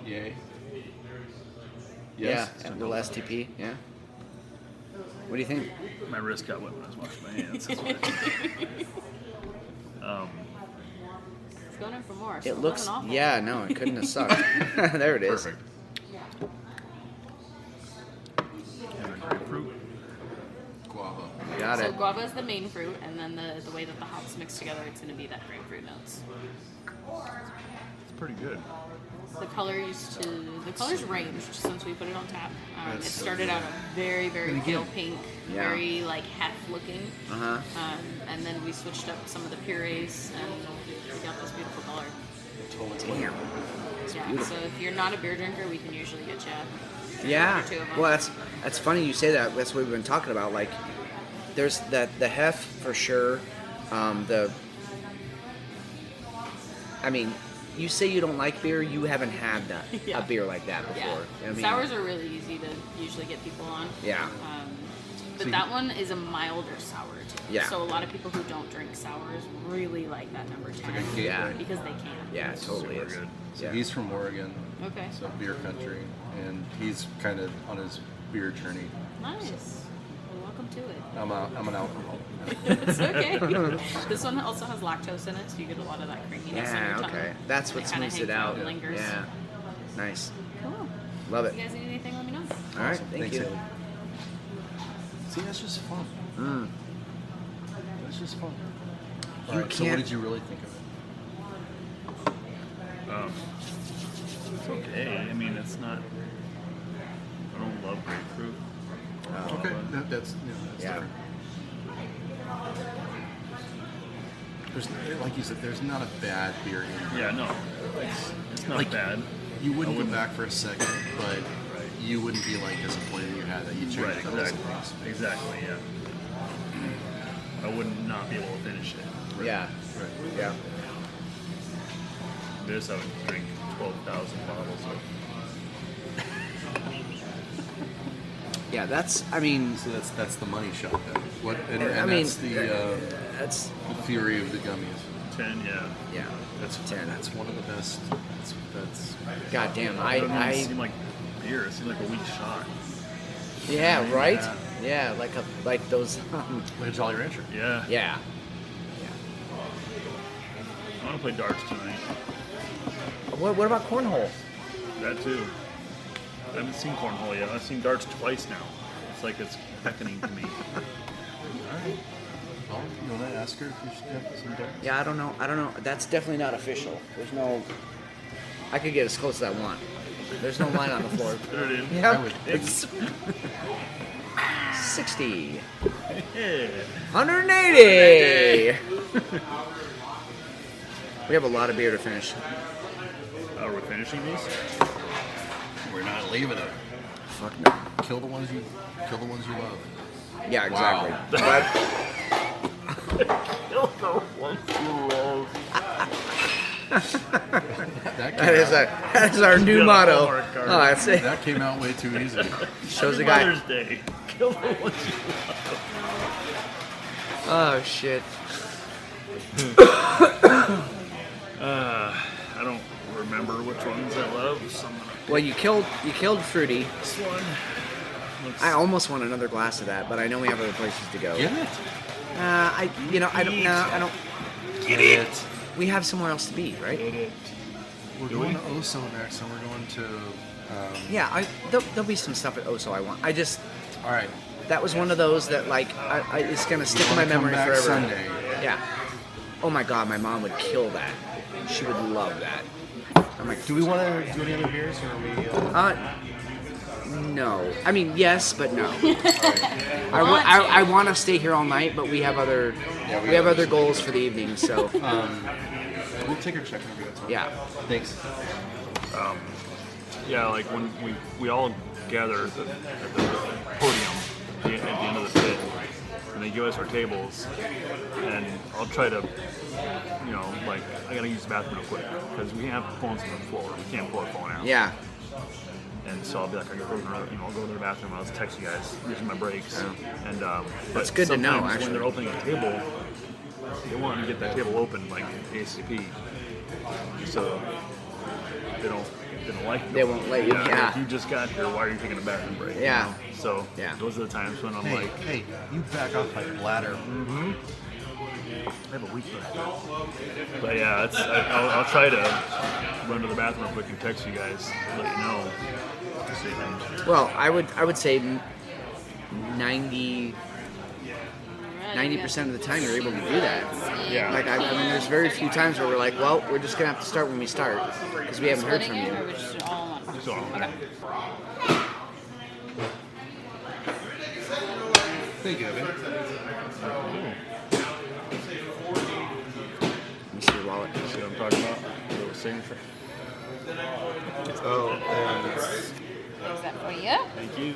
S2: Yay.
S3: Yeah.
S2: Yes.
S3: And little STP. Yeah. What do you think?
S4: My wrist got wet when I was washing my hands. That's what
S5: It's going in for more. So
S3: It looks.
S5: wasn't awful.
S3: Yeah. No, it couldn't have sucked. There it is.
S2: Perfect.
S4: grapefruit.
S2: Guava.
S3: Got
S5: So
S3: it.
S5: guava is the main fruit, and then the way that the hops mix together, it's going to be that grapefruit notes.
S4: It's pretty good.
S5: The colors ranged since we put it on tap. It
S2: That's so
S5: started out a very, very pale pink,
S3: Yeah.
S5: very like hef looking,
S3: Uh huh.
S5: and then we switched up some of the purees, and we got this beautiful color.
S2: Totally.
S3: Damn.
S5: Yeah.
S3: beautiful.
S5: So if you're not a beer drinker, we can usually get you.
S3: Yeah.
S5: One or two of them.
S3: Well, that's funny you say that. That's what we've been talking about. Like, there's the hef for sure. I mean, you say you don't like beer, you haven't had
S5: Yeah.
S3: a beer like that before.
S5: Yeah.
S3: I mean,
S5: Sours are really easy to usually get people on.
S3: Yeah.
S5: But that one is a milder sour too.
S3: Yeah.
S5: So a lot of people who don't drink sours really like that number 10
S3: Yeah.
S5: because they can.
S3: Yeah, it totally
S4: Super
S3: is.
S4: good.
S2: So
S3: Yeah.
S2: he's from Oregon,
S5: Okay.
S2: so beer country, and he's kind of on his beer journey.
S5: Nice. Well, welcome to it.
S2: I'm an alcoholic.
S5: It's okay. This one also has lactose in it, so you get a lot of that creaminess on
S3: Yeah,
S5: your tongue.
S3: okay. That's
S5: And
S3: what
S5: it kinda
S3: smooths it
S5: hangs
S3: out.
S5: and lingers.
S3: Yeah. Nice.
S5: Cool.
S3: Love
S5: If
S3: it.
S5: you guys need anything, let me know.
S3: All right.
S2: Awesome.
S3: Thank
S2: Thanks,
S3: you.
S2: Haley. See, that's just fun.
S3: Mm.
S2: That's just fun.
S3: You
S2: All right, so what
S3: can't-
S2: did you really think of it?
S4: It's okay. I mean, it's not. I don't love grapefruit.
S2: Okay, that's
S3: Yeah.
S2: different. There's, like you said, there's not a bad beer in here.
S4: Yeah, no. It's not
S2: Like,
S4: bad.
S2: You wouldn't go
S4: wouldn't-
S2: back for a second, but
S4: Right.
S2: you wouldn't be like disappointed you had that. You tried
S4: Right,
S2: to tell us
S4: exactly. Exactly, yeah. I would not be able to finish it.
S3: Yeah.
S2: Right.
S3: Yeah.
S4: This, I would drink 12,000 bottles of.
S3: Yeah, that's. I mean,
S2: So that's the money shot then. What? And
S3: mean,
S2: that's
S3: that's.
S2: the theory of the gummies.
S4: 10, yeah.
S3: Yeah,
S2: That's
S3: 10.
S2: That's one of the best. That's
S3: God damn,
S4: It doesn't
S3: I
S4: seem like beer. It seemed like a weak shot.
S3: yeah, right.
S4: Yeah.
S3: Yeah, like those.
S2: like a Jolly Rancher.
S4: Yeah.
S3: Yeah.
S4: I want to play darts tonight.
S3: What about cornhole?
S4: That too. I haven't seen cornhole yet. I've seen darts twice now. It's like it's beckoning to me.
S2: Alright. Oh, you want to ask her if you should have some darts?
S3: Yeah, I don't know. That's definitely not official. There's no. I could get as close as I want. There's no line on the floor.
S4: Put it in.
S3: Yeah,
S2: I would-
S3: it's 60,
S4: Yeah.
S3: 180. We have a lot of beer to finish.
S4: Are we finishing these?
S2: We're not leaving it.
S3: Fuck no.
S2: Kill the ones you love.
S3: Yeah,
S2: Wow.
S3: exactly. But
S4: Kill the ones you love.
S3: that is our new
S4: Yeah,
S3: motto.
S4: Hallmark card.
S3: Oh, that's it.
S2: That came out way too easy.
S3: Shows the
S4: Happy
S3: guy.
S4: Mother's Day. Kill the ones you love.
S3: Oh shit.
S4: I don't remember which ones I love. So I'm gonna
S3: Well, you killed Fruity.
S4: pick this one. Looks
S3: I almost want another glass of that, but I know we have other places to go.
S2: Get it.
S3: I don't. No, I don't.
S2: Get it.
S3: We have somewhere else to be, right?
S2: We're
S4: Do
S2: going
S4: we?
S2: to OHSO next, and we're going to.
S3: Yeah, there'll be some stuff at OHSO I want.
S2: All right.
S3: That was one of those that like it's gonna stick in my
S2: Wanna come
S3: memory
S2: back
S3: forever.
S2: Sunday.
S3: Yeah. Oh my god, my mom would kill that. She would love that. I'm like,
S2: Do we want to do any other beers, or are we?
S3: no. I mean, yes, but no. I want to stay here all night, but we have other we have other goals for the evening. So
S2: We'll take our check whenever we get time.
S3: yeah.
S2: Thanks.
S4: Yeah, like when we all gather at the podium at the end of the pit, and they give us our tables, and I'll try to, like, I gotta use the bathroom real quick, because we have phones on the floor, we can't pull our phone out.
S3: Yeah.
S4: And so I'll be like, I'll go to the bathroom, I'll just text you guys, using my breaks. And but
S3: That's good to know,
S4: sometimes
S3: actually.
S4: when they're opening a table, they want to get that table open like ASAP. So they don't like it.
S3: They won't let you, yeah.
S4: Like, you just got here, why are you taking a bathroom break?
S3: Yeah.
S4: So
S3: Yeah.
S4: those are the times when I'm like,
S2: Hey, you back off my bladder.
S4: I have a weak foot. But yeah, I'll try to run to the bathroom real quick and text you guys, let you know.
S3: Well, I would say 90% of the time you're able to do that.
S4: Yeah.
S3: Like I mean, there's very few times where we're like, well, we're just gonna have to start when we start because we haven't heard from
S5: Splitting it, or
S3: you.
S5: we just all want one?
S4: So,
S2: Thank you, Evan.
S3: Let me see your wallet.
S4: see what I'm talking about? A little signature.
S2: Oh, and
S5: Is that for you?
S4: Thank you.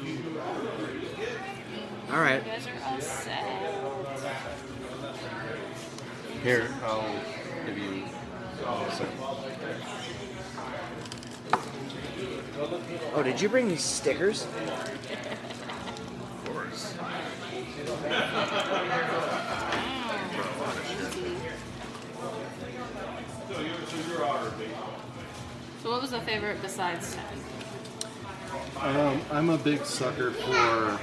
S3: All right.
S5: You guys are all set.
S2: here, I'll give you.
S3: Oh, did you bring these stickers?
S4: Of course.
S5: So what was the favorite besides 10?
S2: I'm a big sucker for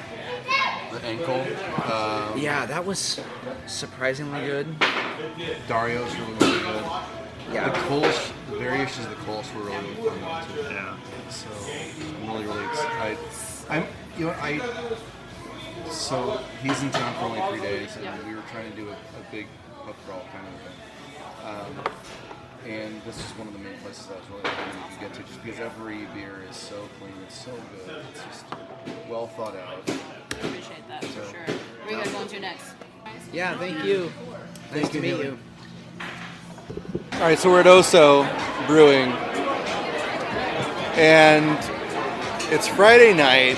S2: the ankle.
S3: Yeah, that was surprisingly good.
S2: Dario's really good.
S3: Yeah.
S2: The Kolsch, the variations of the Kolsch were really fun too.
S4: Yeah.
S2: So I'm really excited. So he's in town for only 3 days, and we were trying to do a big pub crawl kind of thing. And this is one of the main places I was really hoping to get to, just because every beer is so clean, it's so good, it's just well thought out.
S5: Appreciate that for sure. Where are you guys going to next?
S3: Yeah, thank you. Nice to meet you.
S6: All right, so we're at OHSO Brewing, and it's Friday night,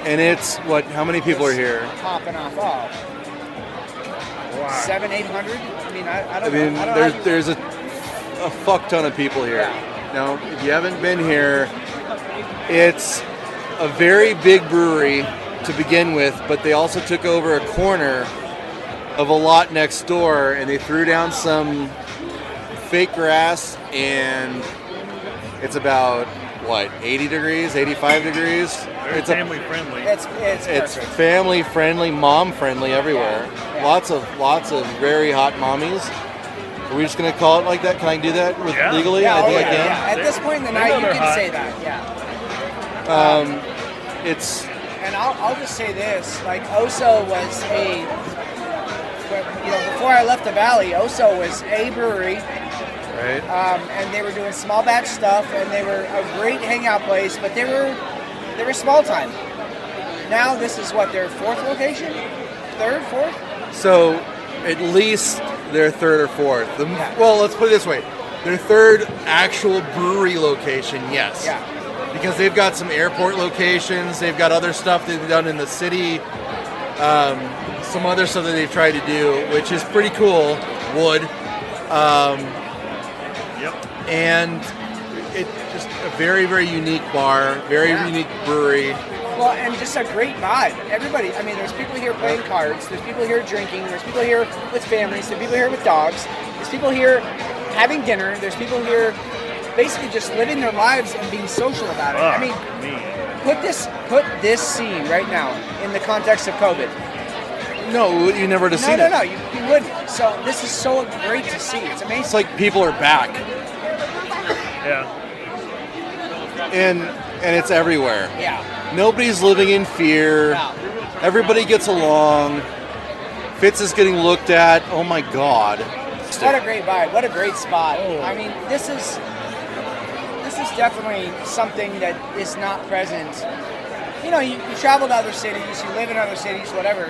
S6: and it's what? How many people are here?
S3: Popping off. Oh. 700-800? I mean, I don't
S6: I mean,
S3: know.
S6: there's a fuck ton of people here.
S3: Yeah.
S6: Now, if you haven't been here, it's a very big brewery to begin with, but they also took over a corner of a lot next door, and they threw down some fake grass, and it's about, 80 degrees, 85 degrees?
S4: Very family friendly.
S6: It's family friendly, mom friendly everywhere.
S3: Yeah.
S6: Lots of very hot mommies. Are we just gonna call it like that? Can I do that legally?
S3: Yeah,
S6: I think I
S3: yeah,
S6: can.
S3: yeah. At this point in the
S4: They
S3: night,
S4: know
S3: you
S4: they're
S3: can
S4: hot.
S3: say that. Yeah.
S6: It's
S3: And I'll just say this: like OHSO was before I left the Valley, OHSO was a brewery.
S6: right.
S3: And they were doing small batch stuff, and they were a great hangout place. But they were small time. Now this is what, their fourth location, fourth.
S6: So at least their third or fourth.
S3: Yeah.
S6: Well, let's put it this way: their third actual brewery location, yes.
S3: Yeah.
S6: Because they've got some airport locations, they've got other stuff they've done in the city, some other stuff that they've tried to do, which is pretty cool. Wood.
S4: Yep.
S6: And it's just a very, very unique bar, very unique brewery.
S3: Well, and just a great vibe. Everybody, I mean, there's people here playing cards, there's people here drinking, there's people here with families, there's people here with dogs, there's people here having dinner, there's people here basically just living their lives and being social about it. I mean, put this scene right now in the context of COVID.
S6: No, you never would have seen it.
S3: No, you wouldn't. So this is so great to see. It's amazing.
S6: It's like people are back,
S4: Yeah.
S6: and it's everywhere.
S3: Yeah.
S6: Nobody's living in fear.
S3: Yeah.
S6: Everybody gets along. Fitz is getting looked at. Oh my God.
S3: What a great vibe. What a great spot. I mean, this is definitely something that is not present. You know, you travel to other cities, you live in other cities, whatever.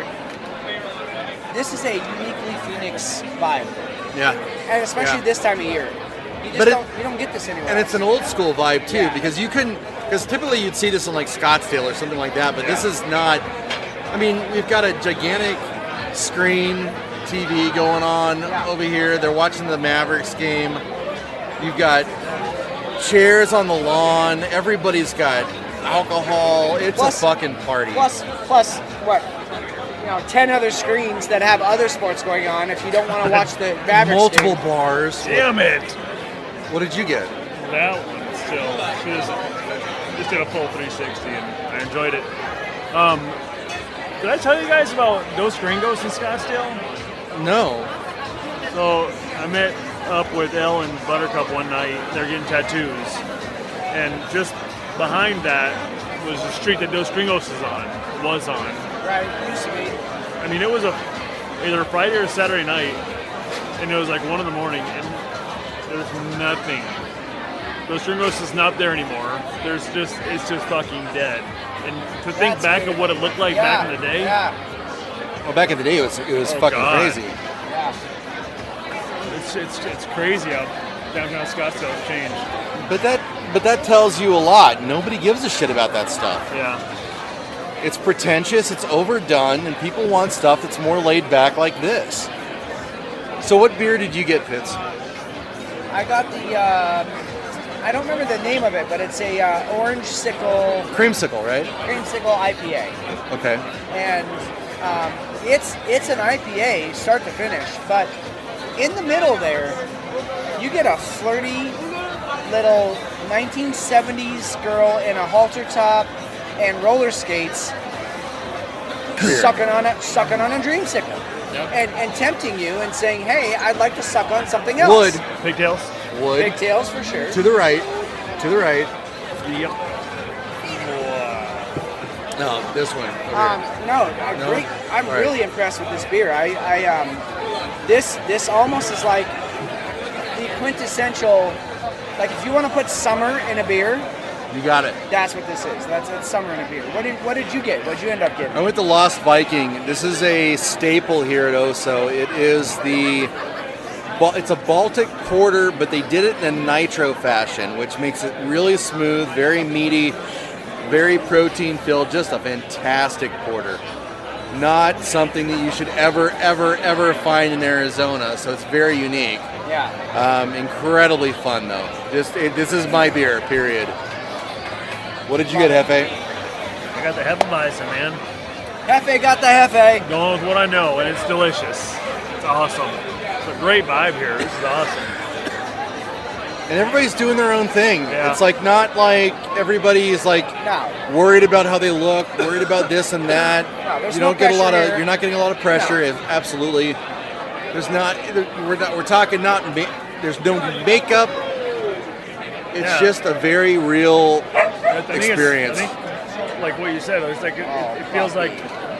S3: This is a uniquely Phoenix vibe.
S6: Yeah.
S3: And especially
S6: Yeah.
S3: this time of year. You just
S6: But
S3: you don't get this anywhere
S6: And it's
S3: else.
S6: an old school vibe too,
S3: Yeah.
S6: because typically you'd see this in like Scottsdale or something like that, but this is not. I mean, we've got a gigantic screen TV going on over here. They're watching the Mavericks game. You've got chairs on the lawn. Everybody's got alcohol. It's a fucking party.
S3: Plus, what? 10 other screens that have other sports going on if you don't want to watch the Mavericks
S6: Multiple
S3: game.
S6: bars.
S4: Damn it.
S6: What did you get?
S4: That one still. Just did a full 360 and I enjoyed it. Did I tell you guys about Dos Gringos in Scottsdale?
S6: No.
S4: So I met up with Elle and Buttercup one night. They're getting tattoos. And just behind that was the street that Dos Gringos was on.
S3: Right, used to be.
S4: I mean, it was either Friday or Saturday night, and it was like 1 a.m, and there's nothing. Dos Gringos is not there anymore. It's just fucking dead. And to think
S3: That's
S4: back
S3: weird.
S4: of what it looked like back in the day,
S3: Yeah.
S6: Well, back in the day, it was
S4: Oh,
S6: fucking
S4: God.
S6: crazy.
S3: Yeah.
S4: it's crazy how downtown Scottsdale has changed.
S6: But that tells you a lot. Nobody gives a shit about that stuff.
S4: Yeah.
S6: It's pretentious, it's overdone, and people want stuff that's more laid back like this. So what beer did you get, Fitz?
S3: I got the, I don't remember the name of it, but it's a orange sickle,
S6: Creamsicle, right?
S3: creamsicle IPA.
S6: Okay.
S3: And it's an IPA start to finish, but in the middle there, you get a flirty little 1970s girl in a halter top and roller skates sucking on a dreamsicle.
S4: Yep.
S3: And tempting you and saying, hey, I'd like to suck on something else.
S6: Wood.
S4: Pigtails?
S6: Wood.
S3: Pigtails for sure.
S6: To the right.
S4: Yep.
S6: No, this one. over here.
S3: No,
S6: No?
S3: great. I'm
S6: All right.
S3: really impressed with this beer. This almost is like the quintessential. Like if you want to put summer in a beer,
S6: You got it.
S3: that's what this is. That's summer in a beer. What did you get? What did you end up getting?
S6: I went to Lost Viking. This is a staple here at OHSO. It is it's a Baltic porter, but they did it in a nitro fashion, which makes it really smooth, very meaty, very protein filled. Just a fantastic porter. Not something that you should ever find in Arizona. So it's very unique.
S3: Yeah.
S6: Incredibly fun though. This is my beer. Period. What did you get, Jefe?
S4: I got the Hefeweizen, man.
S3: Jefe got the Jefe.
S4: Going with what I know, and it's delicious. It's awesome. It's a great vibe here. This is awesome.
S6: And everybody's doing their own thing.
S4: Yeah.
S6: It's like not like everybody is like
S3: No.
S6: worried about how they look, worried about this and that.
S3: No, there's
S6: you
S3: no
S6: don't get a lot
S3: pressure
S6: of.
S3: here.
S6: You're not getting a lot of pressure.
S3: No.
S6: Absolutely. There's not. We're talking not. There's no makeup. It's
S4: Yeah.
S6: just a very real
S4: I think
S6: experience.
S4: I think, like what you said, it's like it feels like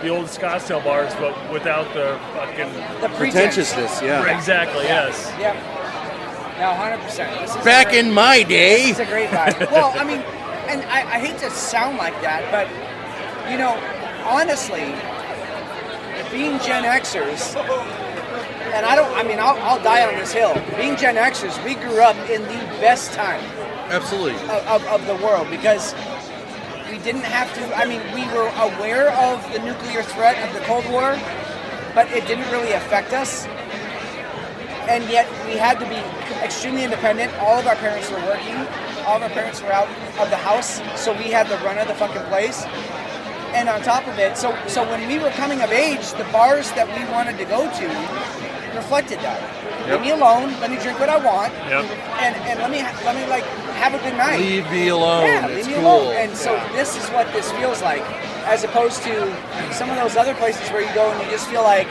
S4: the old Scottsdale bars, but without the fucking
S3: The pretense.
S6: Pretentiousness, yeah.
S4: Exactly. Yes.
S3: Yep. No, 100%. This is
S6: Back in my
S3: This
S6: day.
S3: is a great vibe. Well, I mean, and I hate to sound like that, but, you know, honestly, being Gen Xers, and I'll die on this hill. Being Gen Xers, we grew up in the best time
S6: Absolutely.
S3: of the world because we didn't have to, we were aware of the nuclear threat of the Cold War, but it didn't really affect us. And yet we had to be extremely independent. All of our parents were working. All of our parents were out of the house, so we had the run of the fucking place. And on top of it, so when we were coming of age, the bars that we wanted to go to reflected that.
S6: Yep.
S3: Leave me alone. Let me drink what I want.
S4: Yep.
S3: And let me like have a good night.
S6: Leave me alone.
S3: Yeah,
S6: It's
S3: leave me
S6: cool.
S3: alone. And so this is what this feels like, as opposed to some of those other places where you go and you just feel like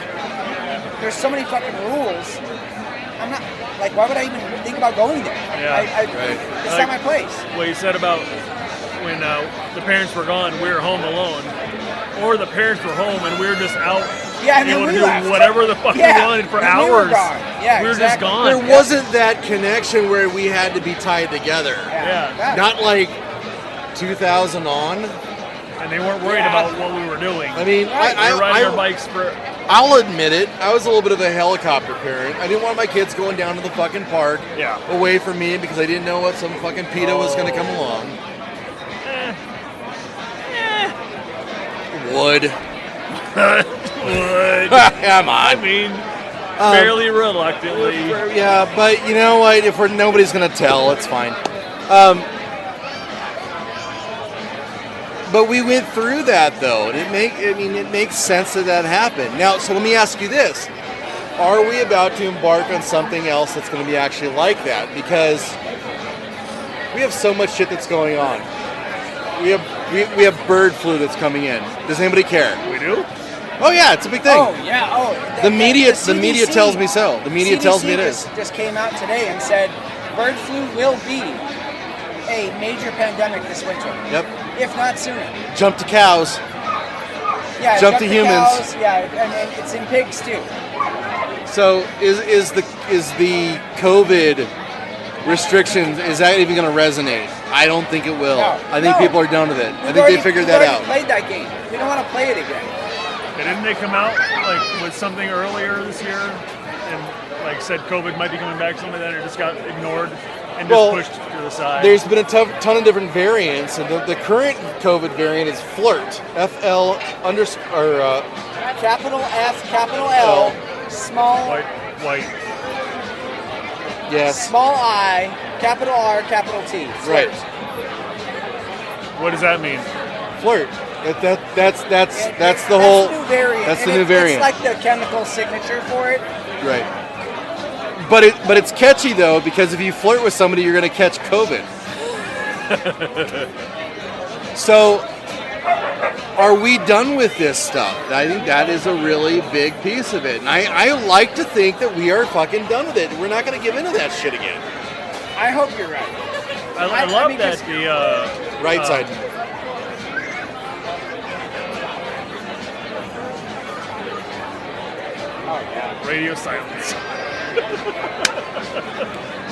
S3: there's so many fucking rules. I'm not like, why would I even think about going there?
S4: Yeah,
S6: right.
S3: It's not my place.
S4: What you said about when the parents were gone, we were home alone, or the parents were home and we were just out.
S3: Yeah, and then
S4: able to
S3: we
S4: do
S3: left.
S4: whatever the fuck we wanted for
S3: and we were
S4: hours.
S3: gone. Yeah,
S4: we were just
S3: exactly.
S4: gone.
S6: There wasn't that connection where we had to be tied together.
S4: Yeah.
S6: Not like 2000 on.
S4: And they weren't worried about what we were doing.
S6: I mean,
S4: we were riding our bikes for.
S6: I'll admit it. I was a little bit of a helicopter parent. I didn't want my kids going down to the fucking park away from me because I didn't know what some fucking PETA was going to come along. Would.
S4: Would.
S6: Come on.
S4: I mean, fairly reluctantly.
S6: Yeah, but you know what? If nobody's going to tell, it's fine. But we went through that though, and it makes sense that happened. Now, so let me ask you this: are we about to embark on something else that's going to be actually like that? Because we have so much shit that's going on. We have bird flu that's coming in. Does anybody care?
S4: We do?
S6: Oh yeah, it's a big thing.
S3: Oh yeah. Oh,
S6: The media
S3: CDC
S6: tells me so. The media tells me it is.
S3: Just came out today and said bird flu will be a major pandemic this winter.
S6: Yep.
S3: If not sooner.
S6: Jump to cows.
S3: Yeah.
S6: Jump to humans.
S3: Cows, yeah, and it's in pigs too.
S6: So is the COVID restrictions, is that even going to resonate? I don't think it will.
S3: No,
S6: I think
S3: no.
S6: people are done with it. I think they figured
S3: we've
S6: that
S3: already
S6: out.
S3: Played that game. We don't want to play it again.
S4: And didn't they come out like with something earlier this year and like said COVID might be coming back, something that it just got ignored and just pushed to the side?
S6: There's been a ton of different variants, and the current COVID variant is FLIRT. Capital
S3: F, capital L, small
S4: White.
S6: Yes.
S3: small I, capital R, capital T.
S6: Right.
S4: What does that mean?
S6: FLIRT. That's the whole.
S3: That's the new variant.
S6: That's the
S3: And
S6: new variant.
S3: It's like the chemical signature for it.
S6: Right. But it's catchy though, because if you flirt with somebody, you're going to catch COVID. So, are we done with this stuff? I think that is a really big piece of it, and I like to think that we are fucking done with it. We're not going to give into that shit again.
S3: I hope you're right.
S4: I love
S3: mean,
S4: that
S3: 'cause-
S4: the
S6: Right side.
S4: radio silence.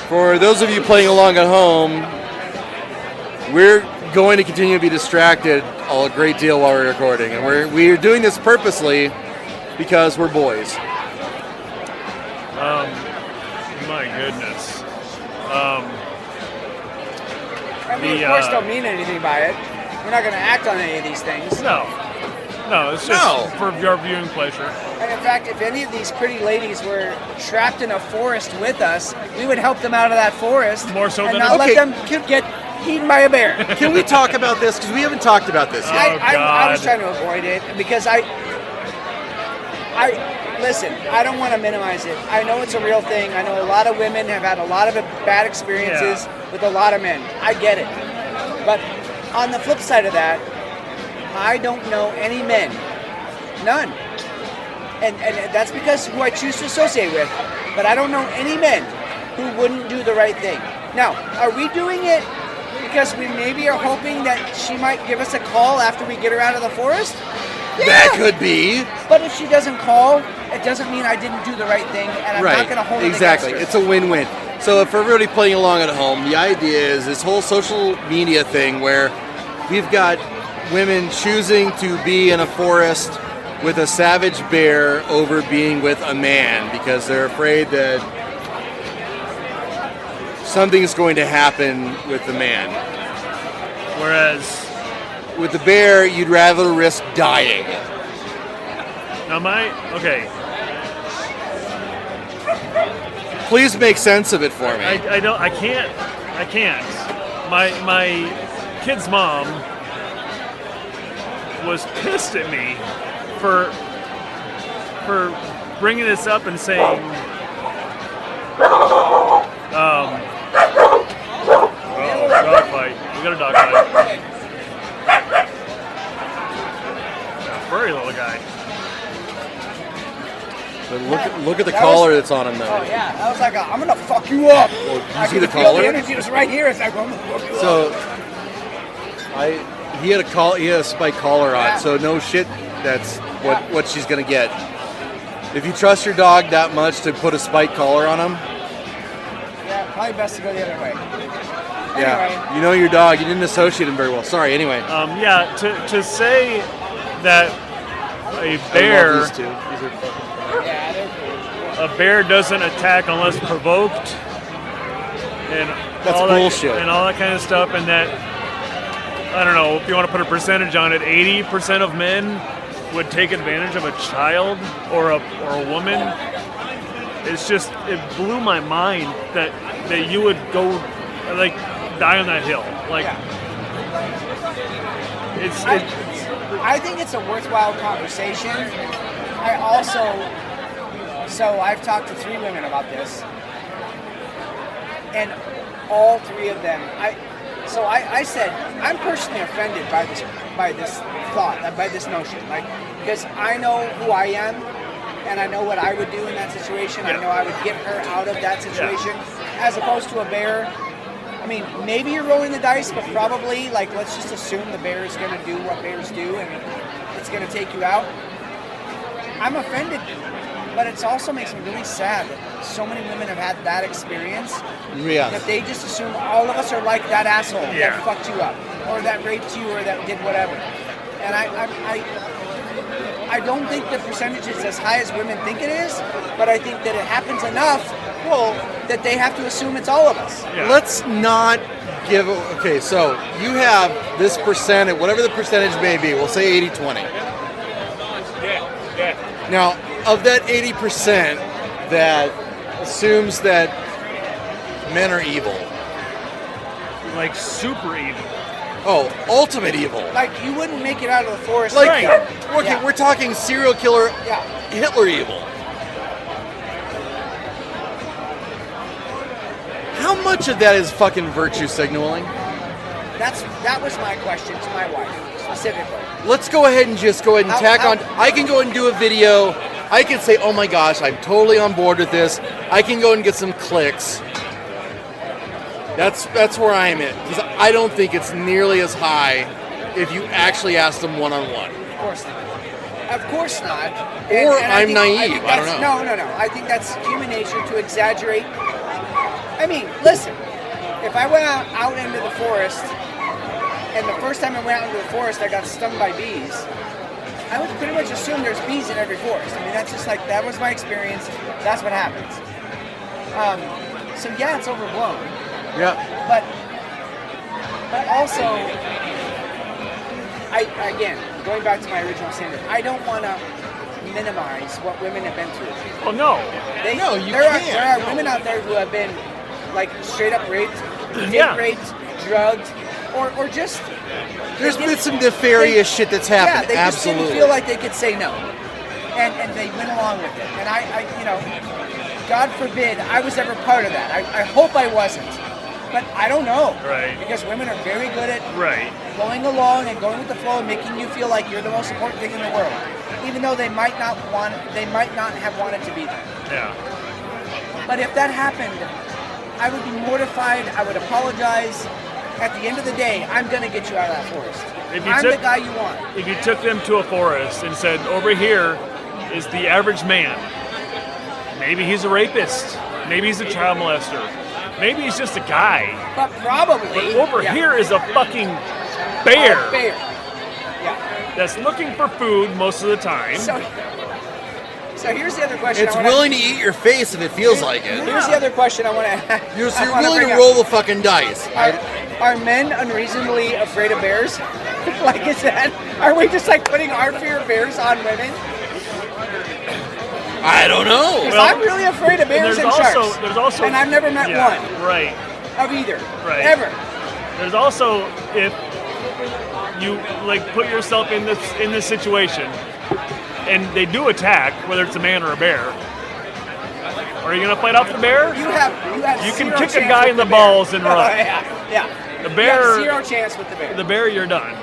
S6: For those of you playing along at home, we're going to continue to be distracted a great deal while we're recording, and we're doing this purposely because we're boys.
S4: My goodness.
S3: We of course don't mean anything by it. We're not going to act on any of these things.
S4: No, it's just for your viewing pleasure.
S3: And in fact, if any of these pretty ladies were trapped in a forest with us, we would help them out of that forest
S4: More so
S3: and
S4: than
S3: not let
S6: Okay,
S3: them get eaten by a bear.
S6: Can we talk about this? Because we haven't talked about this yet.
S3: I was trying to avoid it because I listen. I don't want to minimize it. I know it's a real thing. I know a lot of women have had a lot of bad experiences with a lot of men. I get it. But on the flip side of that, I don't know any men, none, and that's because who I choose to associate with. But I don't know any men who wouldn't do the right thing. Now, are we doing it because we maybe are hoping that she might give us a call after we get her out of the forest? Yeah.
S6: That could be.
S3: But if she doesn't call, it doesn't mean I didn't do the right thing, and I'm not going to hold it
S6: exactly.
S3: against
S6: It's
S3: her.
S6: a win-win. So for everybody playing along at home, the idea is this whole social media thing where we've got women choosing to be in a forest with a savage bear over being with a man because they're afraid that something's going to happen with the man.
S4: Whereas
S6: with the bear, you'd rather risk dying.
S4: now okay.
S6: Please make sense of it for me.
S4: I can't. My kid's mom was pissed at me for bringing this up and saying, dogfight. We got a dogfight. Furry little guy.
S6: But look at the collar that's on him, though.
S3: Oh yeah, I was like, I'm gonna fuck you up. I
S6: see the
S3: could feel
S6: collar?
S3: The energy was right here. It's like, I'm gonna fuck you up.
S6: So, he had a spike collar on, so no shit. That's what she's gonna get. If you trust your dog that much to put a spike collar on him,
S3: Yeah, probably best to go the other way.
S6: yeah,
S3: Anyway.
S6: you know your dog. You didn't associate him very well. Sorry. Anyway,
S4: To say that a
S6: I
S4: bear.
S6: love these two. These are fucking-
S3: Yeah, they're cool.
S4: A bear doesn't attack unless provoked, and
S6: That's
S4: all
S6: bullshit.
S4: and all that kind of stuff. And that, I don't know if you want to put a percentage on it, 80% of men would take advantage of a child or a woman. It's just, it blew my mind that you would go like die on that hill. Like
S3: I think it's a worthwhile conversation. I also, so I've talked to 3 women about this, and all 3 of them, I said, I'm personally offended by this thought, by this notion, like, because I know who I am, and I know what I would do in that situation. I know I would get her out of that situation, as opposed to a bear. I mean, maybe you're rolling the dice, but probably, like, let's just assume the bear is going to do what bears do, and it's going to take you out. I'm offended, but it also makes me really sad that so many women have had that experience.
S6: Yeah.
S3: That they just assume all of us are like that asshole that fucked you up, or that raped you, or that did whatever. And I don't think the percentage is as high as women think it is, but I think that it happens enough, that they have to assume it's all of us.
S4: Yeah.
S6: Let's not give. Okay, so you have this percentage, whatever the percentage may be. We'll say 80-20. Now, of that 80% that assumes that men are evil,
S4: like super evil.
S6: oh, ultimate evil.
S3: Like, you wouldn't make it out of the forest.
S6: Like,
S3: Yeah.
S6: we're talking serial killer,
S3: Yeah.
S6: Hitler evil. How much of that is fucking virtue signaling?
S3: That was my question to my wife, specifically.
S6: Let's go ahead and just go ahead and tack on. I can go and do a video. I can say, oh my gosh, I'm totally on board with this. I can go and get some clicks. That's where I'm at. Because I don't think it's nearly as high if you actually ask them one-on-one.
S3: Of course not. Of course not.
S6: Or
S3: I
S6: I'm
S3: think-
S6: naive. I don't know.
S3: No. I think that's human nature to exaggerate. I mean, listen. If I went out into the forest, and the first time I went out into the forest, I got stung by bees, I would pretty much assume there's bees in every forest. I mean, that's just like, that was my experience. That's what happens. So yeah, it's overblown.
S6: Yeah.
S3: But also, again, going back to my original standard, I don't want to minimize what women have been through.
S4: Oh no.
S6: No, you
S3: there
S6: can't.
S3: There are women out there who have been, like, straight up raped,
S4: Yeah.
S3: raped,
S7: drugged, or just
S6: There's been some nefarious shit that's happened.
S7: Yeah, they just
S6: Absolutely.
S7: didn't feel like they could say no, and they went along with it. And I God forbid I was ever part of that. I hope I wasn't, but I don't know.
S4: Right.
S7: Because women are very good at
S4: Right.
S7: going along and going with the flow and making you feel like you're the most important thing in the world, even though they might not have wanted to be there.
S4: Yeah.
S7: But if that happened, I would be mortified. I would apologize. At the end of the day, I'm going to get you out of that forest. I'm the guy you want.
S4: If you took them to a forest and said, over here is the average man. Maybe he's a rapist. Maybe he's a child molester. Maybe he's just a guy.
S7: But probably.
S4: But over here is a fucking bear.
S7: A bear. Yeah.
S4: That's looking for food most of the time.
S7: So here's the other question.
S6: It's willing to eat your face if it feels like it.
S7: Here's the other question I want to ask.
S6: You're willing to roll the fucking dice.
S7: Are men unreasonably afraid of bears? Like, is that? Are we just like putting our fear of bears on women?
S6: I don't know.
S7: Because I'm really afraid of bears and sharks.
S4: There's also,
S7: and I've never met one.
S4: Right.
S7: Of either.
S4: Right.
S7: Ever.
S4: There's also, if you like put yourself in this situation, and they do attack, whether it's a man or a bear, are you gonna fight off the bear?
S7: You
S4: can kick a guy in the balls and run.
S7: Yeah.
S4: The bear.
S7: You have 0 chance with the bear.
S4: The bear, you're done.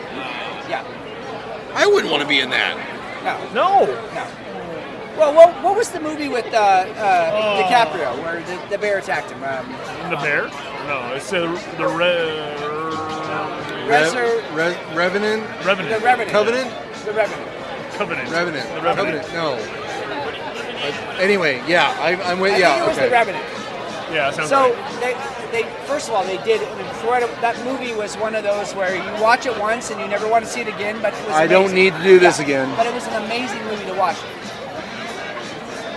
S7: Yeah.
S6: I wouldn't want to be in that.
S4: No.
S7: Well, what was the movie with DiCaprio where the bear attacked him?
S4: The bear? No, it's the
S6: Revenant.
S7: The Revenant.
S6: Covenant.
S7: The Revenant.
S4: Covenant.
S6: Revenant.
S4: The Revenant.
S6: Covenant. No. Anyway, yeah, I'm with.
S7: I
S6: Yeah,
S7: think it was
S6: okay.
S7: The Revenant.
S4: Yeah, sounds
S7: so
S4: right.
S7: they first of all they did an incredible. That movie was one of those where you watch it once and you never want to see it again. But it was
S6: I don't need to do this again.
S7: But it was an amazing movie to watch.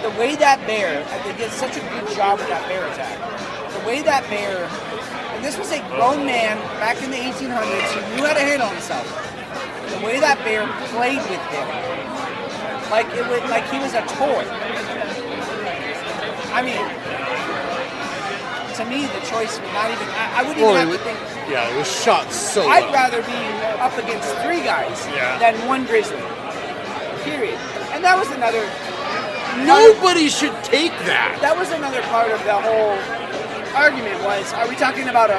S7: The way that bear, they did such a good job with that bear attack. The way that bear, and this was a grown man back in the 1800s who knew how to handle himself. The way that bear played with him, like he was a toy. I mean, to me, the choice would not even. I wouldn't even have to think.
S6: Yeah, it was shot so.
S7: I'd rather be up against 3 guys than 1 grizzly. Period. And that was another.
S6: Nobody should take that.
S7: That was another part of the whole argument. Was are we talking about a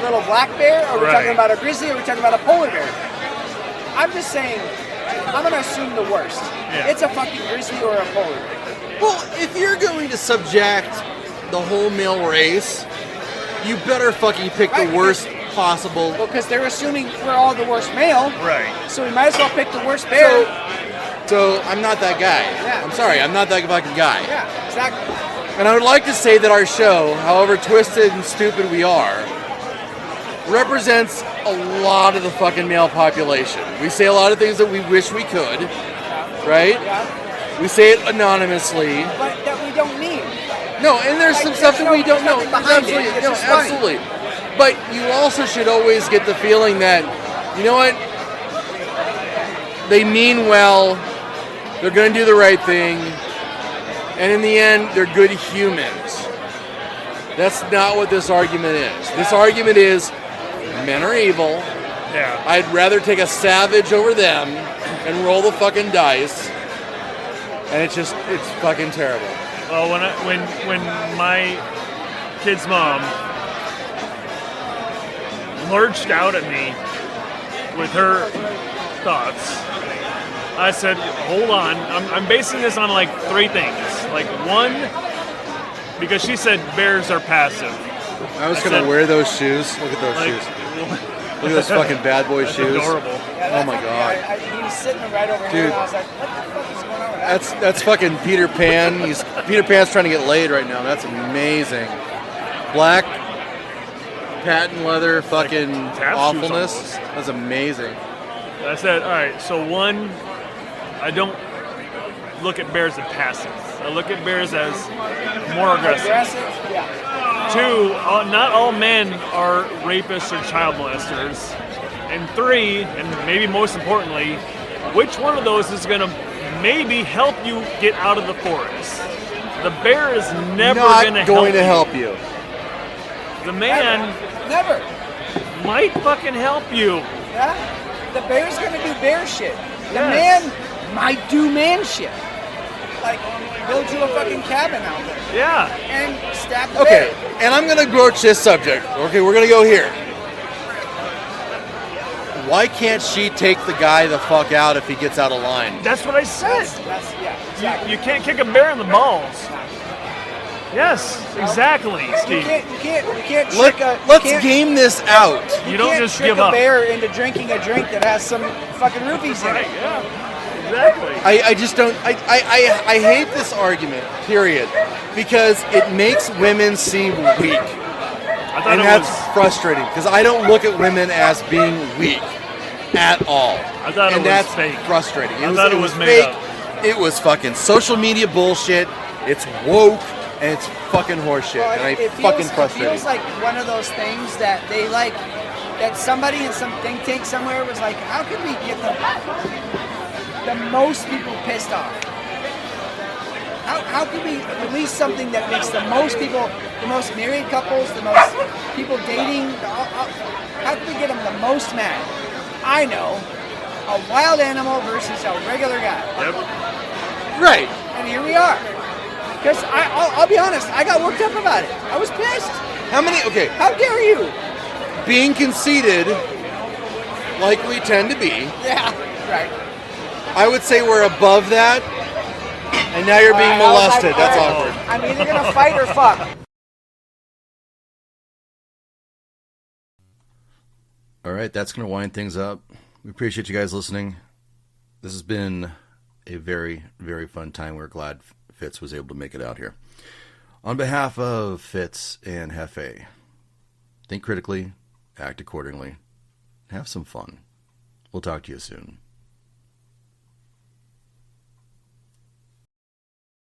S7: little black bear? Or are we talking about a grizzly? Or are we talking about a polar bear? I'm just saying. I'm gonna assume the worst.
S4: Yeah.
S7: It's a fucking grizzly or a polar bear.
S6: Well, if you're going to subject the whole male race, you better fucking pick the worst possible.
S7: Well, because they're assuming we're all the worst male.
S4: Right.
S7: So we might as well pick the worst bear.
S6: So I'm not that guy.
S7: Yeah.
S6: I'm sorry, I'm not that fucking guy.
S7: Yeah, exactly.
S6: And I would like to say that our show, however twisted and stupid we are, represents a lot of the fucking male population. We say a lot of things that we wish we could, right?
S7: Yeah.
S6: We say it anonymously.
S7: But that we don't need.
S6: No, and there's some stuff that we don't know. Absolutely, no, absolutely. But you also should always get the feeling that, you know what? They mean well. They're going to do the right thing. And in the end, they're good humans. That's not what this argument is. This argument is men are evil.
S4: Yeah.
S6: I'd rather take a savage over them and roll the fucking dice. And it's fucking terrible.
S4: Well, when my kid's mom lurched out at me with her thoughts, I said, hold on. I'm basing this on like 3 things. Like, 1, because she said bears are passive.
S6: I was going to wear those shoes. Look at those shoes. Look at those fucking bad boy shoes.
S4: Adorable.
S6: Oh my god.
S7: He was sitting right over here, and I was like, what the fuck is going on with that?
S6: That's fucking Peter Pan. Peter Pan's trying to get laid right now. That's amazing. Black patent leather fucking awfulness. That's amazing.
S4: I said, all right, so 1, I don't look at bears as passive. I look at bears as more aggressive.
S7: Yeah.
S4: 2, not all men are rapists or child molesters. And 3, and maybe most importantly, which one of those is going to maybe help you get out of the forest? The bear is never going to help you. The man...
S7: Never.
S4: might fucking help you.
S7: Yeah? The bear's gonna do bear shit. The
S4: Yes.
S7: man might do man shit. Like, build you a fucking cabin out there.
S4: Yeah.
S7: And stab the
S6: Okay,
S7: bear.
S6: and I'm going to broach this subject. Okay, we're going to go here. Why can't she take the guy the fuck out if he gets out of line?
S4: That's what I said.
S7: Yeah, exactly.
S4: You can't kick a bear in the balls. Yes, exactly,
S7: You
S4: Steve.
S7: can't trick a...
S6: Let's
S7: you can't-
S6: game this out.
S4: You don't
S7: can't
S4: just
S7: trick
S4: give
S7: a
S4: up.
S7: bear into drinking a drink that has some fucking roofies in
S4: Right,
S7: it.
S4: yeah. Exactly.
S6: I just don't. I hate this argument, period, because it makes women seem weak.
S4: I thought
S6: And
S4: it
S6: that's
S4: was.
S6: frustrating because I don't look at women as being weak at all.
S4: I thought it
S6: and
S4: was
S6: that's
S4: fake.
S6: frustrating.
S4: I thought it was made
S6: fake.
S4: up.
S6: It was fucking social media bullshit. It's woke and it's fucking horseshit.
S7: Well,
S6: and I
S7: it
S6: fucking
S7: feels,
S6: frustrated.
S7: It feels like one of those things that they like, that somebody in some think tank somewhere was like, how can we get the most people pissed off? How can we release something that makes the most people, the most married couples, the most people dating, how can we get them the most mad? I know, a wild animal versus a regular guy.
S4: Yep.
S6: Right.
S7: And here we are. Because I'll be honest, I got worked up about it. I was pissed.
S6: How many? Okay.
S7: How dare you?
S6: Being conceited, like we tend to be,
S7: Yeah, right.
S6: I would say we're above that. And now you're being
S7: I was like,
S6: molested. That's
S7: all right,
S6: awkward.
S7: I'm either gonna fight or fuck.
S2: All right, that's going to wind things up. We appreciate you guys listening. This has been a very, very fun time. We're glad Fitz was able to make it out here. On behalf of Fitz and Jefe, think critically, act accordingly, have some fun. We'll talk to you soon.